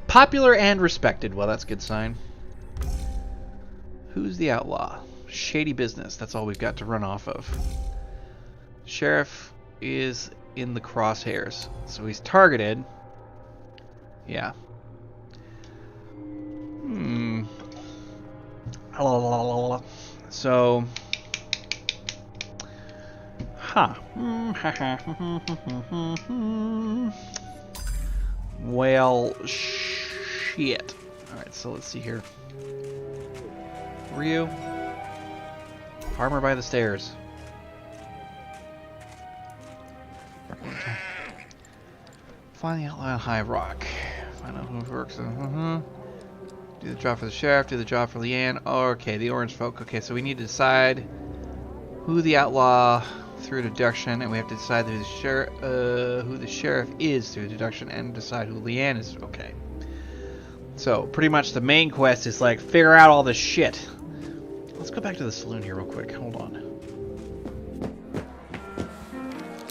popular and respected. Well, that's a good sign. Who's the outlaw? Shady business. That's all we've got to run off of. Sheriff is in the crosshairs. So he's targeted. Yeah. So... huh. Well, shit. Alright, so let's see here. Who are you? Farmer by the stairs. Find the outlaw on High Rock. Find out who works. Do the job for the sheriff. Do the job for Leanne. Okay, the orange folk. Okay, so we need to decide who the outlaw through deduction, and we have to decide who the sheriff is through deduction, and decide who Leanne is. Okay. So pretty much the main quest is like figure out all this shit. Let's go back to the saloon here real quick. Hold on.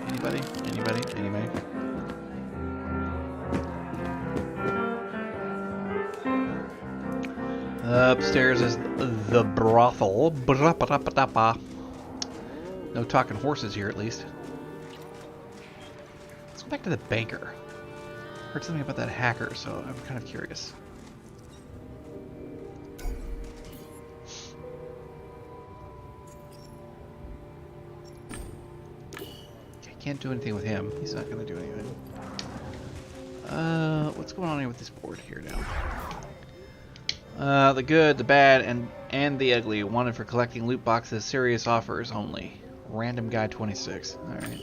Anybody? Anybody? Anybody? Upstairs is the brothel. No talking horses here, at least. Let's go back to the banker. Heard something about that hacker, so I'm kind of curious. Can't do anything with him. He's not going to do anything. What's what's going on here with this board here now? The good, the bad, and the ugly. Wanted for collecting loot boxes. Serious offers only. Random guy 26. Alright.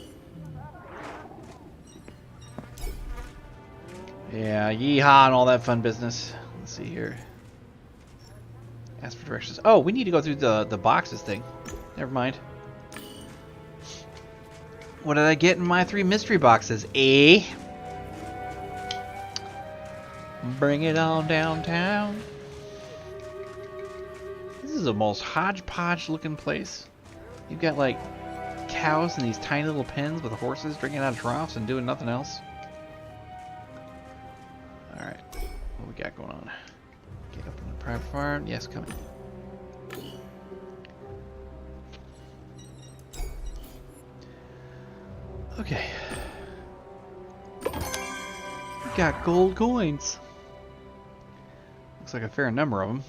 Yeah, yeehaw and all that fun business. Let's see here. Ask for directions. Oh, we need to go through the boxes thing. Never mind. What did I get in my 3 mystery boxes? Eh? Bring it on downtown. This is the most hodgepodge looking place. You've got like cows in these tiny little pens with horses drinking out of troughs and doing nothing else. Alright, what we got going on? Get up on the private farm. Yes, coming. Okay. We got gold coins. Looks like a fair number of them.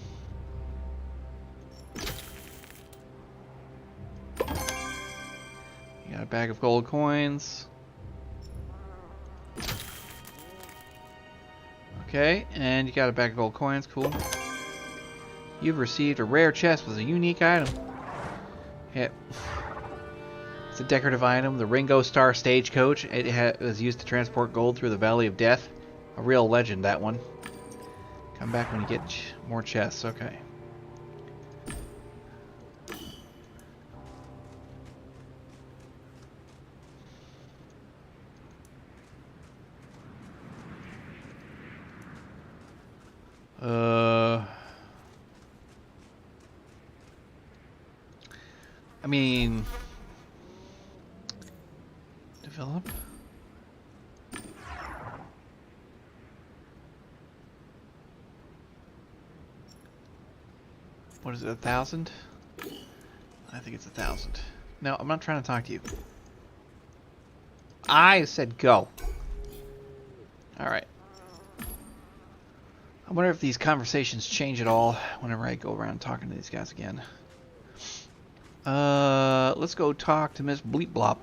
You got a bag of gold coins. Okay, and you got a bag of gold coins. Cool. You've received a rare chest with a unique item. Yeah. It's a decorative item, the Ringo Starr Stagecoach. It was used to transport gold through the Valley of Death. A real legend, that one. Come back when you get more chests. Okay. I mean, develop. What is it, 1,000? I think it's 1,000. No, I'm not trying to talk to you. I said go. Alright. I wonder if these conversations change at all whenever I go around talking to these guys again. Let's go talk to Miss Bleep Blop.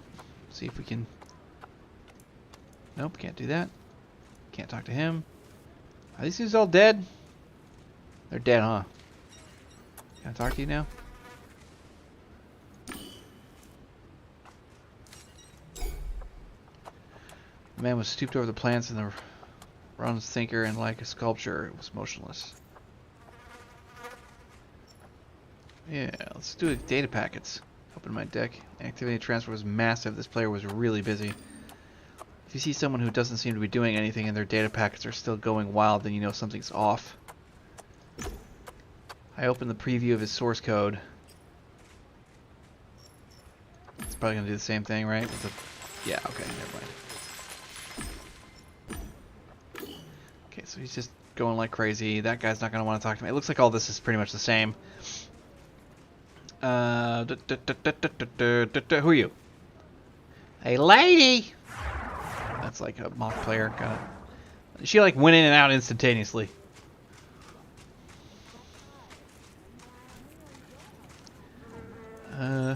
See if we can... Nope, can't do that. Can't talk to him. Are these dudes all dead? They're dead, huh? Can I talk to you now? The man was stooped over the plants in the bronze thinker, and like a sculpture, it was motionless. Yeah, let's do it. Data packets. Open my deck. Activity transfer was massive. This player was really busy. If you see someone who doesn't seem to be doing anything and their data packets are still going wild, then you know something's off. I opened the preview of his source code. It's probably going to do the same thing, right? Yeah, okay, never mind. Okay, so he's just going like crazy. That guy's not going to want to talk to me. It looks like all this is pretty much the same. Who are you? Hey, lady! That's like a mock player. Got it. She like went in and out instantaneously.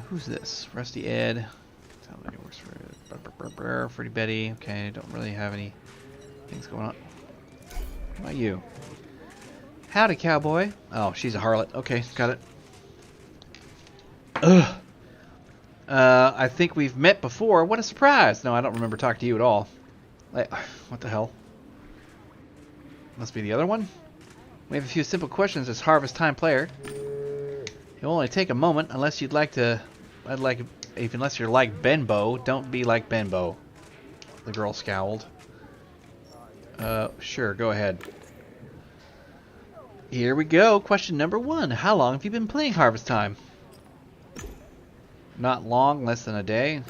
Who's this? Rusty Ed. Sounds like it works for Fruity Betty. Okay, don't really have any things going on. How about you? Howdy, cowboy. Oh, she's a harlot. Okay, got it. Ugh. I think we've met before. What a surprise! No, I don't remember talking to you at all. Like, what the hell? Must be the other one? We have a few simple questions as Harvest Time player. It'll only take a moment, unless you'd like to... unless you're like Benbow, don't be like Benbow. The girl scowled. Sure, go ahead. Here we go. Question number 1. How long have you been playing Harvest Time? Not long, less than a day.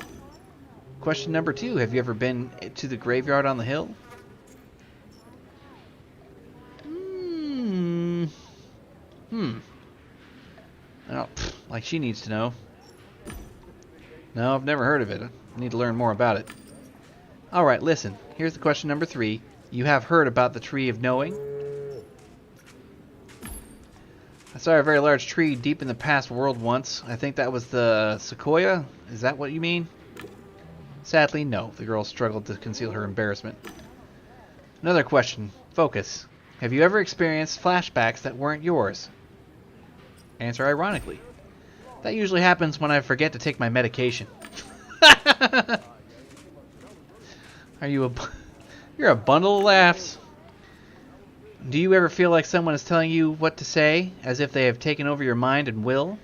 Question number 2. Have you ever been to the graveyard on the hill? Oh, like she needs to know. No, I've never heard of it. I need to learn more about it. Alright, listen. Here's the question number 3. You have heard about the Tree of Knowing? I saw a very large tree deep in the past world once. I think that was the sequoia. Is that what you mean? Sadly, no. The girl struggled to conceal her embarrassment. Another question. Focus. Have you ever experienced flashbacks that weren't yours? Answer ironically. That usually happens when I forget to take my medication. Are you a... You're a bundle of laughs. Do you ever feel like someone is telling you what to say, as if they have taken over your mind and will?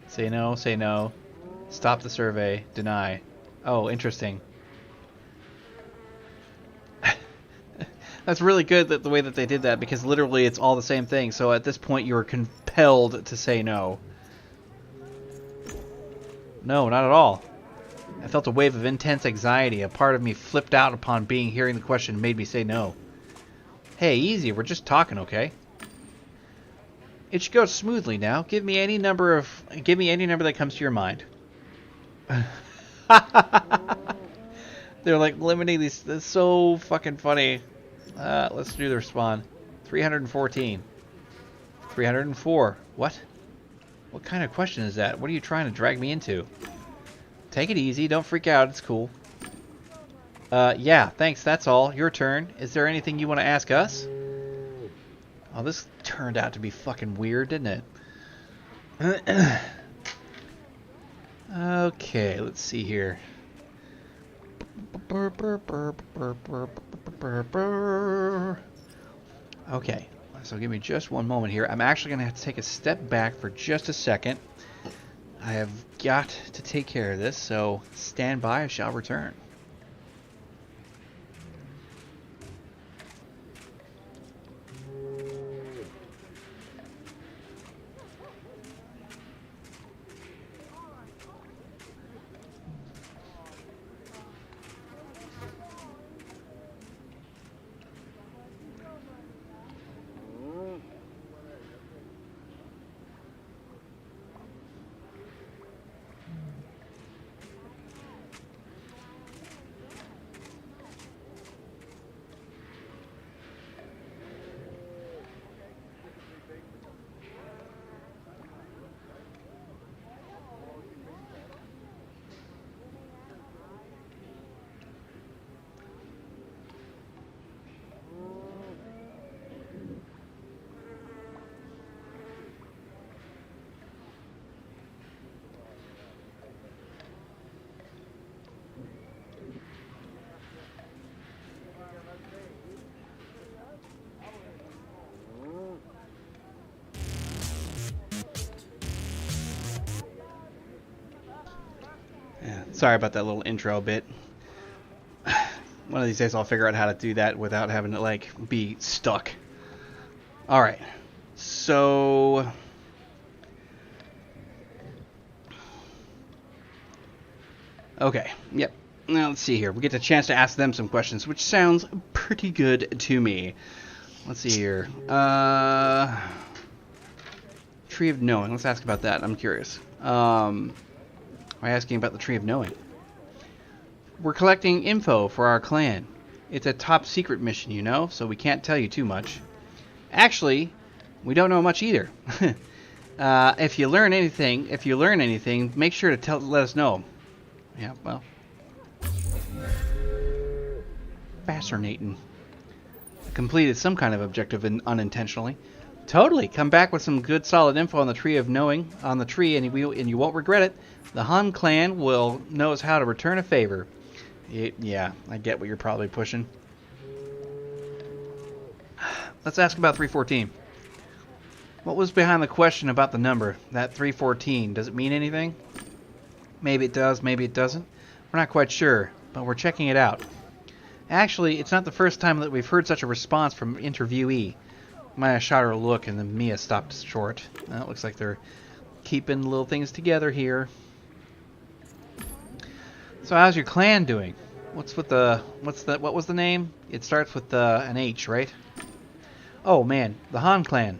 Say no, say no. Stop the survey. Deny. Oh, interesting. That's really good that the way that they did that, because literally it's all the same thing. So at this point you are compelled to say no. No, not at all. I felt a wave of intense anxiety. A part of me flipped out upon hearing the question and made me say no. Hey, easy. We're just talking, okay? It should go smoothly now. Give me any number that comes to your mind. They're like limiting these. That's so fucking funny. Let's do the respond. 314. 304. What? What kind of question is that? What are you trying to drag me into? Take it easy. Don't freak out. It's cool. Yeah, thanks. That's all. Your turn. Is there anything you want to ask us? Oh, this turned out to be fucking weird, didn't it? Okay, let's see here. Okay, so give me just one moment here. I'm actually going to have to take a step back for just a second. I have got to take care of this, so stand by. I shall return. Sorry about that little intro bit. One of these days I'll figure out how to do that without having to, like, be stuck. Alright. So... okay. Yep. Now let's see here. We get a chance to ask them some questions, which sounds pretty good to me. Let's see here. Tree of Knowing. Let's ask about that. I'm curious. Why asking about the Tree of Knowing? We're collecting info for our clan. It's a top secret mission, you know, so we can't tell you too much. Actually, we don't know much either. If you learn anything, make sure to let us know. Yeah, well. Fascinating. Completed some kind of objective unintentionally. Totally. Come back with some good solid info on the Tree of Knowing, on the tree, and you won't regret it. The Han clan knows how to return a favor. Yeah, I get what you're probably pushing. Let's ask about 314. What was behind the question about the number? That 314, does it mean anything? Maybe it does, maybe it doesn't. We're not quite sure, but we're checking it out. Actually, it's not the first time that we've heard such a response from interviewee. Maya shot her a look, and then Mia stopped short. It looks like they're keeping little things together here. So how's your clan doing? What was the name? It starts with an H, right? Oh man, the Han clan.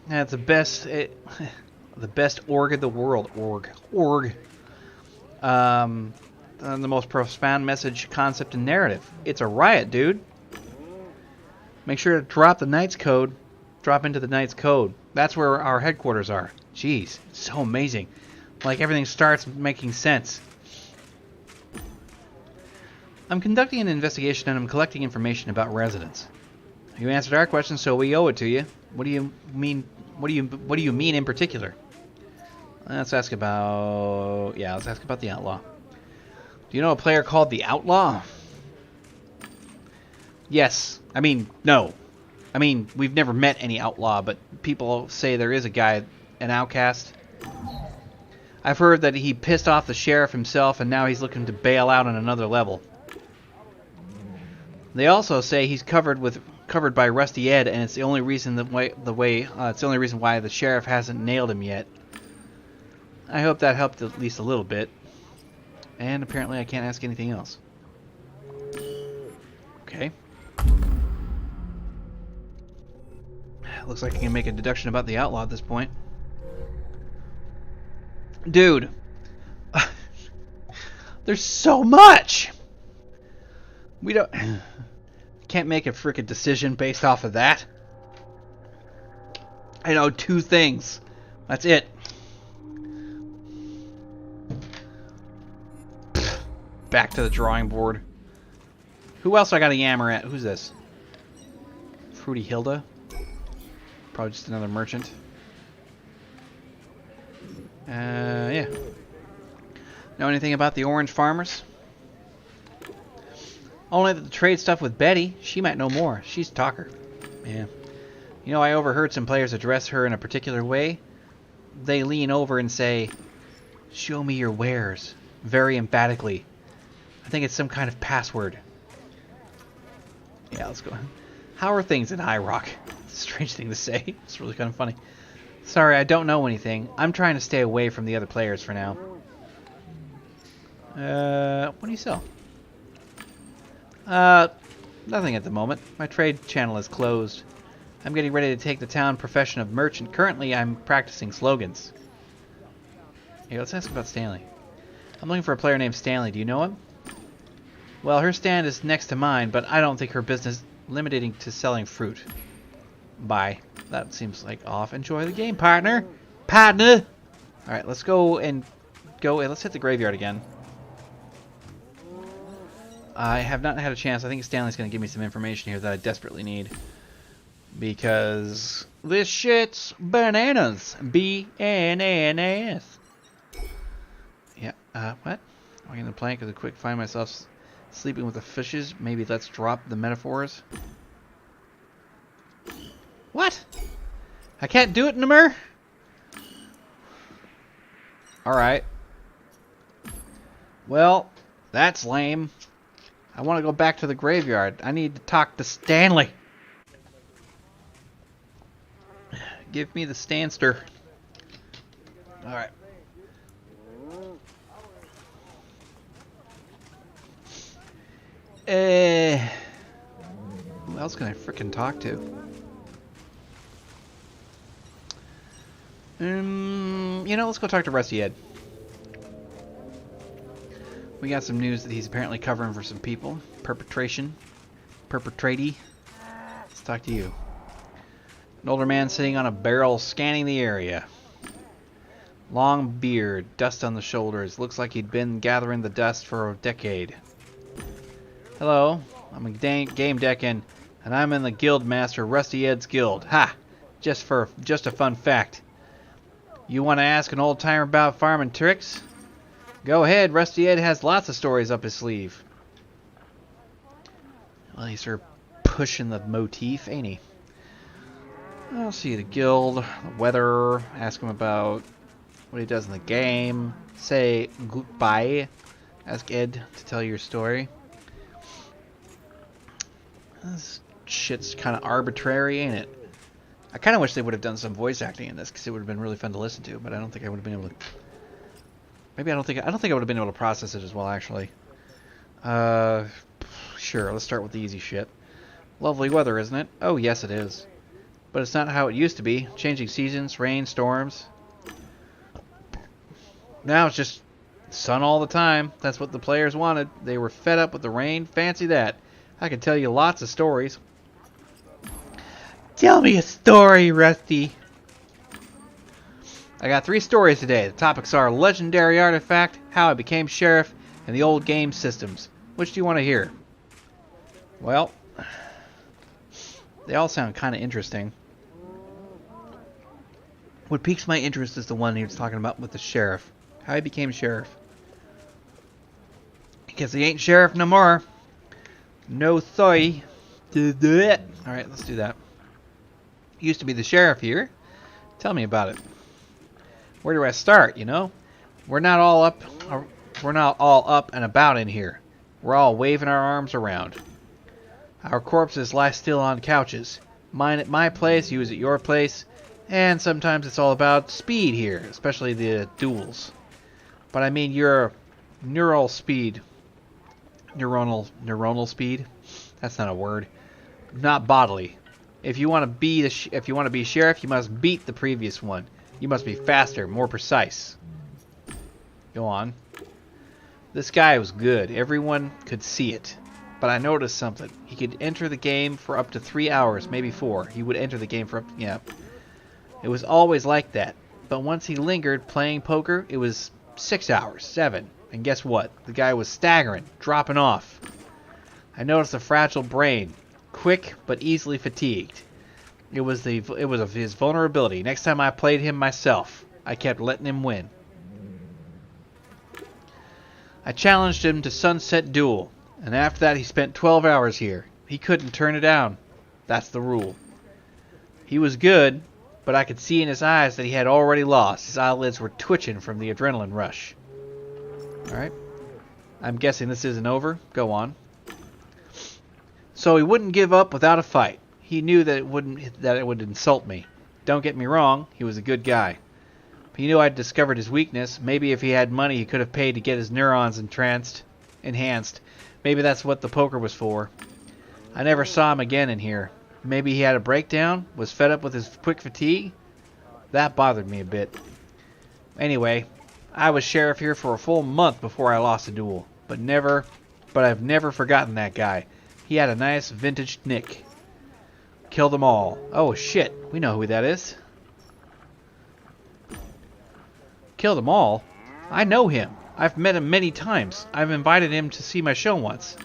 That's the best the best org in the world. Org. The most profound message, concept, and narrative. It's a riot, dude. Make sure to drop the Knight's Code. Drop into the Knight's Code. That's where our headquarters are. Jeez, it's so amazing. Like everything starts making sense. I'm conducting an investigation and I'm collecting information about residents. You answered our question, so we owe it to you. What do you mean? What do you mean in particular? Let's ask about the outlaw. Do you know a player called the Outlaw? Yes. I mean, no. I mean, we've never met any outlaw, but people say there is a guy, an outcast. I've heard that he pissed off the sheriff himself, and now he's looking to bail out on another level. They also say he's covered by Rusty Ed, and it's the only reason why the sheriff hasn't nailed him yet. I hope that helped at least a little bit. And apparently I can't ask anything else. Okay. Looks like I can make a deduction about the outlaw at this point. Dude. There's so much! We don't... Can't make a frickin' decision based off of that. I know 2 things. That's it. Back to the drawing board. Who else I gotta yammer at? Who's this? Fruity Hilda? Probably just another merchant. Yeah. Know anything about the orange farmers? Only that the trade stuff with Betty. She might know more. She's a talker. Yeah. You know, I overheard some players address her in a particular way. They lean over and say, "Show me your wares," very emphatically. I think it's some kind of password. Yeah, let's go. How are things in High Rock? It's a strange thing to say. It's really kind of funny. Sorry, I don't know anything. I'm trying to stay away from the other players for now. What do you sell? Nothing at the moment. My trade channel is closed. I'm getting ready to take the town profession of merchant. Currently, I'm practicing slogans. Hey, let's ask about Stanley. I'm looking for a player named Stanley. Do you know him? Well, her stand is next to mine, but I don't think her business limited to selling fruit. Bye. That seems like off. Enjoy the game, partner. Partner! Alright, let's go. Let's hit the graveyard again. I have not had a chance. I think Stanley's going to give me some information here that I desperately need. Because this shit's bananas. B-N-A-N-A-S. Yeah, what? I'm going to plank as a quick find myself sleeping with the fishes. Maybe let's drop the metaphors. What? I can't do it, Namur? Alright. Well, that's lame. I want to go back to the graveyard. I need to talk to Stanley. Give me the Stanster. Alright. Who else can I frickin' talk to? You know, let's go talk to Rusty Ed. We got some news that he's apparently covering for some people. Perpetratee. Let's talk to you. An older man sitting on a barrel scanning the area. Long beard, dust on the shoulders. Looks like he'd been gathering the dust for a decade. Hello, I'm a Gamedec and I'm in the guild master Rusty Ed's guild. Ha! Just a fun fact. You want to ask an old timer about farming tricks? Go ahead, Rusty Ed has lots of stories up his sleeve. Well, he's sort of pushing the motif, ain't he? I'll see the guild, the weather, ask him about what he does in the game, say goodbye, ask Ed to tell your story. This shit's kind of arbitrary, ain't it? I kind of wish they would have done some voice acting in this, because it would have been really fun to listen to, but I don't think I would have been able to... Maybe I don't think I would have been able to process it as well, actually. Sure, let's start with the easy shit. Lovely weather, isn't it? Oh, yes it is. But it's not how it used to be. Changing seasons, rain, storms. Now it's just sun all the time. That's what the players wanted. They were fed up with the rain. Fancy that. I can tell you lots of stories. Tell me a story, Rusty. I got 3 stories today. The topics are legendary artifact, how I became sheriff, and the old game systems. Which do you want to hear? Well, they all sound kind of interesting. What piques my interest is the one he was talking about with the sheriff. How he became sheriff. Because he ain't sheriff no more. No soy. Alright, let's do that. He used to be the sheriff here. Tell me about it. Where do I start, you know? We're not all up and about in here. We're all waving our arms around. Our corpses lie still on couches. Mine at my place, yours at your place. And sometimes it's all about speed here, especially the duels. But I mean your neural speed. Neuronal speed? That's not a word. Not bodily. If you want to be sheriff, you must beat the previous one. You must be faster, more precise. Go on. This guy was good. Everyone could see it. But I noticed something. He could enter the game for up to 3 hours, maybe 4. He would enter the game for up to, yeah. It was always like that. But once he lingered playing poker, it was 6 hours, 7. And guess what? The guy was staggering, dropping off. I noticed a fragile brain, quick but easily fatigued. It was of his vulnerability. Next time I played him myself, I kept letting him win. I challenged him to Sunset Duel, and after that he spent 12 hours here. He couldn't turn it down. That's the rule. He was good, but I could see in his eyes that he had already lost. His eyelids were twitching from the adrenaline rush. Alright. I'm guessing this isn't over. Go on. So he wouldn't give up without a fight. He knew that it would insult me. Don't get me wrong, he was a good guy. But he knew I'd discovered his weakness. Maybe if he had money he could have paid to get his neurons enhanced. Maybe that's what the poker was for. I never saw him again in here. Maybe he had a breakdown, was fed up with his quick fatigue. That bothered me a bit. Anyway, I was sheriff here for a full month before I lost a duel. But I've never forgotten that guy. He had a nice vintage nick. Killed them all. Oh shit, we know who that is. Killed them all? I know him. I've met him many times. I've invited him to see my show once.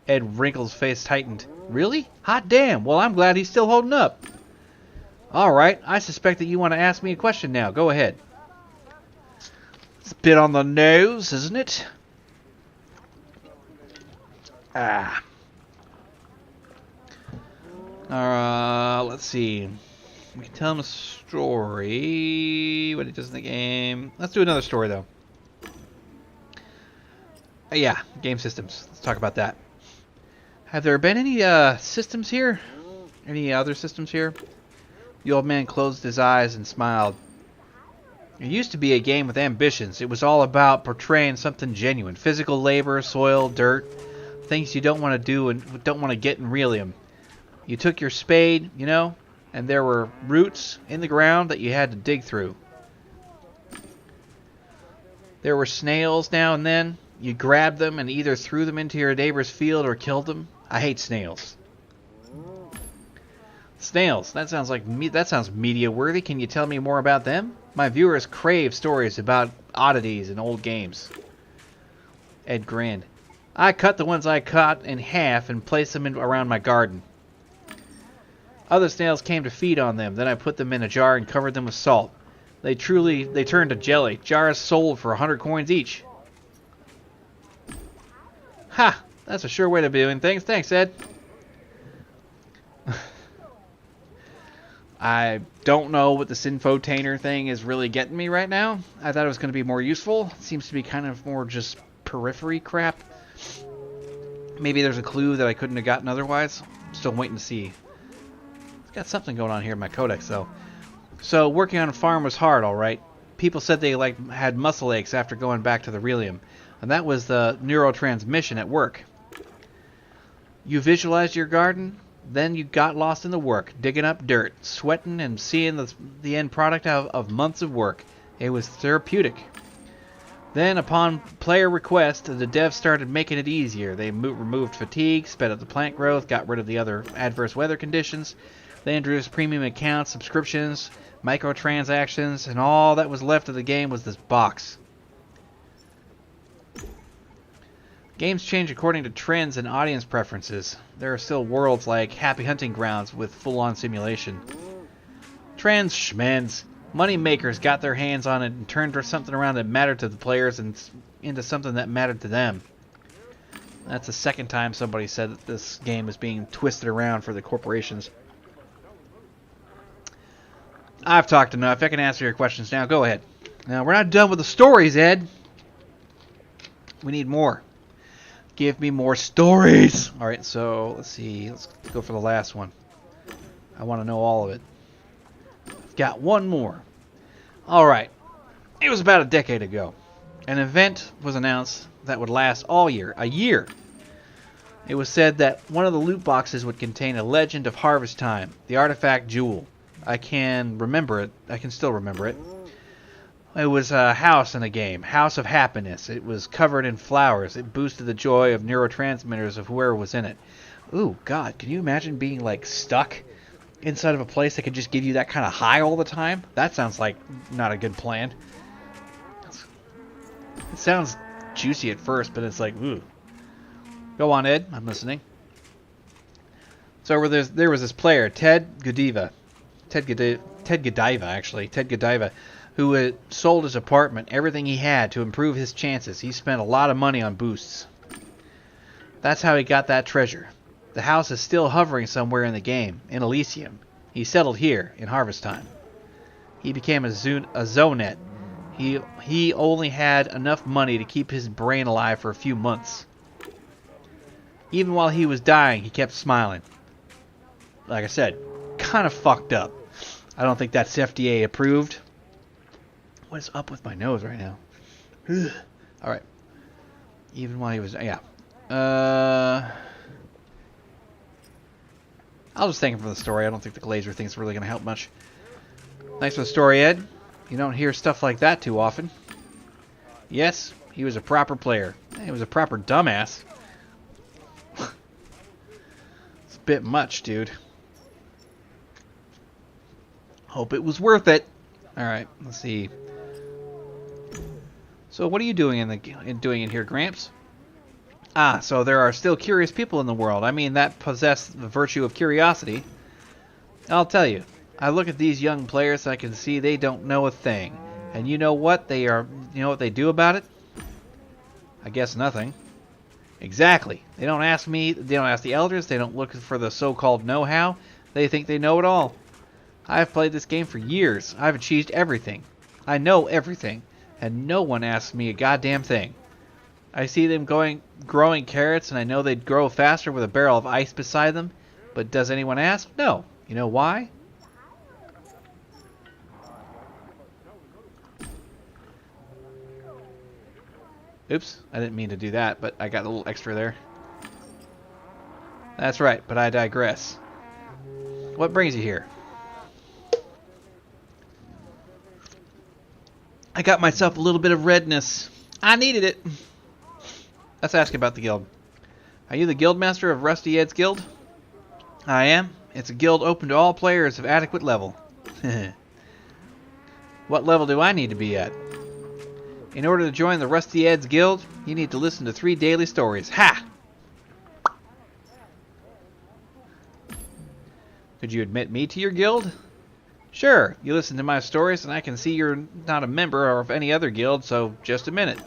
Ed Wrinkle's face tightened. Really? Hot damn. Well, I'm glad he's still holding up. Alright, I suspect that you want to ask me a question now. Go ahead. It's a bit on the nose, isn't it? Let's see. We can tell him a story. What he does in the game. Let's do another story, though. Yeah, game systems. Let's talk about that. Have there been any systems here? Any other systems here? The old man closed his eyes and smiled. It used to be a game with ambitions. It was all about portraying something genuine. Physical labor, soil, dirt. Things you don't want to do and don't want to get in Relium. You took your spade, you know, and there were roots in the ground that you had to dig through. There were snails now and then. You grabbed them and either threw them into your neighbor's field or killed them. I hate snails. Snails. That sounds media worthy. Can you tell me more about them? My viewers crave stories about oddities in old games. Ed grinned. I cut the ones I caught in half and placed them around my garden. Other snails came to feed on them. Then I put them in a jar and covered them with salt. They turned to jelly. Jars sold for 100 coins each. Ha! That's a sure way to be doing things. Thanks, Ed. I don't know what this infotainer thing is really getting me right now. I thought it was going to be more useful. It seems to be kind of more just periphery crap. Maybe there's a clue that I couldn't have gotten otherwise. I'm still waiting to see. It's got something going on here in my codex, though. So, working on a farm was hard, alright. People said they had muscle aches after going back to the Relium. And that was the neurotransmission at work. You visualized your garden, then you got lost in the work, digging up dirt, sweating and seeing the end product of months of work. It was therapeutic. Then, upon player request, the devs started making it easier. They removed fatigue, sped up the plant growth, got rid of the other adverse weather conditions. They introduced premium accounts, subscriptions, microtransactions, and all that was left of the game was this box. Games change according to trends and audience preferences. There are still worlds like Happy Hunting Grounds with full-on simulation. Trends, schmends. Money makers got their hands on it and turned something around that mattered to the players and into something that mattered to them. That's the second time somebody said that this game is being twisted around for the corporations. I've talked enough. I can answer your questions now. Go ahead. Now, we're not done with the stories, Ed. We need more. Give me more stories. All right, so let's see. Let's go for the last one. I want to know all of it. I've got one more. All right. It was about a decade ago. An event was announced that would last all year. A year. It was said that one of the loot boxes would contain a legend of harvest time, the artifact jewel. I can remember it. I can still remember it. It was a house in a game, House of Happiness. It was covered in flowers. It boosted the joy of neurotransmitters of whoever was in it. Ooh, God, can you imagine being, like, stuck inside of a place that could just give you that kind of high all the time? That sounds like not a good plan. It sounds juicy at first, but it's like, ooh. Go on, Ed. I'm listening. So there was this player, Ted Godiva. Ted Godiva, who had sold his apartment, everything he had, to improve his chances. He spent a lot of money on boosts. That's how he got that treasure. The house is still hovering somewhere in the game, in Elysium. He settled here, in harvest time. He became a zonet. He only had enough money to keep his brain alive for a few months. Even while he was dying, he kept smiling. Like I said, kind of fucked up. I don't think that's FDA approved. What is up with my nose right now? Alright. Even while he was... Yeah. I'll just thank him for the story. I don't think the Glazer thing's really going to help much. Thanks for the story, Ed. You don't hear stuff like that too often. Yes, he was a proper player. He was a proper dumbass. It's a bit much, dude. Hope it was worth it. Alright, let's see. So what are you doing in here, Gramps? Ah, so there are still curious people in the world. I mean, that possess the virtue of curiosity. I'll tell you. I look at these young players and I can see they don't know a thing. And you know what they do about it? I guess nothing. Exactly. They don't ask me, they don't ask the elders, they don't look for the so-called know-how. They think they know it all. I've played this game for years. I've achieved everything. I know everything. And no one asks me a goddamn thing. I see them growing carrots, and I know they'd grow faster with a barrel of ice beside them. But does anyone ask? No. You know why? Oops, I didn't mean to do that, but I got a little extra there. That's right, but I digress. What brings you here? I got myself a little bit of redness. I needed it. Let's ask about the guild. Are you the guildmaster of Rusty Ed's guild? I am. It's a guild open to all players of adequate level. What level do I need to be at? In order to join the Rusty Ed's guild, you need to listen to 3 daily stories. Ha! Could you admit me to your guild? Sure, you listen to my stories and I can see you're not a member of any other guild, so just a minute.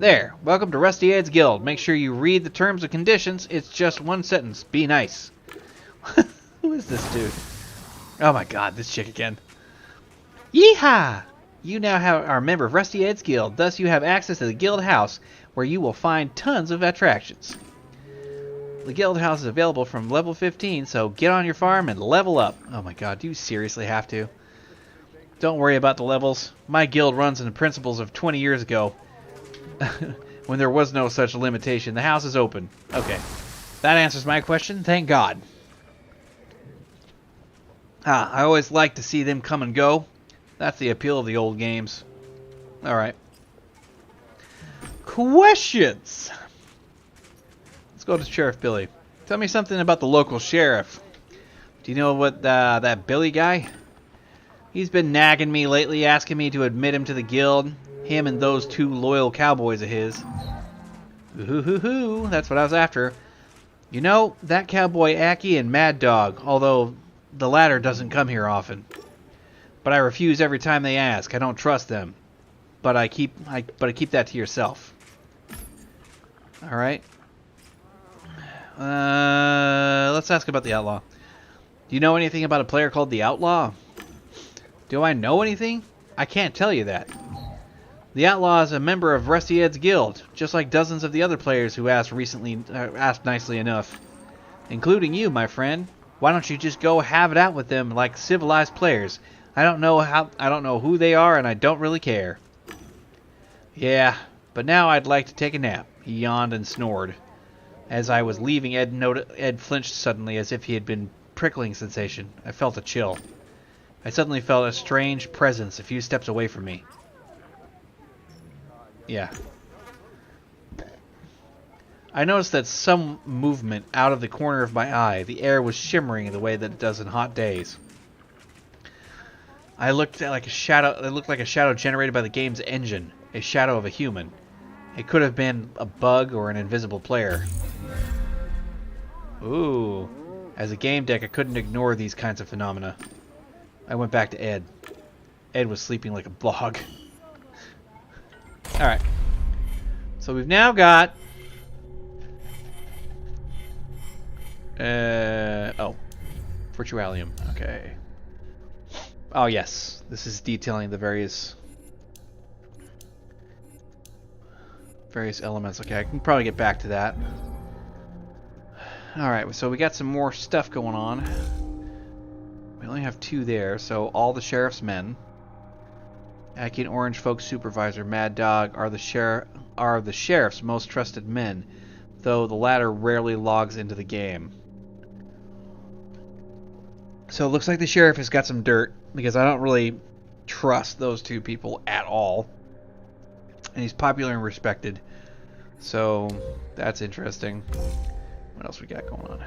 There, welcome to Rusty Ed's guild. Make sure you read the terms and conditions. It's just one sentence. Be nice. Who is this dude? Oh my god, this chick again. Yeehaw! You now are a member of Rusty Ed's guild, thus you have access to the guild house, where you will find tons of attractions. The guild house is available from level 15, so get on your farm and level up. Oh my god, do you seriously have to? Don't worry about the levels. My guild runs on the principles of 20 years ago, when there was no such limitation. The house is open. Okay, that answers my question, thank god. I always like to see them come and go. That's the appeal of the old games. Alright. Questions! Let's go to Sheriff Billy. Tell me something about the local sheriff. Do you know what that Billy guy? He's been nagging me lately, asking me to admit him to the guild. Him and those 2 loyal cowboys of his. Ooh, that's what I was after. You know, that cowboy Aki and Mad Dog, although the latter doesn't come here often. But I refuse every time they ask. I don't trust them. But I keep that to yourself. All right. Let's ask about the Outlaw. Do you know anything about a player called the Outlaw? Do I know anything? I can't tell you that. The Outlaw is a member of Rusty Ed's guild, just like dozens of the other players who asked nicely enough. Including you, my friend. Why don't you just go have it out with them like civilized players? I don't know who they are, and I don't really care. Yeah, but now I'd like to take a nap. He yawned and snored. As I was leaving, Ed flinched suddenly as if he had been prickling sensation. I felt a chill. I suddenly felt a strange presence a few steps away from me. Yeah. I noticed that some movement out of the corner of my eye. The air was shimmering the way that it does in hot days. It looked like a shadow generated by the game's engine. A shadow of a human. It could have been a bug or an invisible player. Ooh. As a game deck, I couldn't ignore these kinds of phenomena. I went back to Ed. Ed was sleeping like a log. Alright. So we've now got... Virtualium. Okay. Oh, yes. This is detailing the various elements. Okay, I can probably get back to that. Alright, so we got some more stuff going on. We only have 2 there, so all the sheriff's men. Aki and Orange Folk Supervisor Mad Dog are the sheriff's most trusted men, though the latter rarely logs into the game. So it looks like the sheriff has got some dirt, because I don't really trust those 2 people at all. And he's popular and respected. So that's interesting. What else we got going on?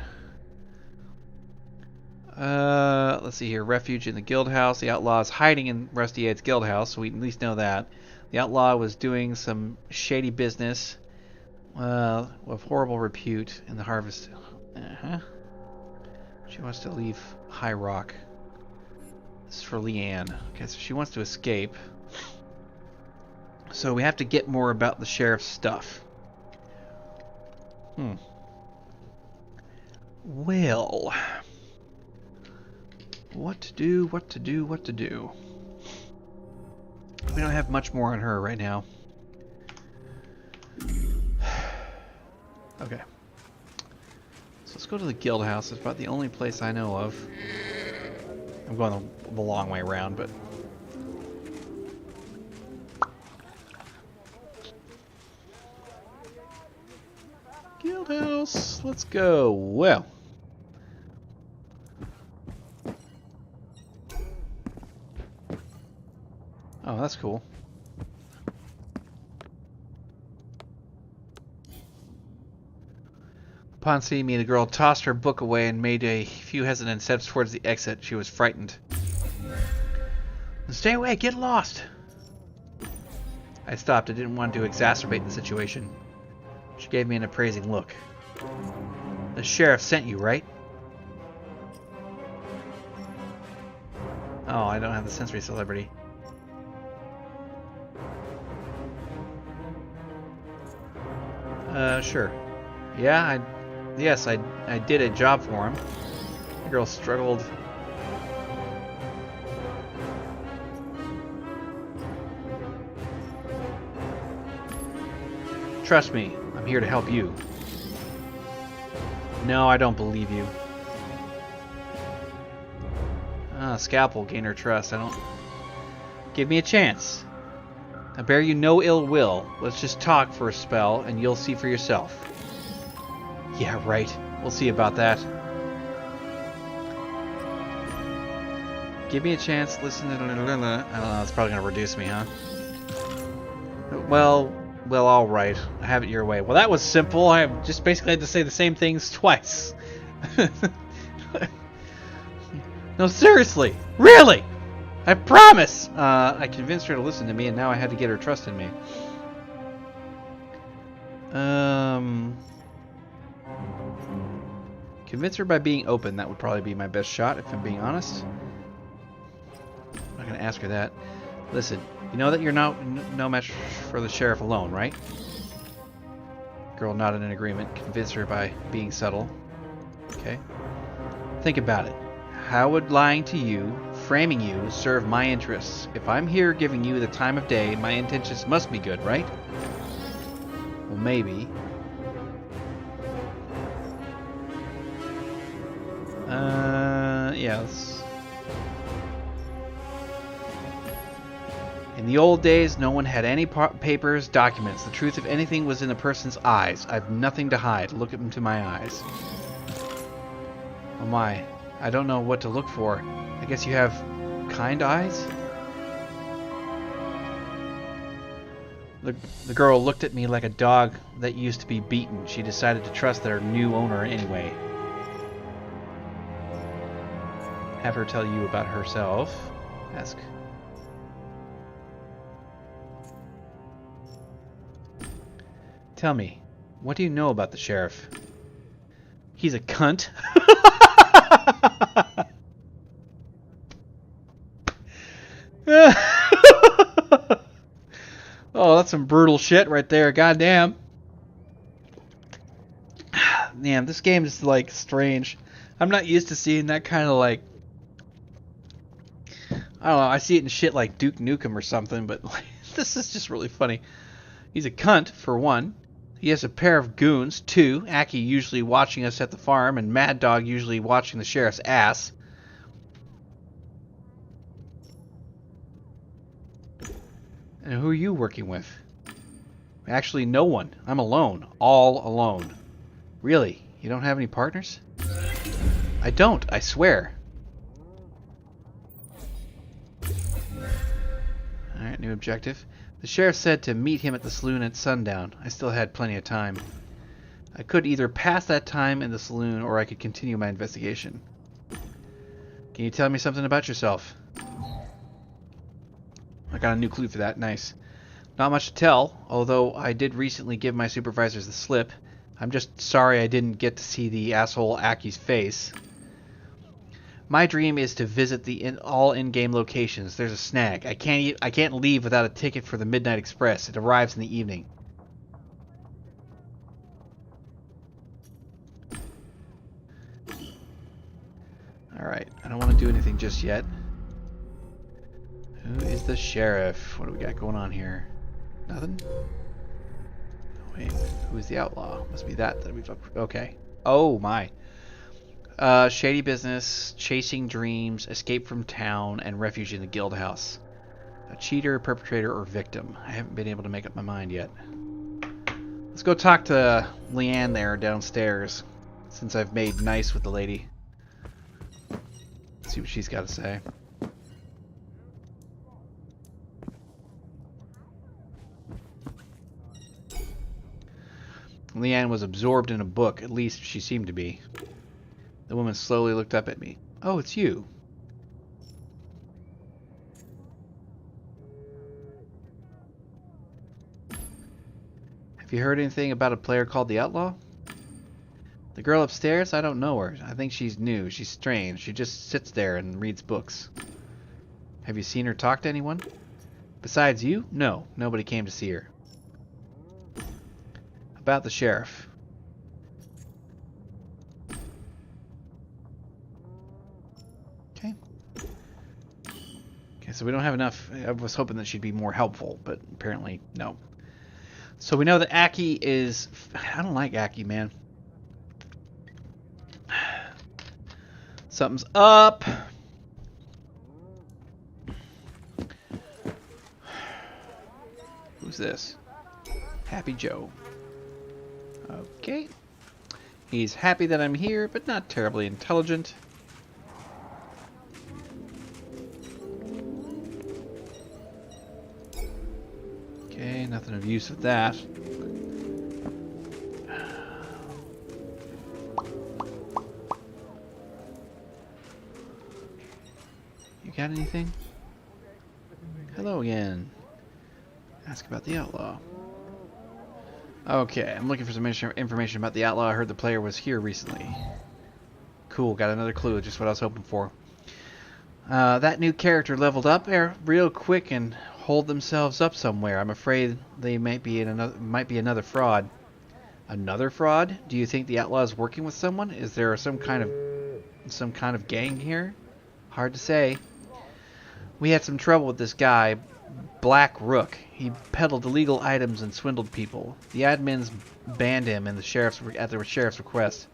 Let's see here. Refuge in the guild house. The outlaw is hiding in Rusty Ed's guild house, so we can at least know that. The outlaw was doing some shady business with horrible repute in the harvest. She wants to leave High Rock. This is for Leanne. Okay, so she wants to escape. So we have to get more about the sheriff's stuff. Well, what to do? We don't have much more on her right now. Okay. So let's go to the guild house. It's about the only place I know of. I'm going the long way around, but... Guild house. Let's go. Well. Oh, that's cool. Upon seeing me, the girl tossed her book away and made a few hesitant steps towards the exit. She was frightened. Stay away, get lost! I stopped. I didn't want to exacerbate the situation. She gave me an appraising look. The sheriff sent you, right? Oh, I don't have the sensory celebrity. Sure. Yeah, I did a job for him. The girl struggled. Trust me, I'm here to help you. No, I don't believe you. Scalpel, gain her trust. Give me a chance. I bear you no ill will. Let's just talk for a spell, and you'll see for yourself. Yeah, right. We'll see about that. Give me a chance. Listen to... I don't know. It's probably going to reduce me, huh? Well, all right. I have it your way. Well, that was simple. I just basically had to say the same things twice. No, seriously. Really? I promise! I convinced her to listen to me, and now I had to get her trust in me. Convince her by being open. That would probably be my best shot, if I'm being honest. I'm not gonna ask her that. Listen, you know that you're no match for the sheriff alone, right? Girl nodded in agreement. Convince her by being subtle. Okay. Think about it. How would lying to you, framing you, serve my interests? If I'm here giving you the time of day, my intentions must be good, right? Well, maybe. Yeah, In the old days, no one had any papers, documents. The truth of anything was in a person's eyes. I've nothing to hide. Look into my eyes. Oh my. I don't know what to look for. I guess you have kind eyes? The girl looked at me like a dog that used to be beaten. She decided to trust their new owner anyway. Have her tell you about herself. Ask. Tell me, what do you know about the sheriff? He's a cunt. Oh, that's some brutal shit right there. Goddamn. Damn, this game is like strange. I'm not used to seeing that kind of like. I don't know. I see it in shit like Duke Nukem or something, but like, this is just really funny. He's a cunt, for one. He has a pair of goons. 2, Aki usually watching us at the farm, and Mad Dog usually watching the sheriff's ass. And who are you working with? Actually, no one. I'm alone. All alone. Really? You don't have any partners? I don't, I swear. Alright, new objective. The sheriff said to meet him at the saloon at sundown. I still had plenty of time. I could either pass that time in the saloon or I could continue my investigation. Can you tell me something about yourself? I got a new clue for that. Nice. Not much to tell, although I did recently give my supervisors the slip. I'm just sorry I didn't get to see the asshole Aki's face. My dream is to visit the all in-game locations. There's a snag. I can't leave without a ticket for the Midnight Express. It arrives in the evening. Alright, I don't want to do anything just yet. Who is the sheriff? What do we got going on here? Nothing? Wait, who is the outlaw? Must be that we've... Okay. Oh my. Shady business, chasing dreams, escape from town, and refuge in the guild house. A cheater, perpetrator, or victim. I haven't been able to make up my mind yet. Let's go talk to Leanne there downstairs, since I've made nice with the lady. Let's see what she's got to say. Leanne was absorbed in a book, at least she seemed to be. The woman slowly looked up at me. Oh, it's you. Have you heard anything about a player called the Outlaw? The girl upstairs? I don't know her. I think she's new. She's strange. She just sits there and reads books. Have you seen her talk to anyone? Besides you? No. Nobody came to see her. About the sheriff. Okay, so we don't have enough. I was hoping that she'd be more helpful, but apparently no. So we know that Aki is... I don't like Aki, man. Something's up. Who's this? Happy Joe. Okay. He's happy that I'm here, but not terribly intelligent. Okay, nothing of use with that. You got anything? Hello again. Ask about the outlaw. Okay, I'm looking for some information about the outlaw. I heard the player was here recently. Cool, got another clue, just what I was hoping for. That new character leveled up there real quick and holed themselves up somewhere. I'm afraid they might be another fraud. Another fraud? Do you think the outlaw is working with someone? Is there some kind of gang here? Hard to say. We had some trouble with this guy, Black Rook. He peddled illegal items and swindled people. The admins banned him and at the sheriff's request.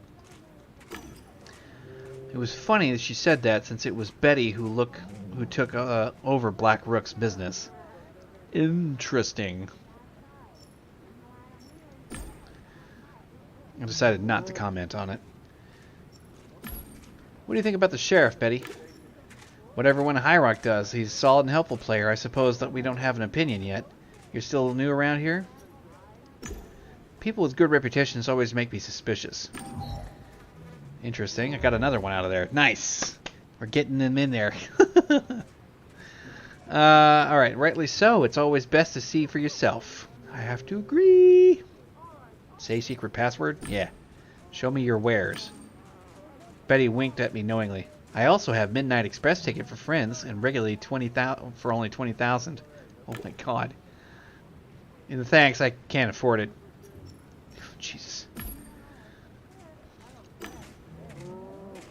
It was funny that she said that, since it was Betty who took over Black Rook's business. Interesting. I decided not to comment on it. What do you think about the sheriff, Betty? Whatever one High Rock does, he's a solid and helpful player. I suppose that we don't have an opinion yet. You're still new around here? People with good reputations always make me suspicious. Interesting. I got another one out of there. Nice! We're getting them in there. Alright, rightly so. It's always best to see for yourself. I have to agree. Say secret password? Yeah. Show me your wares. Betty winked at me knowingly. I also have Midnight Express ticket for friends and regularly for only 20,000. Oh my god. And thanks, I can't afford it. Jesus.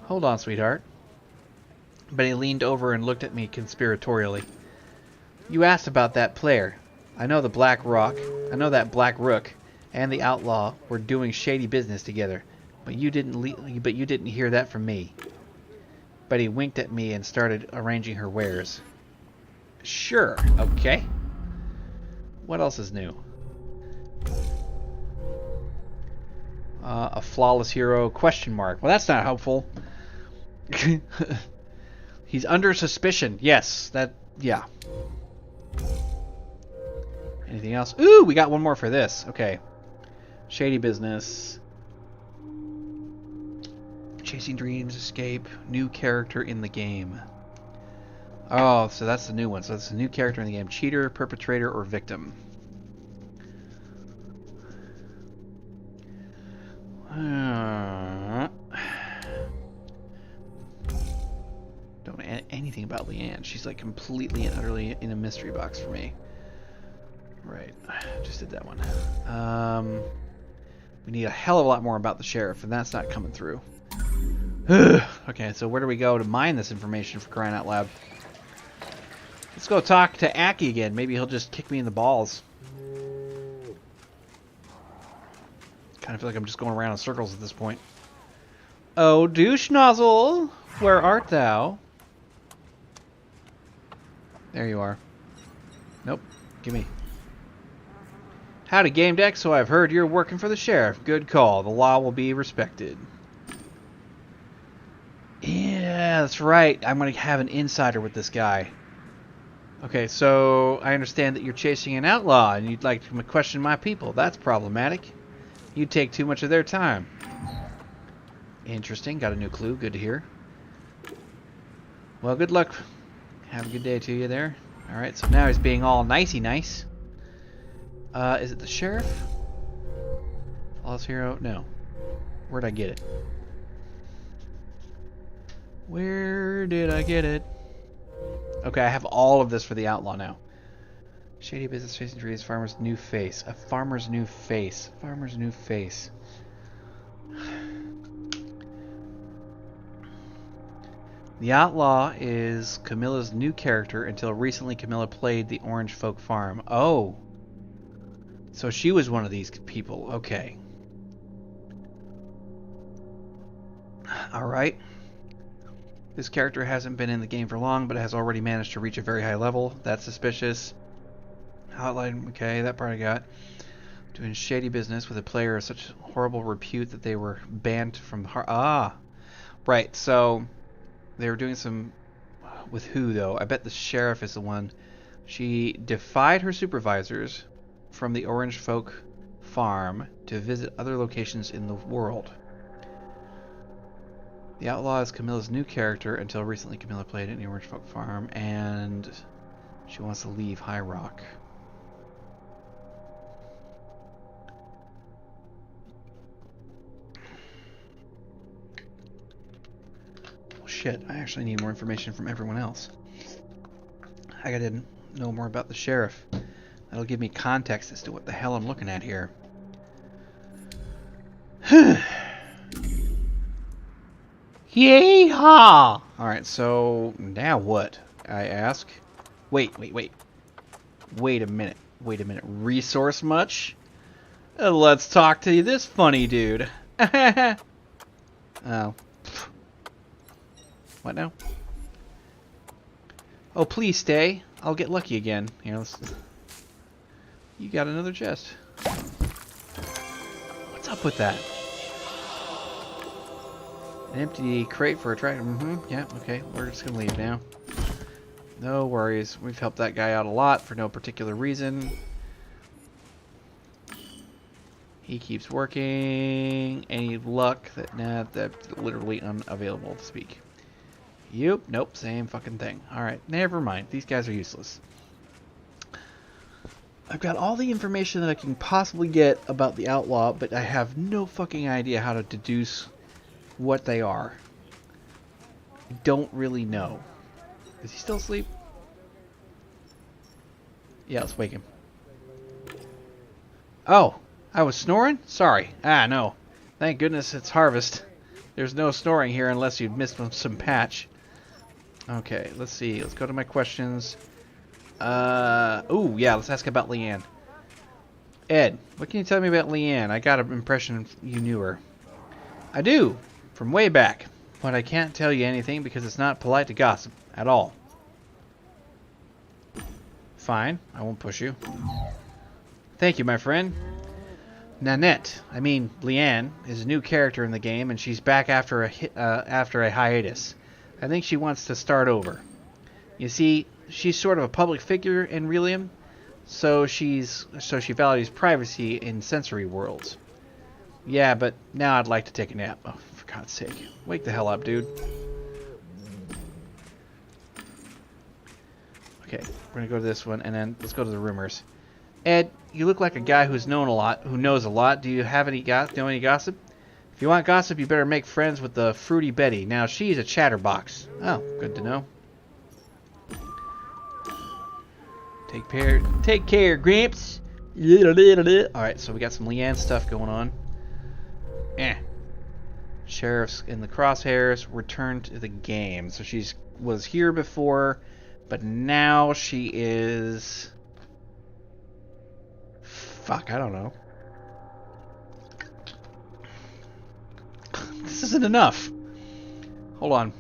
Hold on, sweetheart. Betty leaned over and looked at me conspiratorially. You asked about that player. I know that Black Rook and the outlaw were doing shady business together, but you didn't hear that from me. Betty winked at me and started arranging her wares. Sure, okay. What else is new? A flawless hero, question mark. Well, that's not helpful. He's under suspicion. Yes, yeah. Anything else? Ooh, we got one more for this. Okay. Shady business. Chasing dreams, escape, new character in the game. Oh, so that's the new one. So that's a new character in the game. Cheater, perpetrator, or victim. Don't know anything about Leanne. She's like completely and utterly in a mystery box for me. Right. Just did that one. We need a hell of a lot more about the sheriff, and that's not coming through. Okay, so where do we go to mine this information, for crying out loud? Let's go talk to Aki again. Maybe he'll just kick me in the balls. Kind of feel like I'm just going around in circles at this point. Oh, douche nozzle, where art thou? There you are. Nope, gimme. Howdy, Gamedec. So I've heard you're working for the sheriff. Good call. The law will be respected. Yeah, that's right. I'm going to have an insider with this guy. Okay, so I understand that you're chasing an outlaw and you'd like to question my people. That's problematic. You take too much of their time. Interesting. Got a new clue. Good to hear. Well, good luck. Have a good day to you there. Alright, so now he's being all nicey nice. Is it the sheriff? Flawless hero? No. Where'd I get it? Where did I get it? Okay, I have all of this for the outlaw now. Shady business, chasing trees, farmer's new face. A farmer's new face. Farmer's new face. The outlaw is Camilla's new character. Until recently, Camilla played the Orange Folk Farm. Oh. So she was one of these people. Okay. Alright. This character hasn't been in the game for long, but has already managed to reach a very high level. That's suspicious. Hotline, okay, that part I got. Doing shady business with a player of such horrible repute that they were banned from... Right, so... They were doing some... With who, though? I bet the sheriff is the one. She defied her supervisors from the Orange Folk Farm to visit other locations in the world. The outlaw is Camilla's new character. Until recently, Camilla played in the Orange Folk Farm, and she wants to leave High Rock. shit. I actually need more information from everyone else. I gotta know more about the sheriff. That'll give me context as to what the hell I'm looking at here. Yeehaw! Alright, so now what? I ask. Wait a minute. Resource much? Let's talk to this funny dude. Oh. What now? Oh, please stay. I'll get lucky again. Here, let's... You got another chest. What's up with that? An empty crate for a tractor. Yeah, okay. We're just gonna leave now. No worries. We've helped that guy out a lot for no particular reason. He keeps working. Any luck? Nah, that's literally unavailable to speak. Yep, nope, same fucking thing. Alright, never mind. These guys are useless. I've got all the information that I can possibly get about the outlaw, but I have no fucking idea how to deduce what they are. I don't really know. Is he still asleep? Yeah, let's wake him. Oh, I was snoring? Sorry. No. Thank goodness it's harvest. There's no snoring here unless you've missed some patch. Okay, let's see. Let's go to my questions. Ooh, yeah, let's ask about Leanne. Ed, what can you tell me about Leanne? I got an impression you knew her. I do, from way back. But I can't tell you anything because it's not polite to gossip at all. Fine, I won't push you. Thank you, my friend. Nanette, Leanne, is a new character in the game, and she's back after a hiatus. I think she wants to start over. You see, she's sort of a public figure in Relium, so she values privacy in sensory worlds. Yeah, but now I'd like to take a nap. Oh, for God's sake. Wake the hell up, dude. Okay, we're gonna go to this one, and then let's go to the rumors. Ed, you look like a guy who knows a lot. Do you have any gossip? If you want gossip, you better make friends with the Fruity Betty. Now, she's a chatterbox. Oh, good to know. Take care, Gramps. Alright, so we got some Leanne stuff going on. Sheriff's in the crosshairs, returned to the game. So she was here before, but now she is... Fuck, I don't know. This isn't enough. Hold on.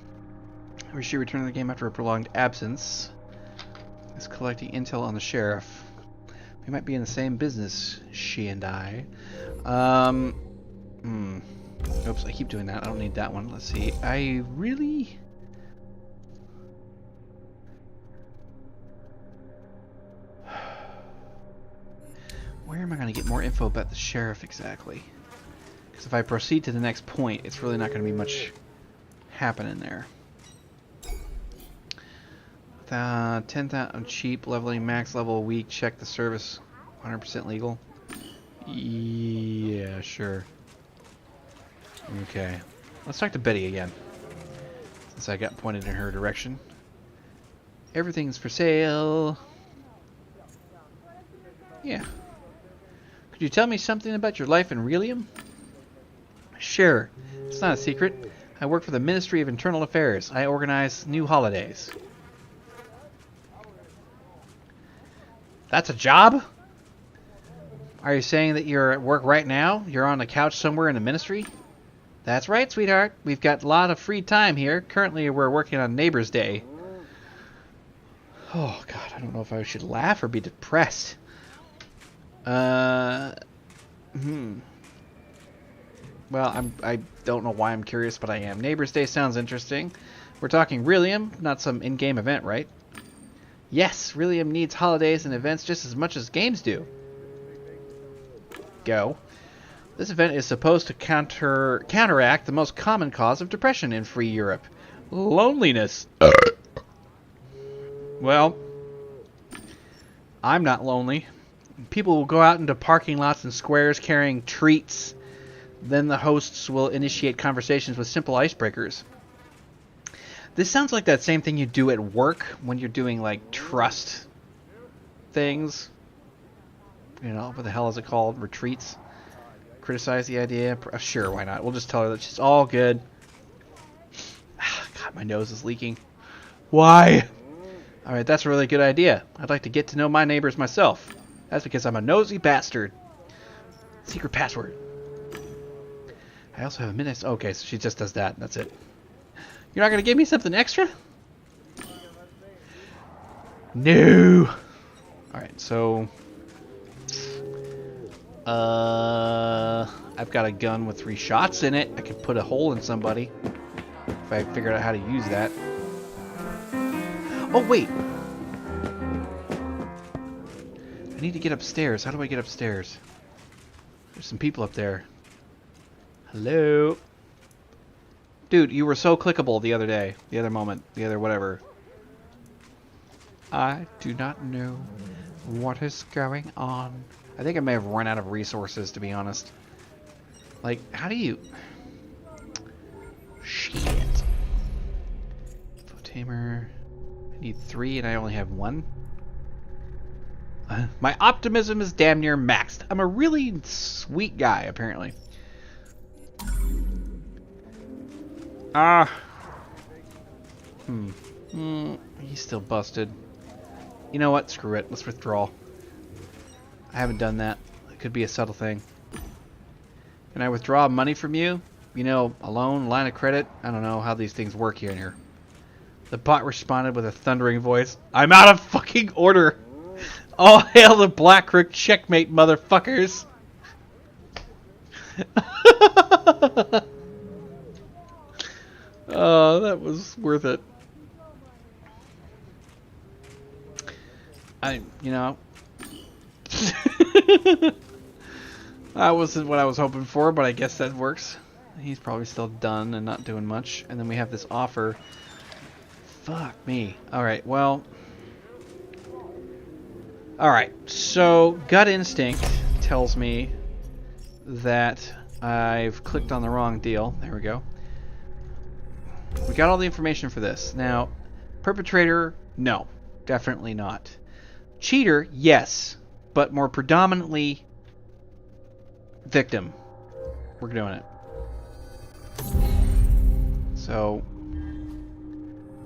She returned to the game after a prolonged absence. Is collecting intel on the sheriff. We might be in the same business, she and I. Oops, I keep doing that. I don't need that one. Let's see. I really... Where am I going to get more info about the sheriff exactly? Because if I proceed to the next point, it's really not going to be much happening there. 10,000 cheap, leveling, max level a week, check the service, 100% legal. Yeah, sure. Okay. Let's talk to Betty again, since I got pointed in her direction. Everything's for sale. Yeah. Could you tell me something about your life in Relium? Sure. It's not a secret. I work for the Ministry of Internal Affairs. I organize new holidays. That's a job? Are you saying that you're at work right now? You're on a couch somewhere in the ministry? That's right, sweetheart. We've got a lot of free time here. Currently, we're working on Neighbor's Day. Oh, God. I don't know if I should laugh or be depressed. Well, I don't know why I'm curious, but I am. Neighbor's Day sounds interesting. We're talking Relium, not some in-game event, right? Yes, Relium needs holidays and events just as much as games do. Go. This event is supposed to counteract the most common cause of depression in free Europe. Loneliness. Well, I'm not lonely. People will go out into parking lots and squares carrying treats. Then the hosts will initiate conversations with simple icebreakers. This sounds like that same thing you do at work when you're doing like trust things. You know, what the hell is it called? Retreats. Criticize the idea. Sure, why not? We'll just tell her that she's all good. God, my nose is leaking. Why? Alright, that's a really good idea. I'd like to get to know my neighbors myself. That's because I'm a nosy bastard. Secret password. I also have a minute. Okay, so she just does that. That's it. You're not going to give me something extra? No. Alright, so... I've got a gun with 3 shots in it. I could put a hole in somebody. If I figured out how to use that. Oh, wait. I need to get upstairs. How do I get upstairs? There's some people up there. Hello? Dude, you were so clickable the other day. The other moment. The other whatever. I do not know what is going on. I think I may have run out of resources, to be honest. Like, how do you... Shit. Tamer. I need 3 and I only have 1. My optimism is damn near maxed. I'm a really sweet guy, apparently. He's still busted. You know what? Screw it. Let's withdraw. I haven't done that. It could be a subtle thing. Can I withdraw money from you? You know, a loan, line of credit? I don't know how these things work here in here. The bot responded with a thundering voice. I'm out of fucking order. All hail the Black Rook checkmate, motherfuckers. Oh, that was worth it. You know. That wasn't what I was hoping for, but I guess that works. He's probably still done and not doing much. And then we have this offer. Fuck me. Alright, well. Alright, so gut instinct tells me that I've clicked on the wrong deal. There we go. We got all the information for this. Now, perpetrator, no. Definitely not. Cheater, yes. But more predominantly, victim. We're doing it. So,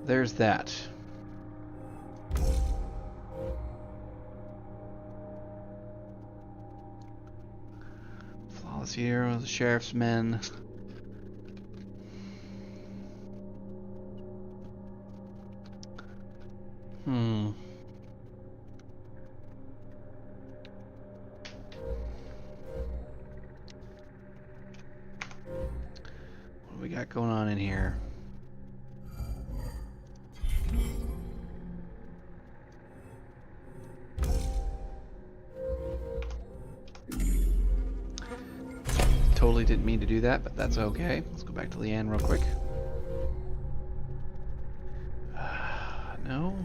there's that. Flawless hero, the sheriff's men. What do we got going on in here? Totally didn't mean to do that, but that's okay. Let's go back to Leanne real quick. No.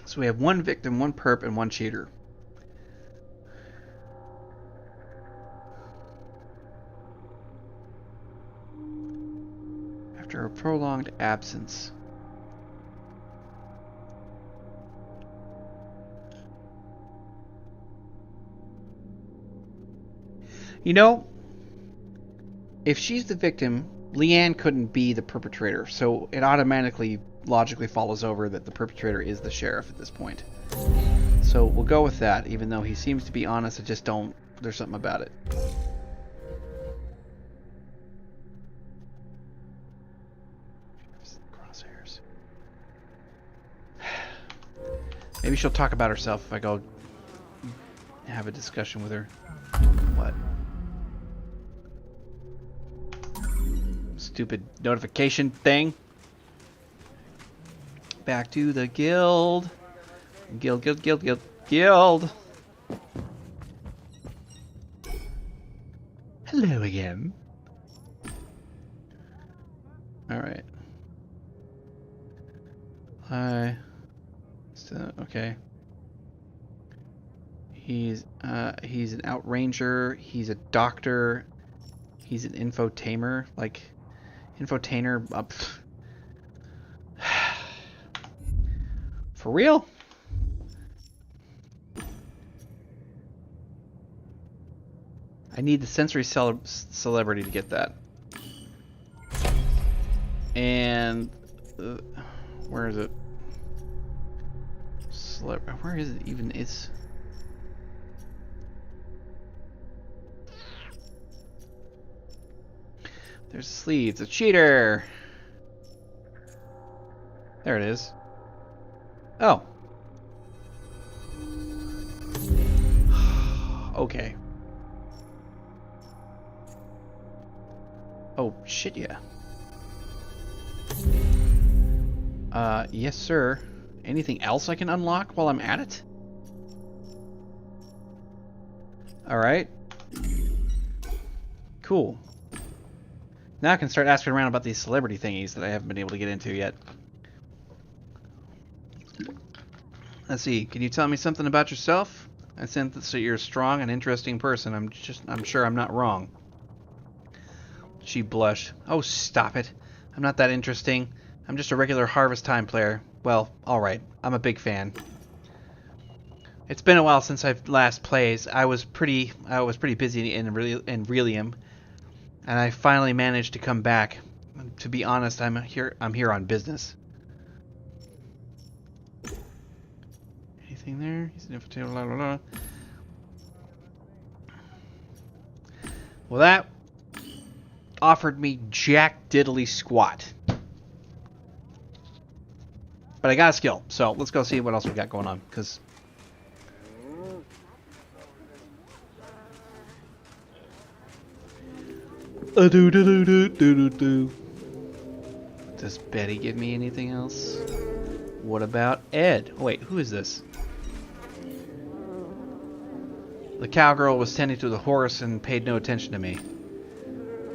So we have 1 victim, 1 perp, and 1 cheater. After a prolonged absence. You know, if she's the victim, Leanne couldn't be the perpetrator, so it automatically, logically follows over that the perpetrator is the sheriff at this point. So we'll go with that, even though he seems to be honest, I just don't, there's something about it. Crosshairs. Maybe she'll talk about herself if I go have a discussion with her. What? Stupid notification thing. Back to the guild. Guild. Hello again. Alright. Hi. So, okay. He's an outranger. He's a doctor. He's an infotainer, like infotainer up. For real? I need the sensory celebrity to get that. And where is it? Where is it even? It's there's a sleeve. It's a cheater. There it is. Oh. Okay. Oh, shit, yeah. Yes, sir. Anything else I can unlock while I'm at it? Alright. Cool. Now I can start asking around about these celebrity thingies that I haven't been able to get into yet. Let's see. Can you tell me something about yourself? I sense that you're a strong and interesting person. I'm sure I'm not wrong. She blushed. Oh, stop it. I'm not that interesting. I'm just a regular Harvest Time player. Well, alright. I'm a big fan. It's been a while since I've last played. I was pretty busy in Relium, and I finally managed to come back. To be honest, I'm here on business. Anything there? He's an infantile, blah, blah, blah. Well, that offered me jack diddly squat. But I got a skill, so let's go see what else we got going on, because does Betty give me anything else? What about Ed? Oh, wait, who is this? The cowgirl was tending to the horse and paid no attention to me.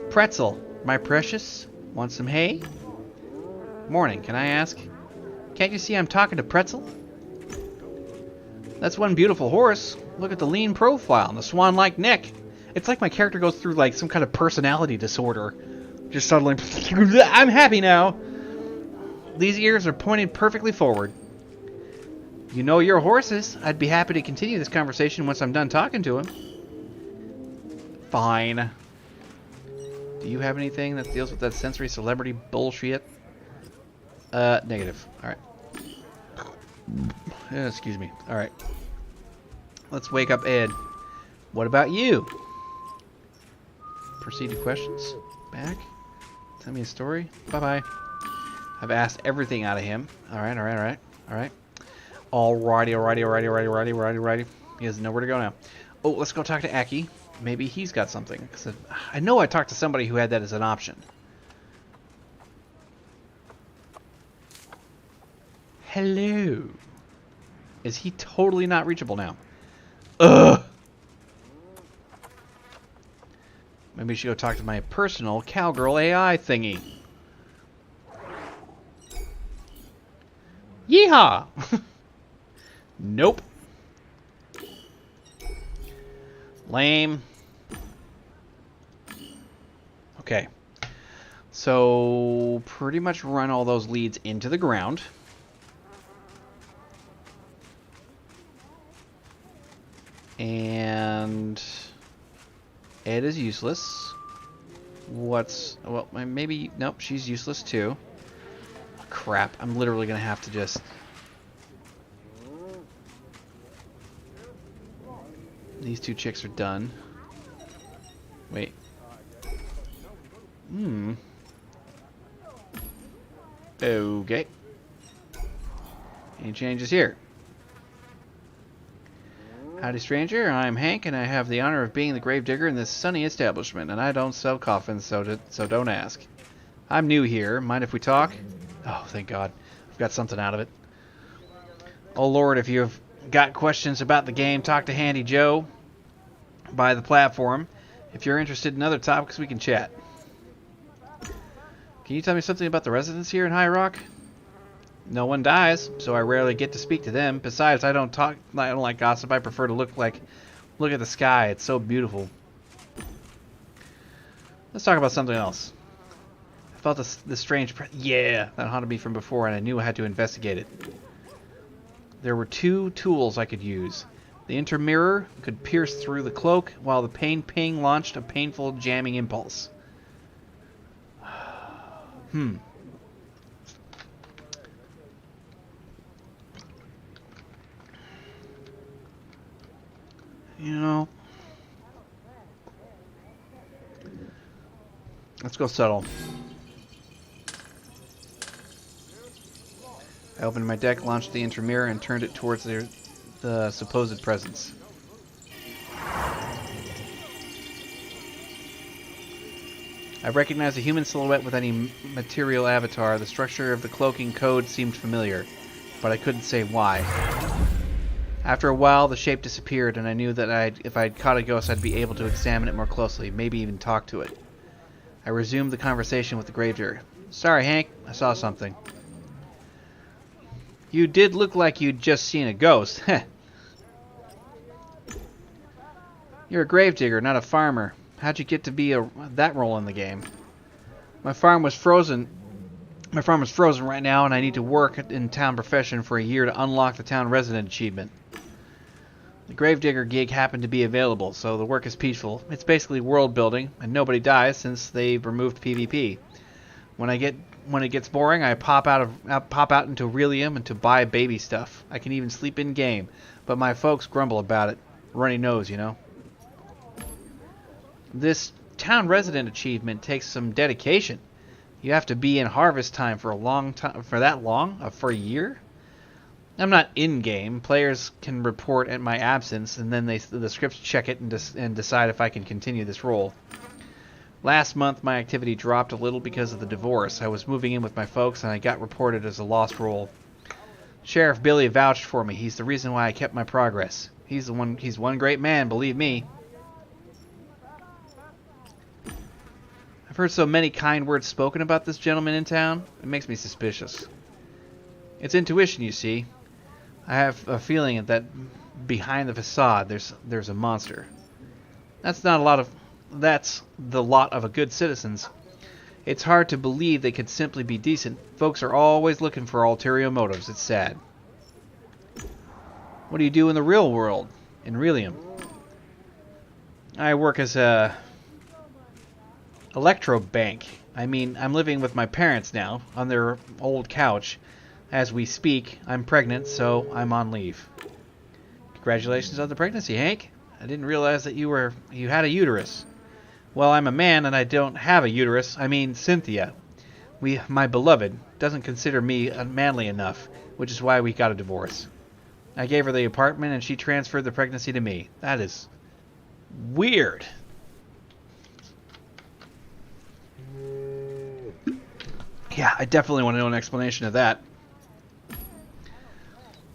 Pretzel, my precious, want some hay? Morning, can I ask? Can't you see I'm talking to Pretzel? That's one beautiful horse. Look at the lean profile and the swan-like neck. It's like my character goes through like some kind of personality disorder. Just suddenly, I'm happy now. These ears are pointed perfectly forward. You know your horses. I'd be happy to continue this conversation once I'm done talking to him. Fine. Do you have anything that deals with that sensory celebrity bullshit? Negative. Alright. Excuse me. Alright. Let's wake up Ed. What about you? Proceed to questions. Back. Tell me a story. Bye-bye. I've asked everything out of him. Alright, alright, alright. Alright. Alrighty. He doesn't know where to go now. Oh, let's go talk to Aki. Maybe he's got something. 'Cause I know I talked to somebody who had that as an option. Hello. Is he totally not reachable now? Ugh. Maybe we should go talk to my personal cowgirl AI thingy. Yeehaw! Nope. Lame. Okay. So, pretty much run all those leads into the ground. And Ed is useless. Well, maybe, nope, she's useless too. Crap, I'm literally gonna have to just... These two chicks are done. Wait. Okay. Any changes here? Howdy, stranger. I'm Hank, and I have the honor of being the gravedigger in this sunny establishment, and I don't sell coffins, so don't ask. I'm new here. Mind if we talk? Oh, thank God. I've got something out of it. Oh, Lord, if you've got questions about the game, talk to Handy Joe by the platform. If you're interested in other topics, we can chat. Can you tell me something about the residents here in High Rock? No one dies, so I rarely get to speak to them. Besides, I don't like gossip. I prefer to look at the sky. It's so beautiful. Let's talk about something else. I felt this strange yeah, that haunted me from before, and I knew I had to investigate it. There were two tools I could use. The intermirror could pierce through the cloak, while the pain ping launched a painful jamming impulse. You know, let's go subtle. I opened my deck, launched the intermirror, and turned it towards the supposed presence. I recognized a human silhouette with any material avatar. The structure of the cloaking code seemed familiar, but I couldn't say why. After a while, the shape disappeared, and I knew that if I'd caught a ghost, I'd be able to examine it more closely, maybe even talk to it. I resumed the conversation with the gravedigger. Sorry, Hank, I saw something. You did look like you'd just seen a ghost. You're a gravedigger, not a farmer. How'd you get to be that role in the game? My farm was frozen. My farm is frozen right now, and I need to work in town profession for a year to unlock the town resident achievement. The gravedigger gig happened to be available, so the work is peaceful. It's basically world building, and nobody dies since they've removed PvP. When it gets boring, I pop out into Relium and to buy baby stuff. I can even sleep in game, but my folks grumble about it. Runny nose, you know. This town resident achievement takes some dedication. You have to be in harvest time for a long time, for a year. I'm not in game. Players can report at my absence, and then the scripts check it and decide if I can continue this role. Last month, my activity dropped a little because of the divorce. I was moving in with my folks, and I got reported as a lost role. Sheriff Billy vouched for me. He's the reason why I kept my progress. He's one great man, believe me. I've heard so many kind words spoken about this gentleman in town. It makes me suspicious. It's intuition, you see. I have a feeling that behind the facade, there's a monster. That's the lot of a good citizens. It's hard to believe they could simply be decent. Folks are always looking for ulterior motives. It's sad. What do you do in the real world? In Relium? I work as a electro bank. I mean, I'm living with my parents now on their old couch. As we speak, I'm pregnant, so I'm on leave. Congratulations on the pregnancy, Hank. I didn't realize that you had a uterus. Well, I'm a man and I don't have a uterus. I mean, Cynthia, my beloved, doesn't consider me manly enough, which is why we got a divorce. I gave her the apartment and she transferred the pregnancy to me. That is weird. Yeah, I definitely want to know an explanation of that.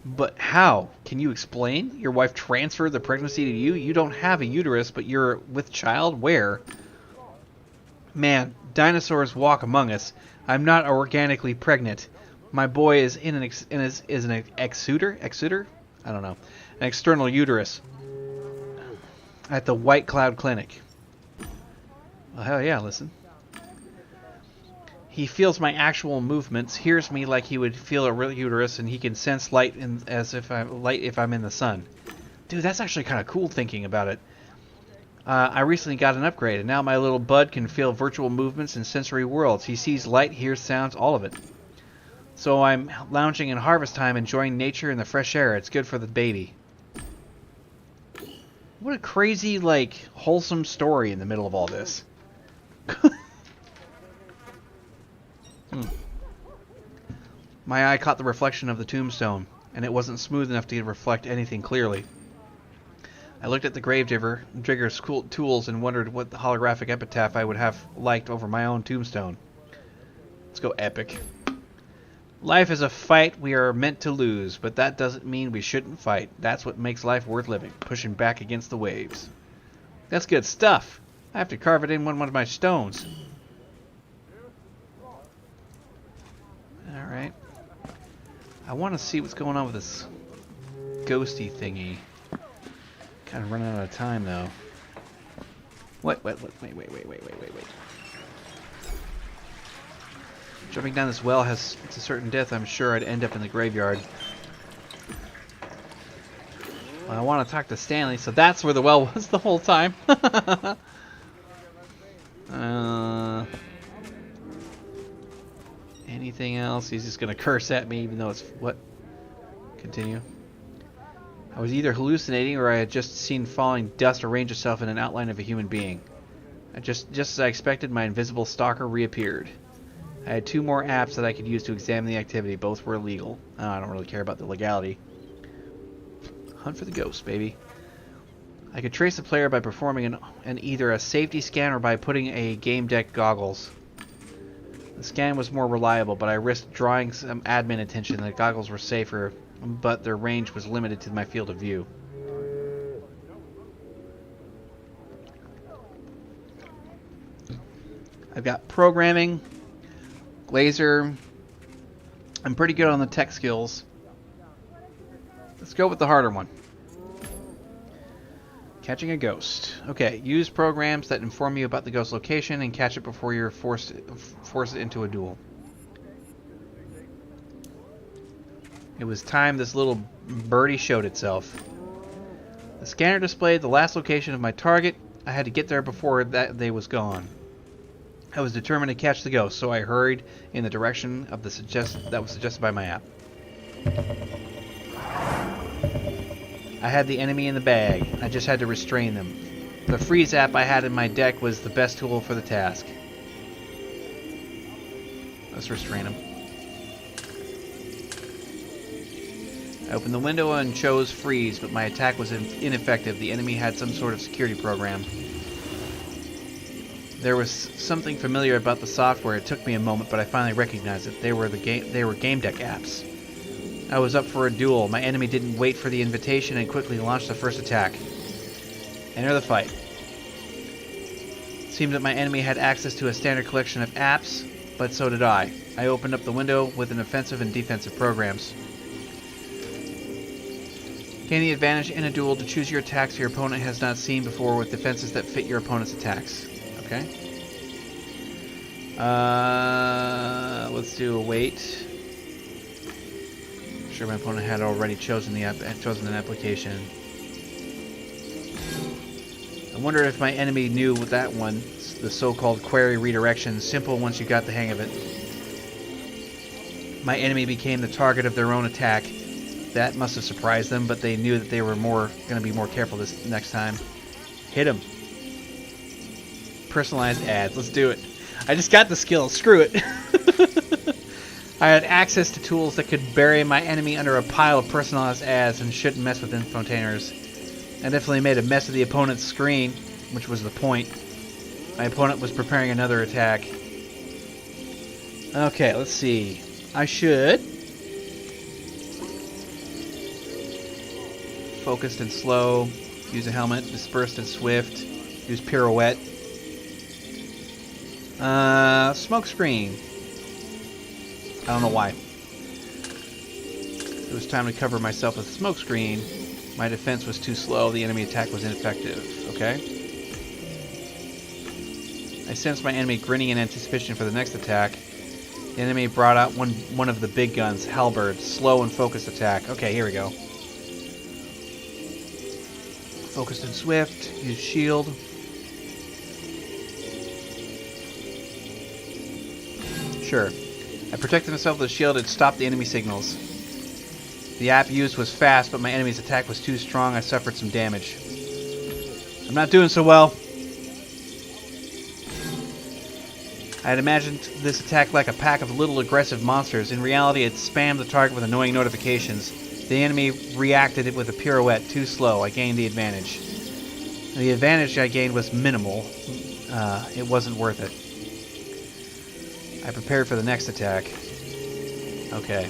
But how? Can you explain? Your wife transferred the pregnancy to you? You don't have a uterus, but you're with child? Where? Man, dinosaurs walk among us. I'm not organically pregnant. My boy is in an exuder? I don't know. An external uterus. At the White Cloud Clinic. Well, hell yeah, listen. He feels my actual movements, hears me like he would feel a real uterus, and he can sense light if I'm in the sun. Dude, that's actually kind of cool thinking about it. I recently got an upgrade, and now my little bud can feel virtual movements and sensory worlds. He sees light, hears sounds, all of it. So I'm lounging in harvest time, enjoying nature and the fresh air. It's good for the baby. What a crazy, wholesome story in the middle of all this. My eye caught the reflection of the tombstone, and it wasn't smooth enough to reflect anything clearly. I looked at the gravedigger's cool tools and wondered what the holographic epitaph I would have liked over my own tombstone. Let's go epic. Life is a fight we are meant to lose, but that doesn't mean we shouldn't fight. That's what makes life worth living, pushing back against the waves. That's good stuff. I have to carve it in one of my stones. Alright. I want to see what's going on with this ghosty thingy. Kind of running out of time, though. What? Wait. Jumping down this well has it's a certain death. I'm sure I'd end up in the graveyard. Well, I want to talk to Stanley, so that's where the well was the whole time. Anything else? He's just gonna curse at me, even though it's what? Continue. I was either hallucinating or I had just seen falling dust arrange itself in an outline of a human being. Just as I expected, my invisible stalker reappeared. I had 2 more apps that I could use to examine the activity. Both were illegal. I don't really care about the legality. Hunt for the ghost, baby. I could trace the player by performing an either a safety scan or by putting a Gamedec goggles. The scan was more reliable, but I risked drawing some admin attention. The goggles were safer, but their range was limited to my field of view. I've got programming, laser. I'm pretty good on the tech skills. Let's go with the harder one. Catching a ghost. Okay, use programs that inform you about the ghost location and catch it before you're force it into a duel. It was time this little birdie showed itself. The scanner displayed the last location of my target. I had to get there before that day was gone. I was determined to catch the ghost, so I hurried in the direction of that was suggested by my app. I had the enemy in the bag. I just had to restrain them. The freeze app I had in my deck was the best tool for the task. Let's restrain him. I opened the window and chose freeze, but my attack was ineffective. The enemy had some sort of security program. There was something familiar about the software. It took me a moment, but I finally recognized it. They were Gamedec apps. I was up for a duel. My enemy didn't wait for the invitation and quickly launched the first attack. Enter the fight. It seemed that my enemy had access to a standard collection of apps, but so did I. I opened up the window with an offensive and defensive programs. Gain the advantage in a duel to choose your attacks your opponent has not seen before with defenses that fit your opponent's attacks. Okay. Let's do a wait. I'm sure my opponent had already chosen an application. I wonder if my enemy knew with that one, the so-called query redirection, simple once you got the hang of it. My enemy became the target of their own attack. That must have surprised them, but they knew that they were going to be more careful this next time. Hit him. Personalized ads. Let's do it. I just got the skill. Screw it. I had access to tools that could bury my enemy under a pile of personalized ads and shouldn't mess with infotainers. I definitely made a mess of the opponent's screen, which was the point. My opponent was preparing another attack. Okay, let's see. I should... Focused and slow. Use a helmet. Dispersed and swift. Use pirouette. Smoke screen. I don't know why. It was time to cover myself with a smoke screen. My defense was too slow. The enemy attack was ineffective. Okay. I sensed my enemy grinning in anticipation for the next attack. The enemy brought out one of the big guns, halberd. Slow and focused attack. Okay, here we go. Focused and swift. Use shield. Sure. I protected myself with a shield and stopped the enemy signals. The app used was fast, but my enemy's attack was too strong. I suffered some damage. I'm not doing so well. I had imagined this attack like a pack of little aggressive monsters. In reality, it spammed the target with annoying notifications. The enemy reacted with a pirouette, too slow. I gained the advantage. The advantage I gained was minimal. It wasn't worth it. I prepared for the next attack. Okay.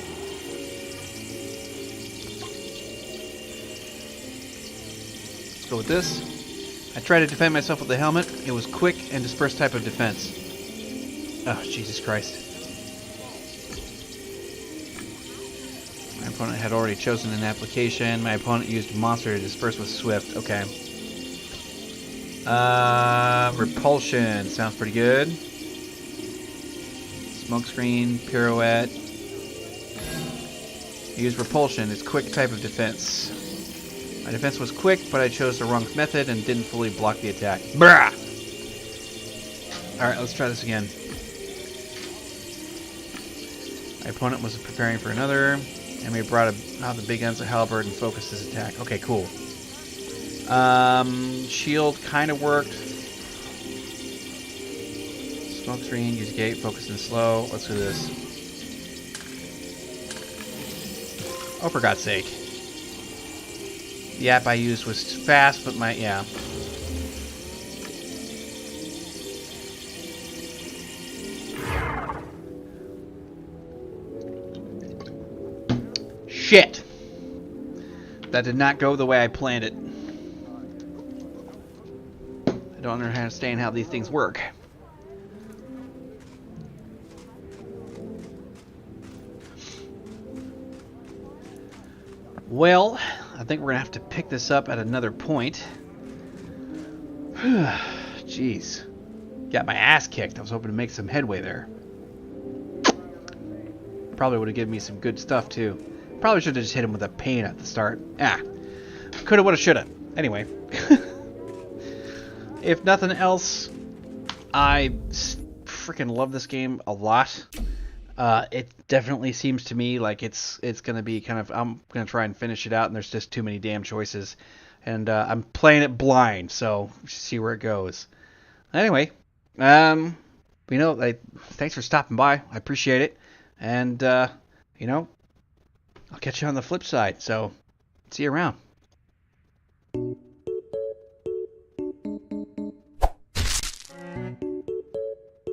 Let's go with this. I tried to defend myself with the helmet. It was quick and dispersed type of defense. Oh, Jesus Christ. My opponent had already chosen an application. My opponent used monster to disperse with swift. Okay. Repulsion. Sounds pretty good. Smokescreen, pirouette. Use repulsion. It's quick type of defense. My defense was quick, but I chose the wrong method and didn't fully block the attack. Brah! Alright, let's try this again. My opponent was preparing for another. Enemy brought out the big guns of halberd and focused his attack. Okay, cool. Shield kind of worked. Smokescreen, use gate, focus and slow. Let's do this. Oh, for God's sake. The app I used was fast, but yeah. Shit! That did not go the way I planned it. I don't understand how these things work. Well, I think we're going to have to pick this up at another point. Jeez. Got my ass kicked. I was hoping to make some headway there. Probably would have given me some good stuff, too. Probably should have just hit him with a pain at the start. Coulda, woulda, shoulda. Anyway. If nothing else, I freaking love this game a lot. It definitely seems to me like it's gonna be kind of, I'm gonna try and finish it out, and there's just too many damn choices, and I'm playing it blind, so see where it goes. Anyway, thanks for stopping by. I appreciate it, and I'll catch you on the flip side. So see you around.